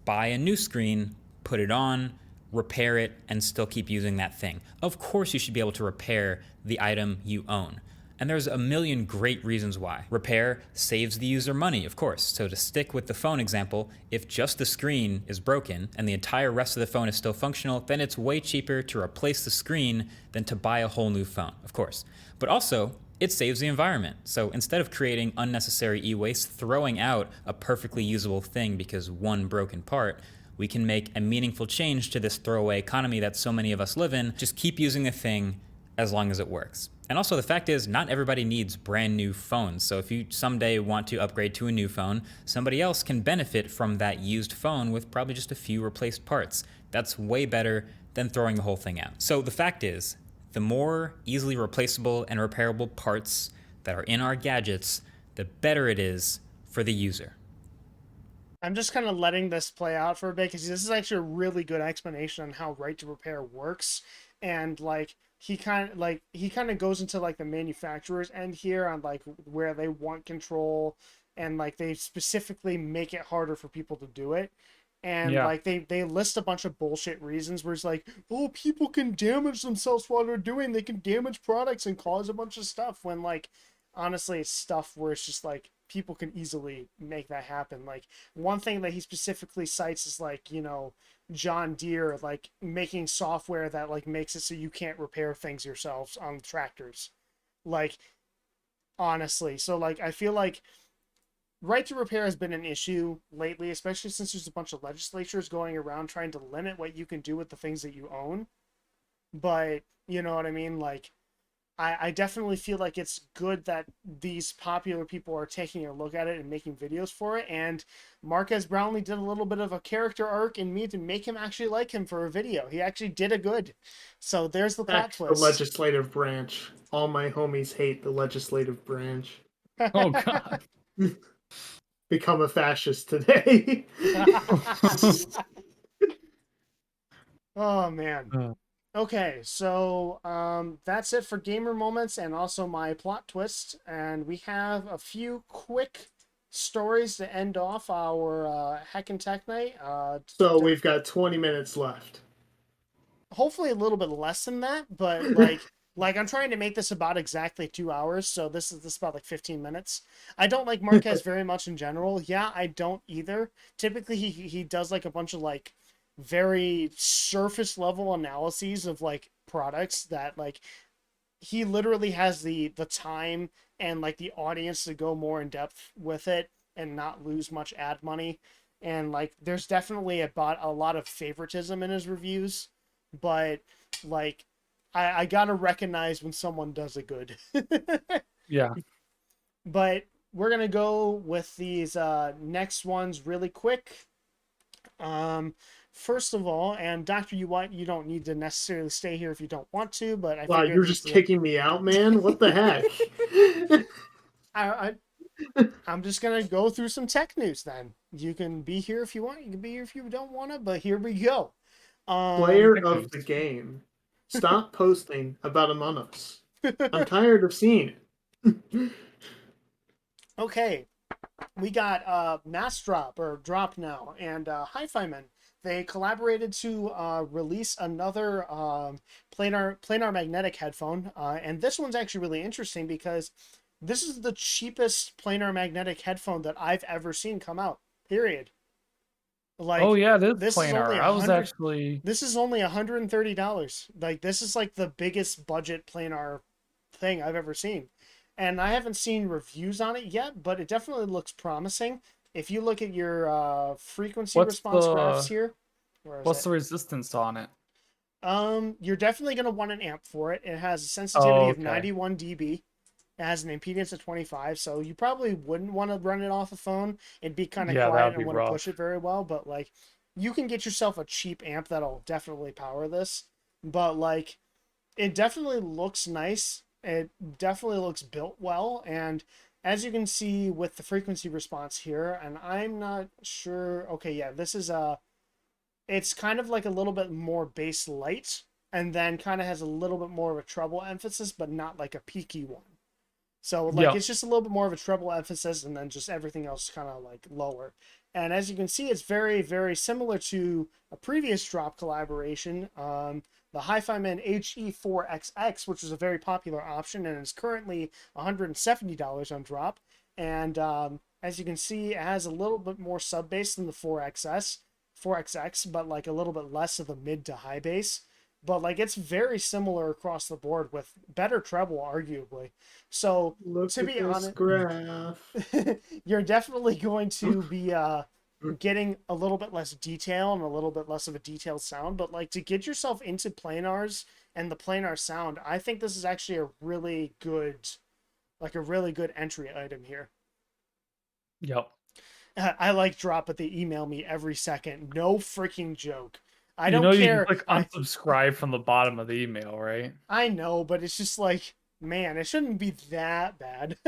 Speaker 5: buy a new screen, put it on, repair it, and still keep using that thing. Of course, you should be able to repair the item you own. And there's a million great reasons why. Repair saves the user money, of course. So to stick with the phone example, if just the screen is broken and the entire rest of the phone is still functional, then it's way cheaper to replace the screen than to buy a whole new phone, of course. But also, it saves the environment. So instead of creating unnecessary e-waste, throwing out a perfectly usable thing because one broken part, we can make a meaningful change to this throwaway economy that so many of us live in. Just keep using the thing as long as it works. And also the fact is, not everybody needs brand new phones. So if you someday want to upgrade to a new phone, somebody else can benefit from that used phone with probably just a few replaced parts. That's way better than throwing the whole thing out. So the fact is, the more easily replaceable and repairable parts that are in our gadgets, the better it is for the user.
Speaker 1: I'm just kind of letting this play out for a bit because this is actually a really good explanation on how right to repair works, and like he kind of goes into like the manufacturer's end here on like where they want control, and like they specifically make it harder for people to do it. And
Speaker 2: Yeah.
Speaker 1: like they list a bunch of bullshit reasons where it's like, oh, people can damage themselves while they're doing, they can damage products and cause a bunch of stuff, when like honestly it's stuff where it's just like people can easily make that happen. Like one thing that he specifically cites is like, you know, John Deere like making software that like makes it so you can't repair things yourselves on tractors. Like honestly, so like I feel like right to repair has been an issue lately, especially since there's a bunch of legislatures going around trying to limit what you can do with the things that you own. But you know what I mean? Like I definitely feel like it's good that these popular people are taking a look at it and making videos for it. And Marquez Brownlee did a little bit of a character arc in me to make him actually like him for a video. He actually did a good. So there's the plot
Speaker 3: Back to the
Speaker 1: twist.
Speaker 3: legislative branch. All my homies hate the legislative branch.
Speaker 2: Oh God.
Speaker 3: Become a fascist today.
Speaker 1: Oh man.
Speaker 2: Uh,
Speaker 1: Okay, so that's it for gamer moments and also my plot twist. And we have a few quick stories to end off our Heckin' Tech Night.
Speaker 3: So we've got 20 minutes left.
Speaker 1: Hopefully a little bit less than that, but like I'm trying to make this about exactly 2 hours, so this is about like 15 minutes. I don't like Marquez very much in general. Yeah, I don't either. Typically he does like a bunch of like very surface level analyses of like products that like he literally has the time and like the audience to go more in depth with it and not lose much ad money. And like there's definitely about a lot of favoritism in his reviews, but like I gotta recognize when someone does it good.
Speaker 2: yeah.
Speaker 1: But we're gonna go with these next ones really quick. Um, First of all, and Doctor, you don't need to necessarily stay here if you don't want to, but I
Speaker 3: Wow,
Speaker 1: figured
Speaker 3: you're
Speaker 1: this
Speaker 3: just
Speaker 1: is
Speaker 3: kicking me out, man. What the heck?
Speaker 1: I I'm just gonna go through some tech news then. You can be here if you want. You can be here if you don't want to. But here we go.
Speaker 3: Player
Speaker 2: Tech
Speaker 3: of
Speaker 2: news.
Speaker 3: the game. Stop posting about Among Us. I'm tired of seeing it.
Speaker 1: Okay, we got Mass Drop or Drop Now and Hi-Fi Men. They collaborated to release another planar magnetic headphone, and this one's actually really interesting because this is the cheapest planar magnetic headphone that I've ever seen come out. Period.
Speaker 2: Oh
Speaker 1: Like
Speaker 2: yeah, it is
Speaker 1: this is only
Speaker 2: planar.
Speaker 1: a
Speaker 2: I was
Speaker 1: hundred.
Speaker 2: actually
Speaker 1: This is only $130. Like this is like the biggest budget planar thing I've ever seen, and I haven't seen reviews on it yet, but it definitely looks promising. If you look at your frequency
Speaker 2: what's
Speaker 1: response graphs
Speaker 2: the
Speaker 1: here, where is
Speaker 2: what's
Speaker 1: it?
Speaker 2: the resistance on it?
Speaker 1: You're definitely gonna want an amp for it. It has a
Speaker 2: Oh,
Speaker 1: sensitivity of
Speaker 2: okay.
Speaker 1: 91 dB. It has an impedance of 25, so you probably wouldn't want to run it off a phone. It'd be kind of
Speaker 2: Yeah, that
Speaker 1: quiet
Speaker 2: would
Speaker 1: and
Speaker 2: be
Speaker 1: wouldn't push
Speaker 2: rough.
Speaker 1: it very well, but like you can get yourself a cheap amp that'll definitely power this. But like it definitely looks nice. It definitely looks built well, and as you can see with the frequency response here, and I'm not sure. Okay, yeah, this is a it's kind of like a little bit more bass light and then kind of has a little bit more of a treble emphasis, but not like a peaky one. So like
Speaker 2: Yep.
Speaker 1: it's just a little bit more of a treble emphasis and then just everything else kind of like lower. And as you can see, it's very, very similar to a previous drop collaboration, the Hi-Fi Man HE4XX, which is a very popular option and is currently $170 on drop. And as you can see, it has a little bit more sub bass than the 4XX, but like a little bit less of the mid to high bass. But like it's very similar across the board with better treble, arguably. So
Speaker 3: Look
Speaker 1: to
Speaker 3: at
Speaker 1: be
Speaker 3: this
Speaker 1: honest,
Speaker 3: graph.
Speaker 1: you're definitely going to be getting a little bit less detail and a little bit less of a detailed sound. But like to get yourself into planars and the planar sound, I think this is actually a really good, like a really good entry item here.
Speaker 2: Yep.
Speaker 1: I like drop, but they email me every second. No freaking joke. I
Speaker 2: You
Speaker 1: don't
Speaker 2: know you can
Speaker 1: care.
Speaker 2: click unsubscribe from the bottom of the email, right?
Speaker 1: I know, but it's just like, man, it shouldn't be that bad.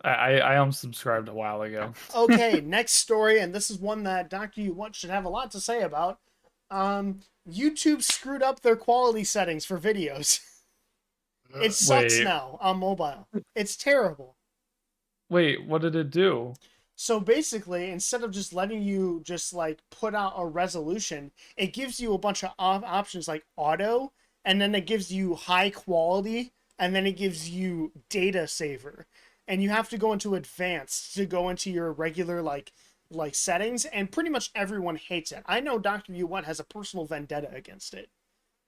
Speaker 2: I unsubscribed a while ago.
Speaker 1: Okay, next story, and this is one that Dr. You Want should have a lot to say about. YouTube screwed up their quality settings for videos. It sucks
Speaker 2: Wait,
Speaker 1: now on mobile. It's terrible.
Speaker 2: wait, what did it do?
Speaker 1: So basically, instead of just letting you just like put out a resolution, it gives you a bunch of options like auto, and then it gives you high quality, and then it gives you data saver. And you have to go into advanced to go into your regular like settings, and pretty much everyone hates it. I know Dr. U1 has a personal vendetta against it.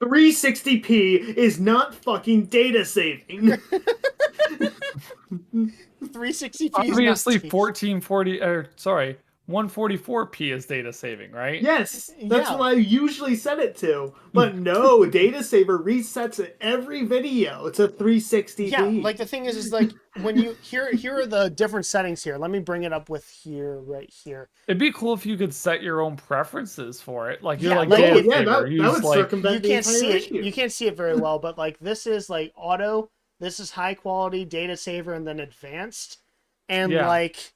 Speaker 3: 360p is not fucking data saving.
Speaker 1: 360p is not
Speaker 2: Obviously 1440 or sorry, 144p is data saving, right?
Speaker 3: Yes, that's
Speaker 1: yeah.
Speaker 3: what I usually set it to. But no, data saver resets it every video to
Speaker 1: Yeah,
Speaker 3: 360p.
Speaker 1: like the thing is like when you here are the different settings here. Let me bring it up with here right here.
Speaker 2: It'd be cool if you could set your own preferences for it. Like you're
Speaker 1: Yeah,
Speaker 2: like
Speaker 1: like
Speaker 3: Oh
Speaker 2: data
Speaker 1: if
Speaker 3: yeah,
Speaker 2: saver,
Speaker 3: that
Speaker 2: use
Speaker 3: would
Speaker 2: like
Speaker 3: circumvent the entire issue.
Speaker 1: you can't see it very well, but like this is like auto, this is high quality, data saver, and then advanced. And
Speaker 2: yeah.
Speaker 1: like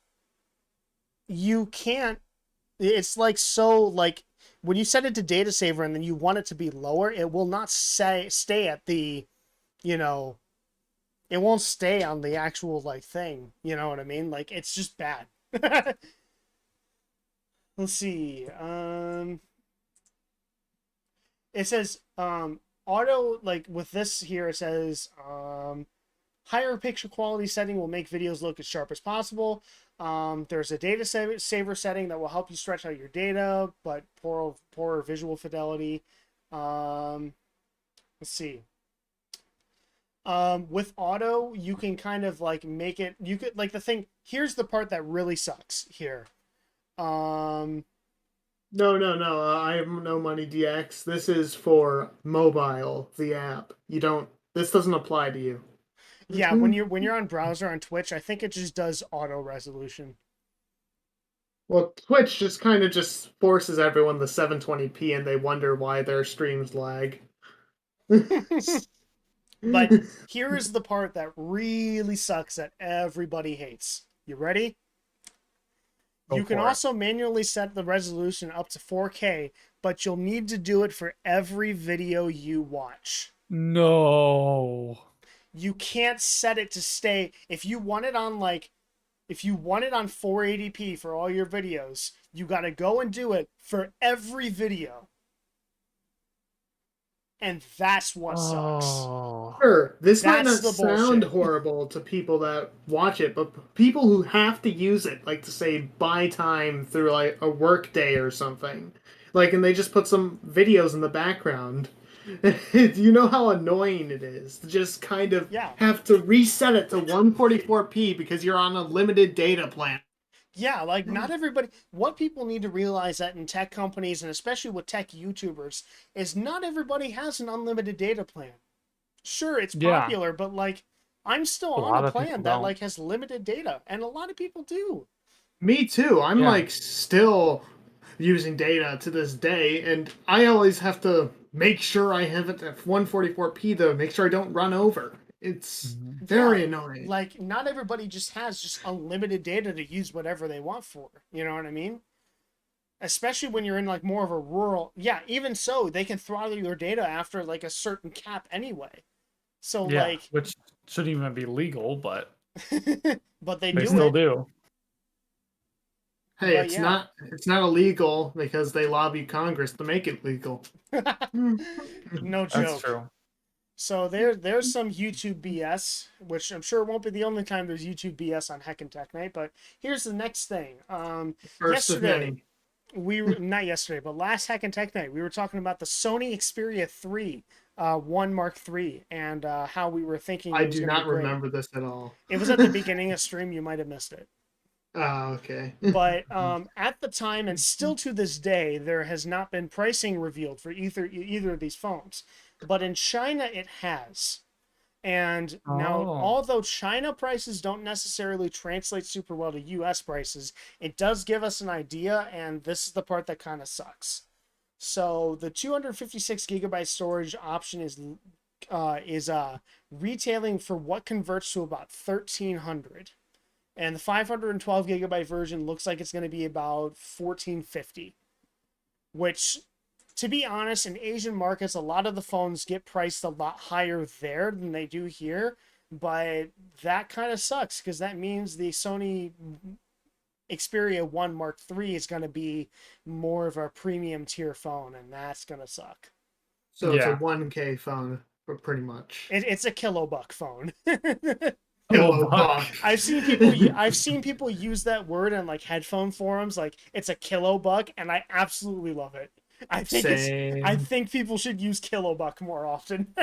Speaker 1: you can't it's like so like when you set it to data saver and then you want it to be lower, it will not stay at the, you know, it won't stay on the actual like thing. You know what I mean? Like it's just bad. Let's see. It says auto like with this here it says higher picture quality setting will make videos look as sharp as possible. There's a data saver setting that will help you stretch out your data, but poorer visual fidelity. Let's see. With auto, you can kind of like make it. You could like the thing. Here's the part that really sucks here. Um,
Speaker 3: No. I have no money DX. This is for mobile, the app. You don't. This doesn't apply to you.
Speaker 1: yeah, when you're on browser on Twitch, I think it just does auto resolution.
Speaker 3: Well, Twitch just kind of just forces everyone the 720p, and they wonder why their streams lag.
Speaker 1: But here is the part that really sucks that everybody hates. You ready?
Speaker 2: Go
Speaker 1: You can
Speaker 2: for it.
Speaker 1: also manually set the resolution up to 4K, but you'll need to do it for every video you watch.
Speaker 2: No.
Speaker 1: You can't set it to stay if you want it on like if you want it on 480p for all your videos, you got to go and do it for every video. And that's what sucks.
Speaker 2: Oh.
Speaker 3: Sure, this might
Speaker 1: That's
Speaker 3: not
Speaker 1: the
Speaker 3: sound
Speaker 1: bullshit.
Speaker 3: horrible to people that watch it, but people who have to use it, like to say buy time through like a work day or something, like, and they just put some videos in the background. You know how annoying it is to just kind of
Speaker 1: Yeah.
Speaker 3: have to reset it to 144p because you're on a limited data plan.
Speaker 1: Yeah, like not everybody. What people need to realize that in tech companies and especially with tech YouTubers is not everybody has an unlimited data plan. Sure, it's
Speaker 2: Yeah.
Speaker 1: popular, but like I'm still
Speaker 2: A
Speaker 1: on
Speaker 2: lot
Speaker 1: a
Speaker 2: of people
Speaker 1: plan that
Speaker 2: don't.
Speaker 1: like has limited data, and a lot of people do.
Speaker 3: Me too. I'm
Speaker 2: Yeah.
Speaker 3: like still using data to this day, and I always have to make sure I have it at 144p to make sure I don't run over. It's
Speaker 2: Mhm.
Speaker 3: very
Speaker 1: Yeah,
Speaker 3: annoying.
Speaker 1: like not everybody just has just unlimited data to use whatever they want for. You know what I mean? Especially when you're in like more of a rural. Yeah, even so, they can throttle your data after like a certain cap anyway. So
Speaker 2: Yeah,
Speaker 1: like,
Speaker 2: which shouldn't even be legal, but
Speaker 1: but they
Speaker 2: they
Speaker 1: do
Speaker 2: still
Speaker 1: it.
Speaker 2: do.
Speaker 3: Hey,
Speaker 1: But yeah,
Speaker 3: it's not illegal because they lobby Congress to make it legal.
Speaker 1: no
Speaker 2: That's
Speaker 1: joke.
Speaker 2: true.
Speaker 1: So there's some YouTube BS, which I'm sure won't be the only time there's YouTube BS on Heckin Tech Night. But here's the next thing.
Speaker 3: First of
Speaker 1: Yesterday
Speaker 3: many.
Speaker 1: we were not yesterday, but last Heckin Tech Night we were talking about the Sony Xperia 3, 1 Mark 3, and how we were thinking
Speaker 3: I
Speaker 1: it was
Speaker 3: do
Speaker 1: going to be
Speaker 3: not
Speaker 1: great.
Speaker 3: remember this at all.
Speaker 1: It was at the beginning of stream. You might have missed it.
Speaker 3: Oh, okay.
Speaker 1: But at the time, and still to this day, there has not been pricing revealed for either of these phones. But in China, it has. And now,
Speaker 2: Oh.
Speaker 1: although China prices don't necessarily translate super well to US prices, it does give us an idea, and this is the part that kind of sucks. So the 256 gigabyte storage option is retailing for what converts to about 1300, and the 512 gigabyte version looks like it's going to be about 1450, which, to be honest, in Asian markets a lot of the phones get priced a lot higher there than they do here, but that kind of sucks because that means the Sony Xperia 1 Mark III is going to be more of a premium tier phone, and that's going to suck.
Speaker 3: So it's a
Speaker 2: Yeah.
Speaker 3: 1K phone, but pretty much.
Speaker 1: It's a kilobuck phone.
Speaker 3: Hello,
Speaker 2: buck.
Speaker 1: I've seen people use that word in like headphone forums, like it's a kilobuck, and I absolutely love it. I
Speaker 3: Same.
Speaker 1: think people should use kilobuck more often.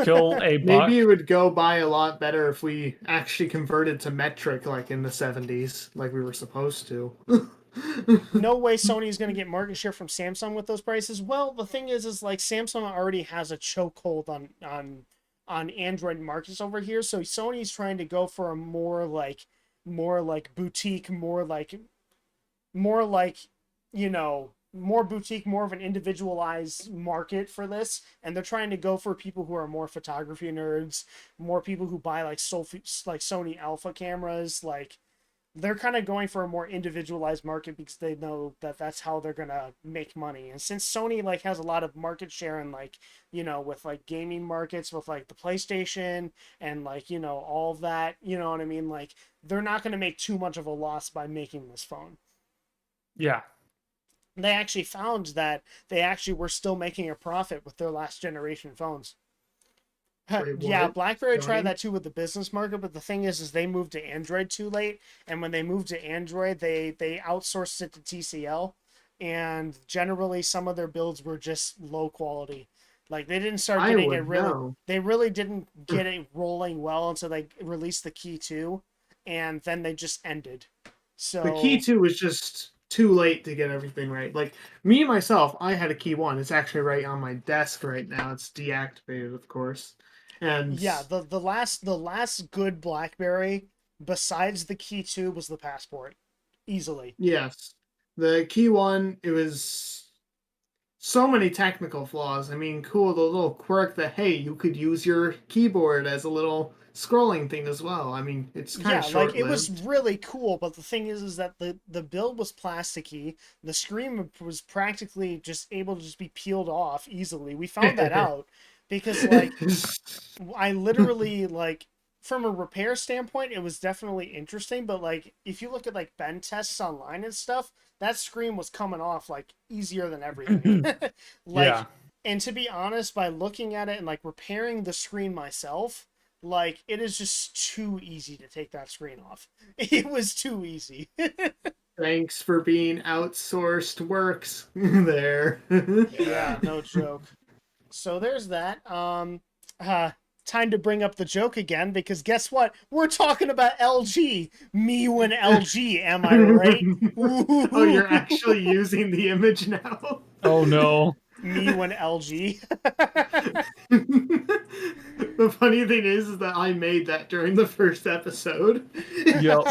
Speaker 2: Kill a buck.
Speaker 3: Maybe it would go by a lot better if we actually converted to metric like in the 70s, like we were supposed to.
Speaker 1: No way Sony's going to get market share from Samsung with those prices. Well, the thing is like Samsung already has a chokehold on Android markets over here, so Sony's trying to go for a more like boutique, more like, you know, more boutique, more of an individualized market for this, and they're trying to go for people who are more photography nerds, more people who buy like Sony Alpha cameras. Like they're kind of going for a more individualized market because they know that that's how they're gonna make money. And since Sony like has a lot of market share in like, you know, with like gaming markets with like the PlayStation and like, you know, all of that, you know what I mean, like they're not going to make too much of a loss by making this phone.
Speaker 2: Yeah.
Speaker 1: They actually found that they actually were still making a profit with their last generation phones.
Speaker 3: Wait,
Speaker 1: Yeah,
Speaker 3: what?
Speaker 1: BlackBerry tried
Speaker 3: Sony?
Speaker 1: that too with the business market, but the thing is they moved to Android too late, and when they moved to Android, they outsourced it to TCL, and generally some of their builds were just low quality. Like they didn't start
Speaker 3: I
Speaker 1: getting it
Speaker 3: would
Speaker 1: really,
Speaker 3: know.
Speaker 1: they really didn't get it rolling well until they released the Key 2, and then they just ended.
Speaker 3: The Key
Speaker 1: So
Speaker 3: 2 was just too late to get everything right. Like me myself, I had a Key 1. It's actually right on my desk right now. It's deactivated, of course. And
Speaker 1: yeah, the last good BlackBerry besides the Key 2 was the Passport, easily.
Speaker 3: yes, the Key 1, it was so many technical flaws. I mean, cool, the little quirk that, hey, you could use your keyboard as a little scrolling thing as well. I mean, it's kind of
Speaker 1: Yeah, like it was
Speaker 3: short-lived.
Speaker 1: really cool, but the thing is that the build was plasticky. The screen was practically just able to just be peeled off easily. We found that out because like I literally like from a repair standpoint, it was definitely interesting, but like if you look at like bend tests online and stuff, that screen was coming off like easier than everything. Like
Speaker 2: Yeah.
Speaker 1: And to be honest, by looking at it and like repairing the screen myself, like it is just too easy to take that screen off. It was too easy.
Speaker 3: Thanks for being outsourced works there.
Speaker 1: Yeah, no joke. So there's that. Uh, Time to bring up the joke again because guess what? We're talking about LG. Me when LG, am I right?
Speaker 3: Oh, you're actually using the image now?
Speaker 2: Oh no.
Speaker 1: Me when LG.
Speaker 3: The funny thing is that I made that during the first episode.
Speaker 2: Yep.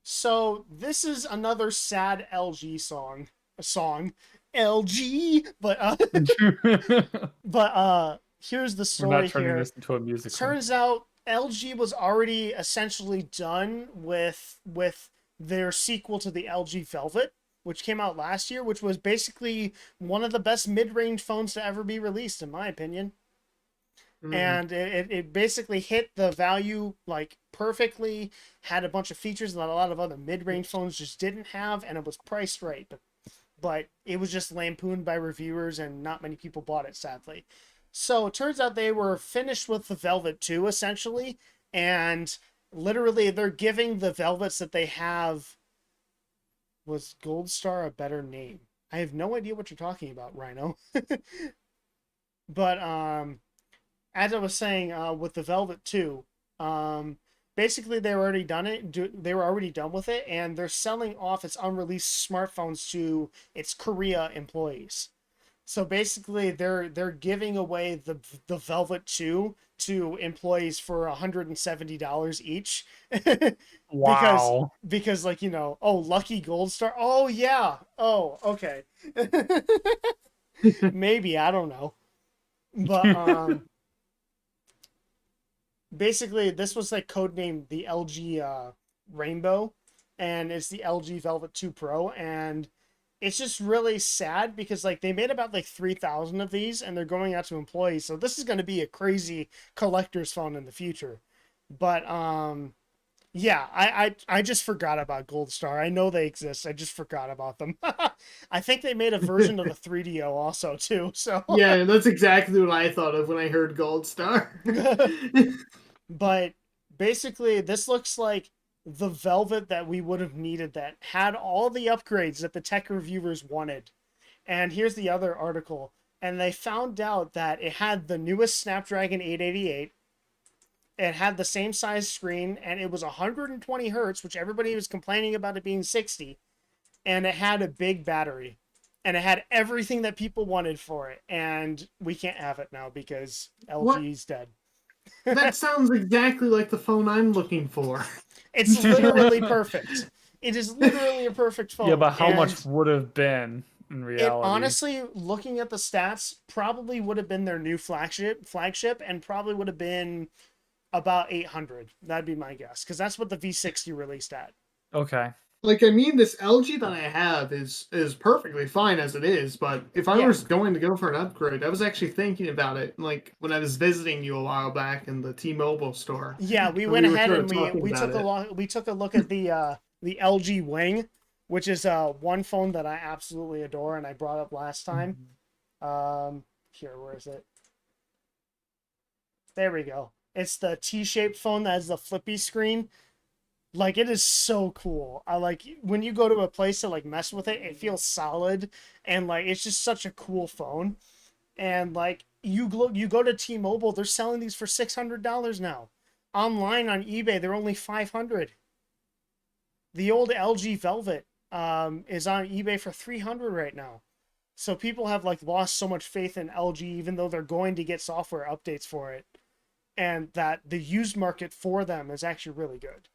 Speaker 1: So this is another sad LG song. A song. LG, but here's the
Speaker 2: We're
Speaker 1: story
Speaker 2: not turning
Speaker 1: here.
Speaker 2: this into a musical.
Speaker 1: Turns out LG was already essentially done with their sequel to the LG Velvet, which came out last year, which was basically one of the best mid-range phones to ever be released, in my opinion. And it basically hit the value like perfectly, had a bunch of features that a lot of other mid-range phones just didn't have, and it was priced right, but it was just lampooned by reviewers and not many people bought it, sadly. So it turns out they were finished with the Velvet 2 essentially, and literally they're giving the Velvets that they have. Was Gold Star a better name? I have no idea what you're talking about, Rhino. But as I was saying, with the Velvet 2, basically they were already done it. They were already done with it, and they're selling off its unreleased smartphones to its Korea employees. So basically, they're giving away the Velvet 2 to employees for $170 each.
Speaker 2: Wow.
Speaker 1: Because like, oh, lucky Gold Star. Oh yeah. Oh, okay. Maybe, I don't know. But basically this was like codenamed the LG Rainbow, and it's the LG Velvet 2 Pro, and it's just really sad because like they made about like 3,000 of these and they're going out to employees. So this is going to be a crazy collector's phone in the future. But yeah, I just forgot about Gold Star. I know they exist. I just forgot about them. I think they made a version of the 3DO also too. So
Speaker 3: Yeah, that's exactly what I thought of when I heard Gold Star.
Speaker 1: But basically, this looks like the Velvet that we would have needed that had all the upgrades that the tech reviewers wanted. And here's the other article. And they found out that it had the newest Snapdragon 888. It had the same size screen, and it was 120 hertz, which everybody was complaining about it being 60. And it had a big battery. And it had everything that people wanted for it. And we can't have it now because LG's dead.
Speaker 3: That sounds exactly like the phone I'm looking for.
Speaker 1: It's literally perfect. It is literally a perfect phone.
Speaker 2: Yeah, but how
Speaker 1: And
Speaker 2: much would have been in
Speaker 1: it
Speaker 2: reality?
Speaker 1: honestly, looking at the stats, probably would have been their new flagship, and probably would have been about 800. That'd be my guess, because that's what the V60 released at.
Speaker 2: Okay.
Speaker 3: Like, I mean, this LG that I have is perfectly fine as it is, but if I
Speaker 1: Yeah.
Speaker 3: was going to go for an upgrade, I was actually thinking about it, like, when I was visiting you a while back in the T-Mobile store.
Speaker 1: Yeah, we
Speaker 3: And
Speaker 1: went
Speaker 3: were
Speaker 1: ahead
Speaker 3: sort
Speaker 1: and
Speaker 3: of talking
Speaker 1: we
Speaker 3: about
Speaker 1: took a
Speaker 3: it.
Speaker 1: look at the LG Wing, which is one phone that I absolutely adore and I brought up last time. Here, where is it? There we go. It's the T-shaped phone that has the flippy screen. Like, it is so cool. I like when you go to a place to like mess with it, it feels solid, and like it's just such a cool phone. And like you go to T-Mobile, they're selling these for $600 now. Online on eBay, they're only 500. The old LG Velvet is on eBay for 300 right now. So people have like lost so much faith in LG, even though they're going to get software updates for it, and that the used market for them is actually really good.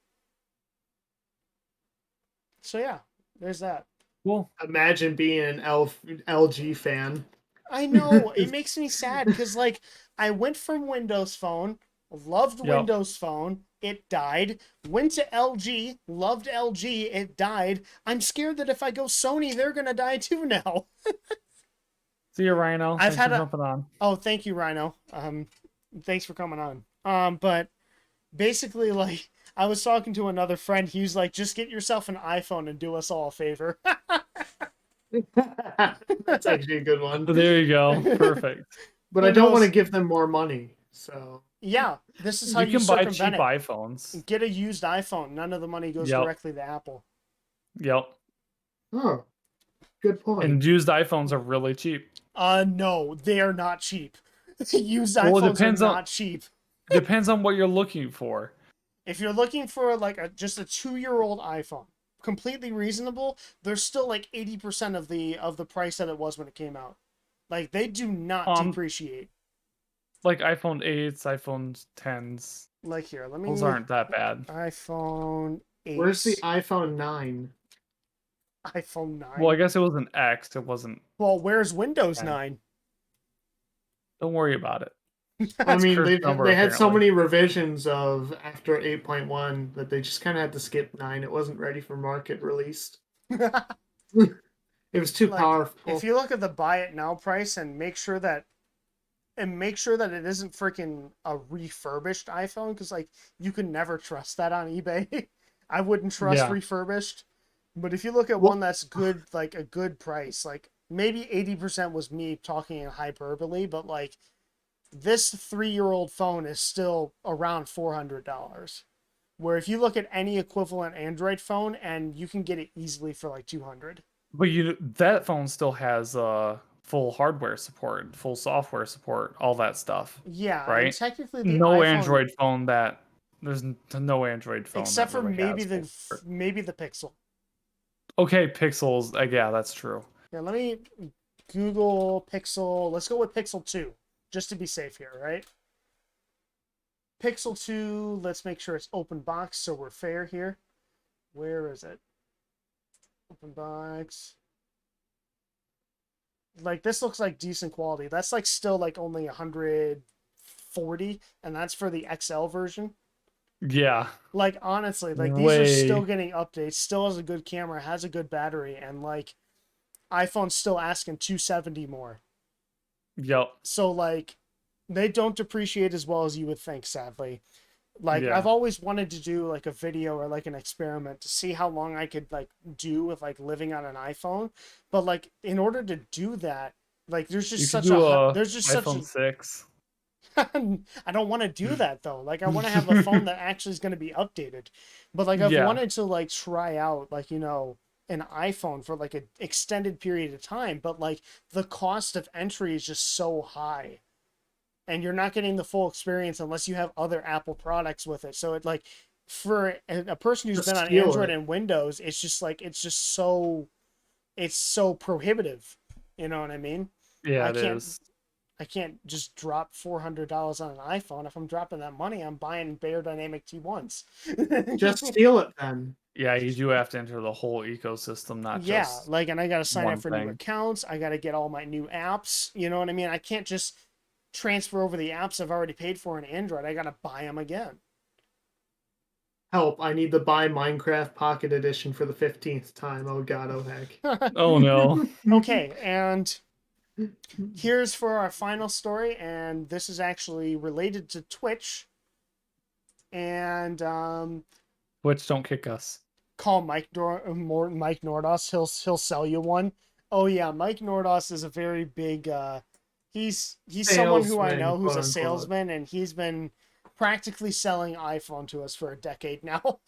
Speaker 1: So yeah, there's that.
Speaker 2: Cool.
Speaker 3: Imagine being an LG fan.
Speaker 1: I know, it makes me sad because like I went from Windows Phone, loved
Speaker 2: Yep.
Speaker 1: Windows Phone, it died. Went to LG, loved LG, it died. I'm scared that if I go Sony, they're gonna die too now.
Speaker 2: See you, Rhino.
Speaker 1: I've
Speaker 2: Thanks
Speaker 1: had
Speaker 2: for
Speaker 1: a-
Speaker 2: jumping on.
Speaker 1: Oh, thank you, Rhino. Thanks for coming on. But basically, like, I was talking to another friend. He was like, just get yourself an iPhone and do us all a favor.
Speaker 3: That's actually a good one.
Speaker 2: There you go. Perfect.
Speaker 3: But
Speaker 1: Who
Speaker 3: I don't want to
Speaker 1: knows?
Speaker 3: give them more money. So
Speaker 1: Yeah, this is how
Speaker 2: You
Speaker 1: you
Speaker 2: can buy
Speaker 1: circumvent
Speaker 2: cheap
Speaker 1: it.
Speaker 2: iPhones.
Speaker 1: Get a used iPhone. None of the money goes
Speaker 2: Yep.
Speaker 1: directly to Apple.
Speaker 2: Yep.
Speaker 3: oh, good point.
Speaker 2: And used iPhones are really cheap.
Speaker 1: No, they are not cheap. Used
Speaker 2: Well, it
Speaker 1: iPhones are
Speaker 2: depends on
Speaker 1: not cheap.
Speaker 2: depends on what you're looking for.
Speaker 1: If you're looking for like just a 2-year-old iPhone, completely reasonable, they're still like 80% of the price that it was when it came out. Like they do not
Speaker 2: Um,
Speaker 1: depreciate.
Speaker 2: like iPhone 8s, iPhone 10s.
Speaker 1: Like here, let
Speaker 2: Those
Speaker 1: me
Speaker 2: aren't that bad.
Speaker 1: iPhone 8.
Speaker 3: Where's the iPhone 9?
Speaker 1: iPhone 9?
Speaker 2: Well, I guess it was an X. It wasn't
Speaker 1: Well, where's Windows
Speaker 2: 10.
Speaker 1: 9?
Speaker 2: Don't worry about it.
Speaker 3: I
Speaker 2: That's
Speaker 3: mean,
Speaker 2: cursed number,
Speaker 3: they had so
Speaker 2: apparently.
Speaker 3: many revisions of after 8.1 that they just kind of had to skip 9. It wasn't ready for market release. It was too
Speaker 1: Like,
Speaker 3: powerful.
Speaker 1: if you look at the buy it now price and make sure that it isn't freaking a refurbished iPhone, because like you can never trust that on eBay. I wouldn't trust
Speaker 2: Yeah.
Speaker 1: refurbished. But if you look at
Speaker 3: Well-
Speaker 1: one that's good, like a good price, like maybe 80% was me talking in hyperbole, but like this 3-year-old phone is still around $400. Where if you look at any equivalent Android phone, and you can get it easily for like 200.
Speaker 2: But that phone still has full hardware support, full software support, all that stuff.
Speaker 1: Yeah, and
Speaker 2: Right?
Speaker 1: technically the
Speaker 2: No
Speaker 1: iPhone,
Speaker 2: Android phone that there's no Android phone
Speaker 1: except
Speaker 2: that
Speaker 1: for
Speaker 2: really has full support.
Speaker 1: maybe the Pixel.
Speaker 2: Okay, Pixels. Yeah, that's true.
Speaker 1: Yeah, let me Google Pixel. Let's go with Pixel 2, just to be safe here, right? Pixel 2, let's make sure it's open box so we're fair here. Where is it? Open box. Like, this looks like decent quality. That's like still like only 140, and that's for the XL version.
Speaker 2: Yeah.
Speaker 1: Like, honestly, like these are still
Speaker 2: Way.
Speaker 1: getting updates, still has a good camera, has a good battery, and like iPhone's still asking 270 more.
Speaker 2: Yep.
Speaker 1: So like they don't depreciate as well as you would think, sadly. Like
Speaker 2: Yeah.
Speaker 1: I've always wanted to do like a video or like an experiment to see how long I could like do with like living on an iPhone. But like in order to do that, like there's
Speaker 2: You
Speaker 1: just
Speaker 2: could
Speaker 1: such
Speaker 2: do
Speaker 1: a
Speaker 2: a
Speaker 1: there's just such
Speaker 2: iPhone
Speaker 1: a
Speaker 2: 6.
Speaker 1: I don't want to do that though. Like I want to have a phone that actually is going to be updated. But like I've
Speaker 2: Yeah.
Speaker 1: wanted to like try out like an iPhone for like an extended period of time, but like the cost of entry is just so high. And you're not getting the full experience unless you have other Apple products with it. So it like for a person who's
Speaker 3: Just
Speaker 1: been on
Speaker 3: steal
Speaker 1: Android
Speaker 3: it.
Speaker 1: and Windows, it's just so prohibitive. You know what I mean?
Speaker 2: Yeah,
Speaker 1: I
Speaker 2: it
Speaker 1: can't
Speaker 2: is.
Speaker 1: I can't just drop $400 on an iPhone. If I'm dropping that money, I'm buying Beyerdynamic T1s.
Speaker 3: Just steal it then.
Speaker 2: Yeah, you do have to enter the whole ecosystem, not
Speaker 1: Yeah,
Speaker 2: just
Speaker 1: like, and I got to sign up
Speaker 2: one
Speaker 1: for new
Speaker 2: thing.
Speaker 1: accounts. I got to get all my new apps. You know what I mean? I can't just transfer over the apps I've already paid for in Android. I got to buy them again.
Speaker 3: Help, I need to buy Minecraft Pocket Edition for the 15th time. Oh god, oh heck.
Speaker 2: Oh no.
Speaker 1: Okay, and here's for our final story, and this is actually related to Twitch. And
Speaker 2: Twitch, don't kick us.
Speaker 1: call Mike Nordos. He'll sell you one. Oh yeah, Mike Nordos is a very big. He's someone who I
Speaker 3: Salesman,
Speaker 1: know who's
Speaker 3: quote
Speaker 1: a
Speaker 3: unquote.
Speaker 1: salesman, and he's been practically selling iPhone to us for a decade now.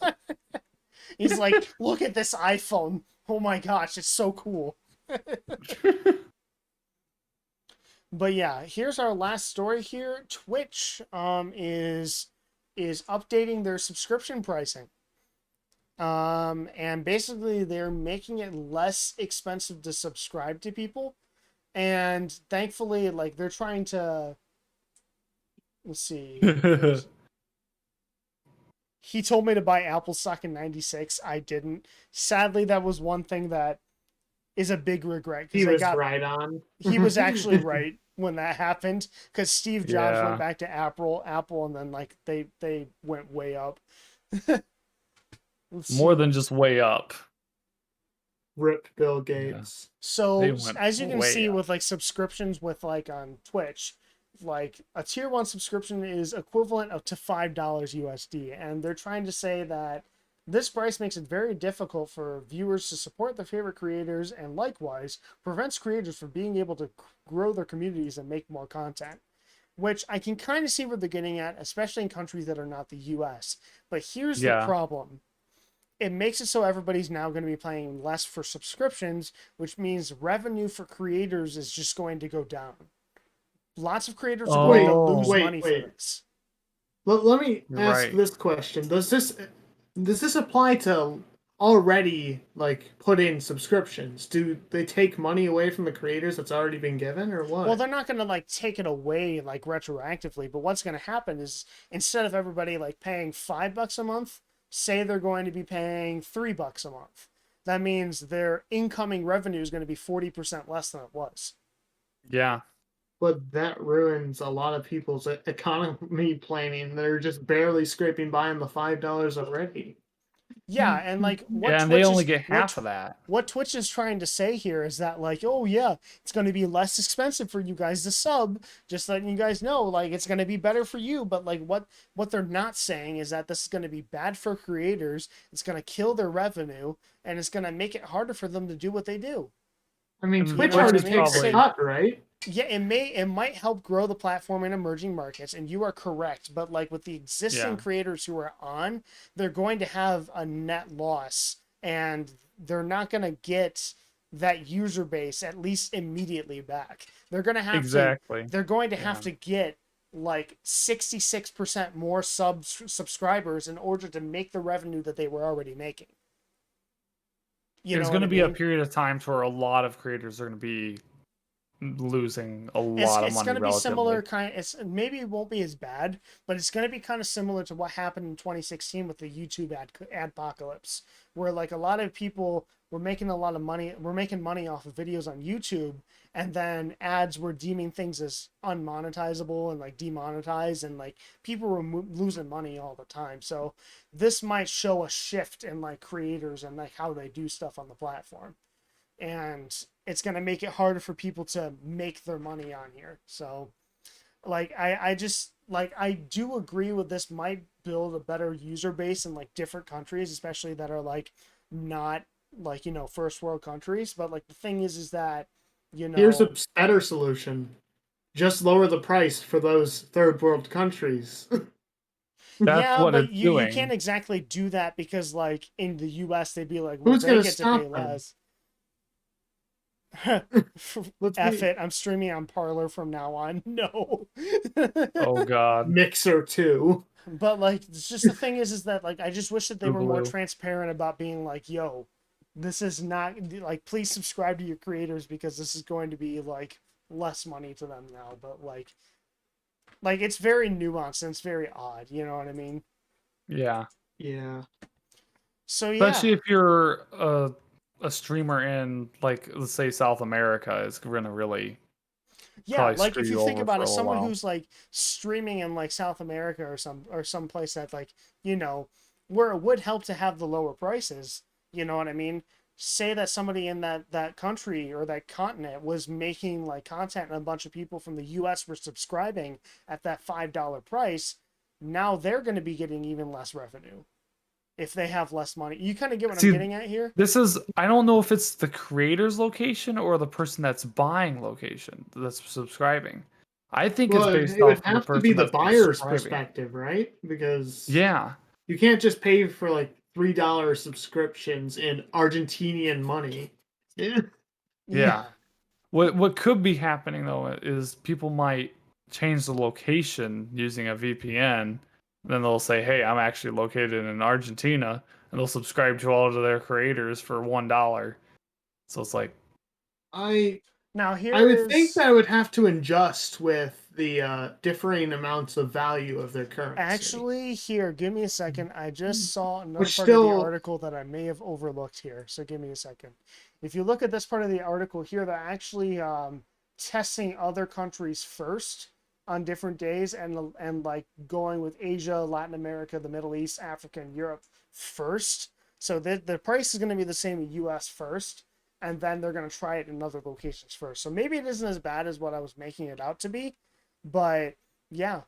Speaker 1: He's like, look at this iPhone. Oh my gosh, it's so cool. But yeah, here's our last story here. Twitch is updating their subscription pricing. And basically they're making it less expensive to subscribe to people. And thankfully, like they're trying to let's see. He told me to buy Apple stock in 96. I didn't. Sadly, that was one thing that is a big regret.
Speaker 3: He was right on.
Speaker 1: He was actually right when that happened because Steve Jobs
Speaker 2: Yeah.
Speaker 1: went back to Apple, and then like they went way up.
Speaker 2: More than just way up.
Speaker 3: Rip Bill Gates.
Speaker 1: So
Speaker 2: They went
Speaker 1: as you can
Speaker 2: way
Speaker 1: see
Speaker 2: up.
Speaker 1: with like subscriptions with like on Twitch, like a tier 1 subscription is equivalent of to $5 USD, and they're trying to say that This price makes it very difficult for viewers to support their favorite creators and likewise prevents creators from being able to grow their communities and make more content. Which I can kind of see where they're getting at, especially in countries that are not the US. But here's the
Speaker 2: Yeah.
Speaker 1: problem. It makes it so everybody's now going to be paying less for subscriptions, which means revenue for creators is just going to go down. Lots of creators are going to
Speaker 3: Wait,
Speaker 1: lose
Speaker 2: Oh,
Speaker 1: money for
Speaker 3: wait.
Speaker 1: this.
Speaker 3: Let me
Speaker 2: you're
Speaker 3: ask
Speaker 2: right.
Speaker 3: this question: does this apply to already like put in subscriptions? Do they take money away from the creators that's already been given, or
Speaker 1: Well,
Speaker 3: what?
Speaker 1: they're not going to like take it away like retroactively, but what's going to happen is instead of everybody like paying $5 a month, say they're going to be paying $3 a month. That means their incoming revenue is going to be 40% less than it was.
Speaker 2: Yeah.
Speaker 3: But that ruins a lot of people's economy planning. They're just barely scraping by on the $5 already.
Speaker 1: Yeah, and like
Speaker 2: Yeah, and they only get half of that.
Speaker 1: what Twitch is trying to say here is that like, oh yeah, it's going to be less expensive for you guys to sub, just letting you guys know like it's going to be better for you, but like what they're not saying is that this is going to be bad for creators, it's going to kill their revenue and it's going to make it harder for them to do what they do.
Speaker 3: I mean,
Speaker 2: And
Speaker 1: You
Speaker 3: Twitch
Speaker 1: know what
Speaker 2: Twitch
Speaker 1: I
Speaker 3: already
Speaker 2: is
Speaker 1: mean?
Speaker 3: takes a
Speaker 1: So
Speaker 2: probably
Speaker 3: cut, right?
Speaker 1: yeah, it might help grow the platform in emerging markets, and you are correct. But like with the existing
Speaker 2: yeah,
Speaker 1: creators who are on, they're going to have a net loss, and they're not going to get that user base at least immediately back.
Speaker 2: exactly.
Speaker 1: They're going to have
Speaker 2: Yeah.
Speaker 1: to get like 66% more subscribers in order to make the revenue that they were already making. You
Speaker 2: There's
Speaker 1: know
Speaker 2: going
Speaker 1: what
Speaker 2: to
Speaker 1: I
Speaker 2: be a
Speaker 1: mean?
Speaker 2: period of time where a lot of creators are going to be losing a lot of
Speaker 1: It's
Speaker 2: money
Speaker 1: going to be similar
Speaker 2: relatively.
Speaker 1: kind. It's maybe it won't be as bad, but it's going to be kind of similar to what happened in 2016 with the YouTube adpocalypse, where like a lot of people were making a lot of money. We're making money off of videos on YouTube, and then ads were deeming things as unmonetizable and like demonetized, and like people were losing money all the time. So this might show a shift in like creators and like how they do stuff on the platform, and it's going to make it harder for people to make their money on here. So like I just like I do agree with this might build a better user base in like different countries, especially that are like not like first world countries. But like the thing is that you
Speaker 3: Here's a
Speaker 1: know
Speaker 3: better solution. Just lower the price for those third world countries.
Speaker 2: That's
Speaker 1: yeah,
Speaker 2: what
Speaker 1: but
Speaker 2: it's
Speaker 1: you can't
Speaker 2: doing.
Speaker 1: exactly do that because like in the US they'd be like, well,
Speaker 3: Who's
Speaker 1: they
Speaker 3: gonna
Speaker 1: get to pay
Speaker 3: stop them?
Speaker 1: less.
Speaker 3: Let's
Speaker 1: F
Speaker 3: be
Speaker 1: it, I'm streaming on Parlor from now on. No.
Speaker 2: Oh God,
Speaker 3: Mixer too.
Speaker 1: But like it's just the thing is that like I just wish that they were more
Speaker 2: Boogaloo.
Speaker 1: transparent about being like, yo, this is not like please subscribe to your creators because this is going to be like less money to them now. But like it's very nuanced and it's very odd, you know what I mean?
Speaker 2: Yeah,
Speaker 3: Yeah.
Speaker 1: So yeah.
Speaker 2: especially if you're a streamer in like let's say South America, it's going to really
Speaker 1: Yeah,
Speaker 2: probably
Speaker 1: like
Speaker 2: screw
Speaker 1: if you
Speaker 2: you
Speaker 1: think
Speaker 2: over
Speaker 1: about
Speaker 2: for
Speaker 1: it,
Speaker 2: a little
Speaker 1: someone
Speaker 2: while.
Speaker 1: who's like streaming in like South America or some place that like, where it would help to have the lower prices, you know what I mean? Say that somebody in that country or that continent was making like content and a bunch of people from the US were subscribing at that $5 price, now they're going to be getting even less revenue if they have less money. You kind of get what I'm
Speaker 2: See,
Speaker 1: getting at here?
Speaker 2: this is I don't know if it's the creator's location or the person that's buying location that's subscribing. I think it's
Speaker 3: Well,
Speaker 2: based
Speaker 3: it would
Speaker 2: off of the
Speaker 3: have to be
Speaker 2: person
Speaker 3: the
Speaker 2: that's
Speaker 3: buyer's
Speaker 2: subscribing.
Speaker 3: perspective, right? Because
Speaker 2: Yeah,
Speaker 3: you can't just pay for like $3 subscriptions in Argentinian money. Yeah.
Speaker 2: yeah.
Speaker 1: Yeah.
Speaker 2: What could be happening though is people might change the location using a VPN. Then they'll say, "Hey, I'm actually located in Argentina," and they'll subscribe to all of their creators for $1. So it's like,
Speaker 3: I
Speaker 1: Now
Speaker 3: I
Speaker 1: here
Speaker 3: would think
Speaker 1: is
Speaker 3: that would have to adjust with the differing amounts of value of their currency.
Speaker 1: Actually, here, give me a second. I just saw another
Speaker 3: Which
Speaker 1: part of the
Speaker 3: still,
Speaker 1: article that I may have overlooked here. So give me a second. If you look at this part of the article here, they're actually testing other countries first on different days and like going with Asia, Latin America, the Middle East, Africa, and Europe first. So the price is going to be the same in US first, and then they're going to try it in other locations first. So maybe it isn't as bad as what I was making it out to be, but yeah.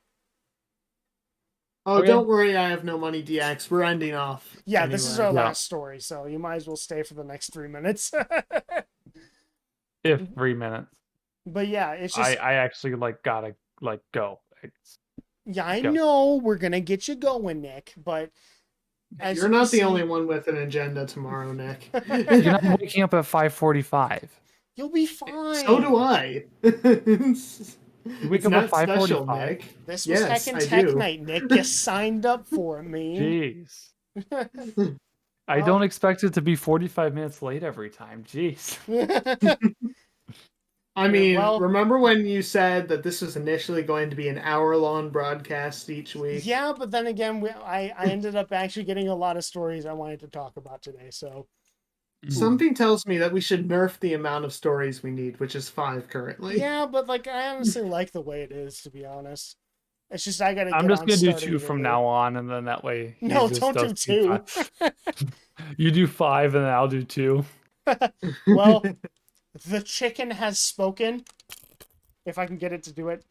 Speaker 3: Oh,
Speaker 2: Okay.
Speaker 3: don't worry, I have no money, DX. We're ending off.
Speaker 1: Yeah, this is our
Speaker 3: anyway.
Speaker 2: Yeah.
Speaker 1: last story, so you might as well stay for the next 3 minutes.
Speaker 2: If 3 minutes.
Speaker 1: But yeah, it's just
Speaker 2: I actually gotta go.
Speaker 1: yeah, I
Speaker 2: go.
Speaker 1: know we're gonna get you going, Nick, but as
Speaker 3: You're
Speaker 1: you
Speaker 3: not the
Speaker 1: see,
Speaker 3: only one with an agenda tomorrow, Nick.
Speaker 2: You're not waking up at 5:45.
Speaker 1: you'll be fine.
Speaker 3: So do I.
Speaker 2: You wake
Speaker 3: It's
Speaker 2: up at
Speaker 3: not special,
Speaker 2: 5:45?
Speaker 3: Nick.
Speaker 1: This was
Speaker 3: Yes,
Speaker 1: Heckin'
Speaker 3: I
Speaker 1: Tech
Speaker 3: do.
Speaker 1: Night, Nick. You signed up for it, man.
Speaker 2: Jeez. I
Speaker 1: Well-
Speaker 2: don't expect it to be 45 minutes late every time. Jeez.
Speaker 3: I mean,
Speaker 1: well-
Speaker 3: remember when you said that this was initially going to be an hour-long broadcast each week?
Speaker 1: Yeah, but then again, I ended up actually getting a lot of stories I wanted to talk about today. So
Speaker 3: Something tells me that we should nerf the amount of stories we need, which is 5 currently.
Speaker 1: yeah, but like I honestly like the way it is, to be honest. It's just I gotta.
Speaker 2: I'm
Speaker 1: get
Speaker 2: just
Speaker 1: on
Speaker 2: gonna do
Speaker 1: starting
Speaker 2: 2
Speaker 1: it
Speaker 2: from
Speaker 1: early.
Speaker 2: now on, and then that way he
Speaker 1: No,
Speaker 2: just
Speaker 1: don't do
Speaker 2: does
Speaker 1: 2.
Speaker 2: 5. You do 5, and then I'll do 2.
Speaker 1: Well, the chicken has spoken. If I can get it to do it.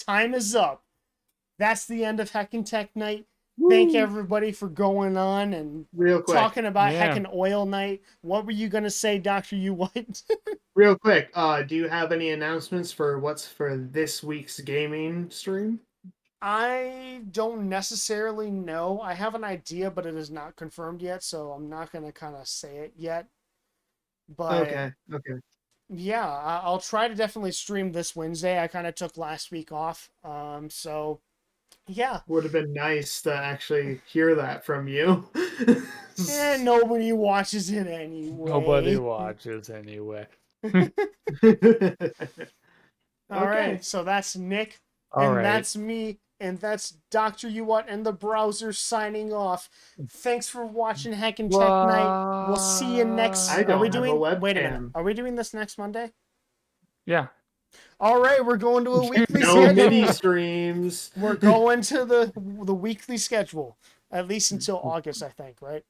Speaker 1: Time is up. That's the end of Heckin' Tech Night. Thank everybody for going on and
Speaker 3: Real quick.
Speaker 1: talking about
Speaker 2: Yeah.
Speaker 1: Heckin' Oil Night. What were you gonna say, Dr. You White?
Speaker 3: Real quick, do you have any announcements for what's for this week's gaming stream?
Speaker 1: I don't necessarily know. I have an idea, but it is not confirmed yet, so I'm not gonna kind of say it yet. But
Speaker 3: Okay.
Speaker 1: yeah, I'll try to definitely stream this Wednesday. I kind of took last week off, so yeah.
Speaker 3: Would have been nice to actually hear that from you.
Speaker 1: And nobody watches it anyway.
Speaker 2: Nobody watches anyway.
Speaker 1: All right,
Speaker 3: Okay.
Speaker 1: so that's Nick,
Speaker 2: All
Speaker 1: and
Speaker 2: right.
Speaker 1: that's me, and that's Dr. Uwat and the browser signing off. Thanks for watching Heckin' Tech Night. We'll see you next.
Speaker 3: I
Speaker 1: Are
Speaker 3: don't
Speaker 1: we
Speaker 3: have a
Speaker 1: doing? Wait a
Speaker 3: webcam.
Speaker 1: minute. Are we doing this next Monday?
Speaker 2: Yeah.
Speaker 1: All right, we're going to a weekly
Speaker 3: No
Speaker 1: schedule.
Speaker 3: mini streams.
Speaker 1: We're going to the weekly schedule, at least until August, I think, right?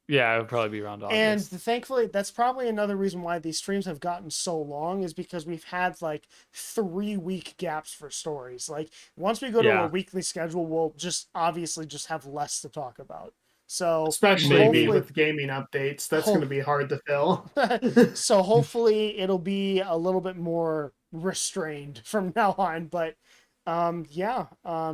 Speaker 2: Yeah, it would probably be around August.
Speaker 1: And thankfully, that's probably another reason why these streams have gotten so long is because we've had like 3-week gaps for stories. Like once we go to
Speaker 2: Yeah.
Speaker 1: a weekly schedule, we'll just obviously just have less to talk about. So
Speaker 3: Especially
Speaker 2: Maybe.
Speaker 3: with gaming updates. That's going to be hard to fill.
Speaker 1: so hopefully it'll be a little bit more restrained from now on. But yeah,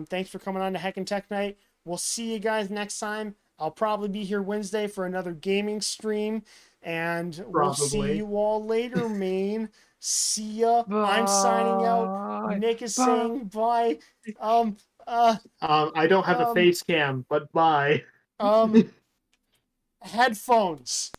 Speaker 1: thanks for coming on to Heckin' Tech Night. We'll see you guys next time. I'll probably be here Wednesday for another gaming stream, and we'll see
Speaker 3: Probably.
Speaker 1: you all later, man. See ya. I'm signing out.
Speaker 2: Bye.
Speaker 1: Nick is
Speaker 2: Bye.
Speaker 1: saying bye.
Speaker 3: I don't have a face cam, but bye.
Speaker 1: Headphones.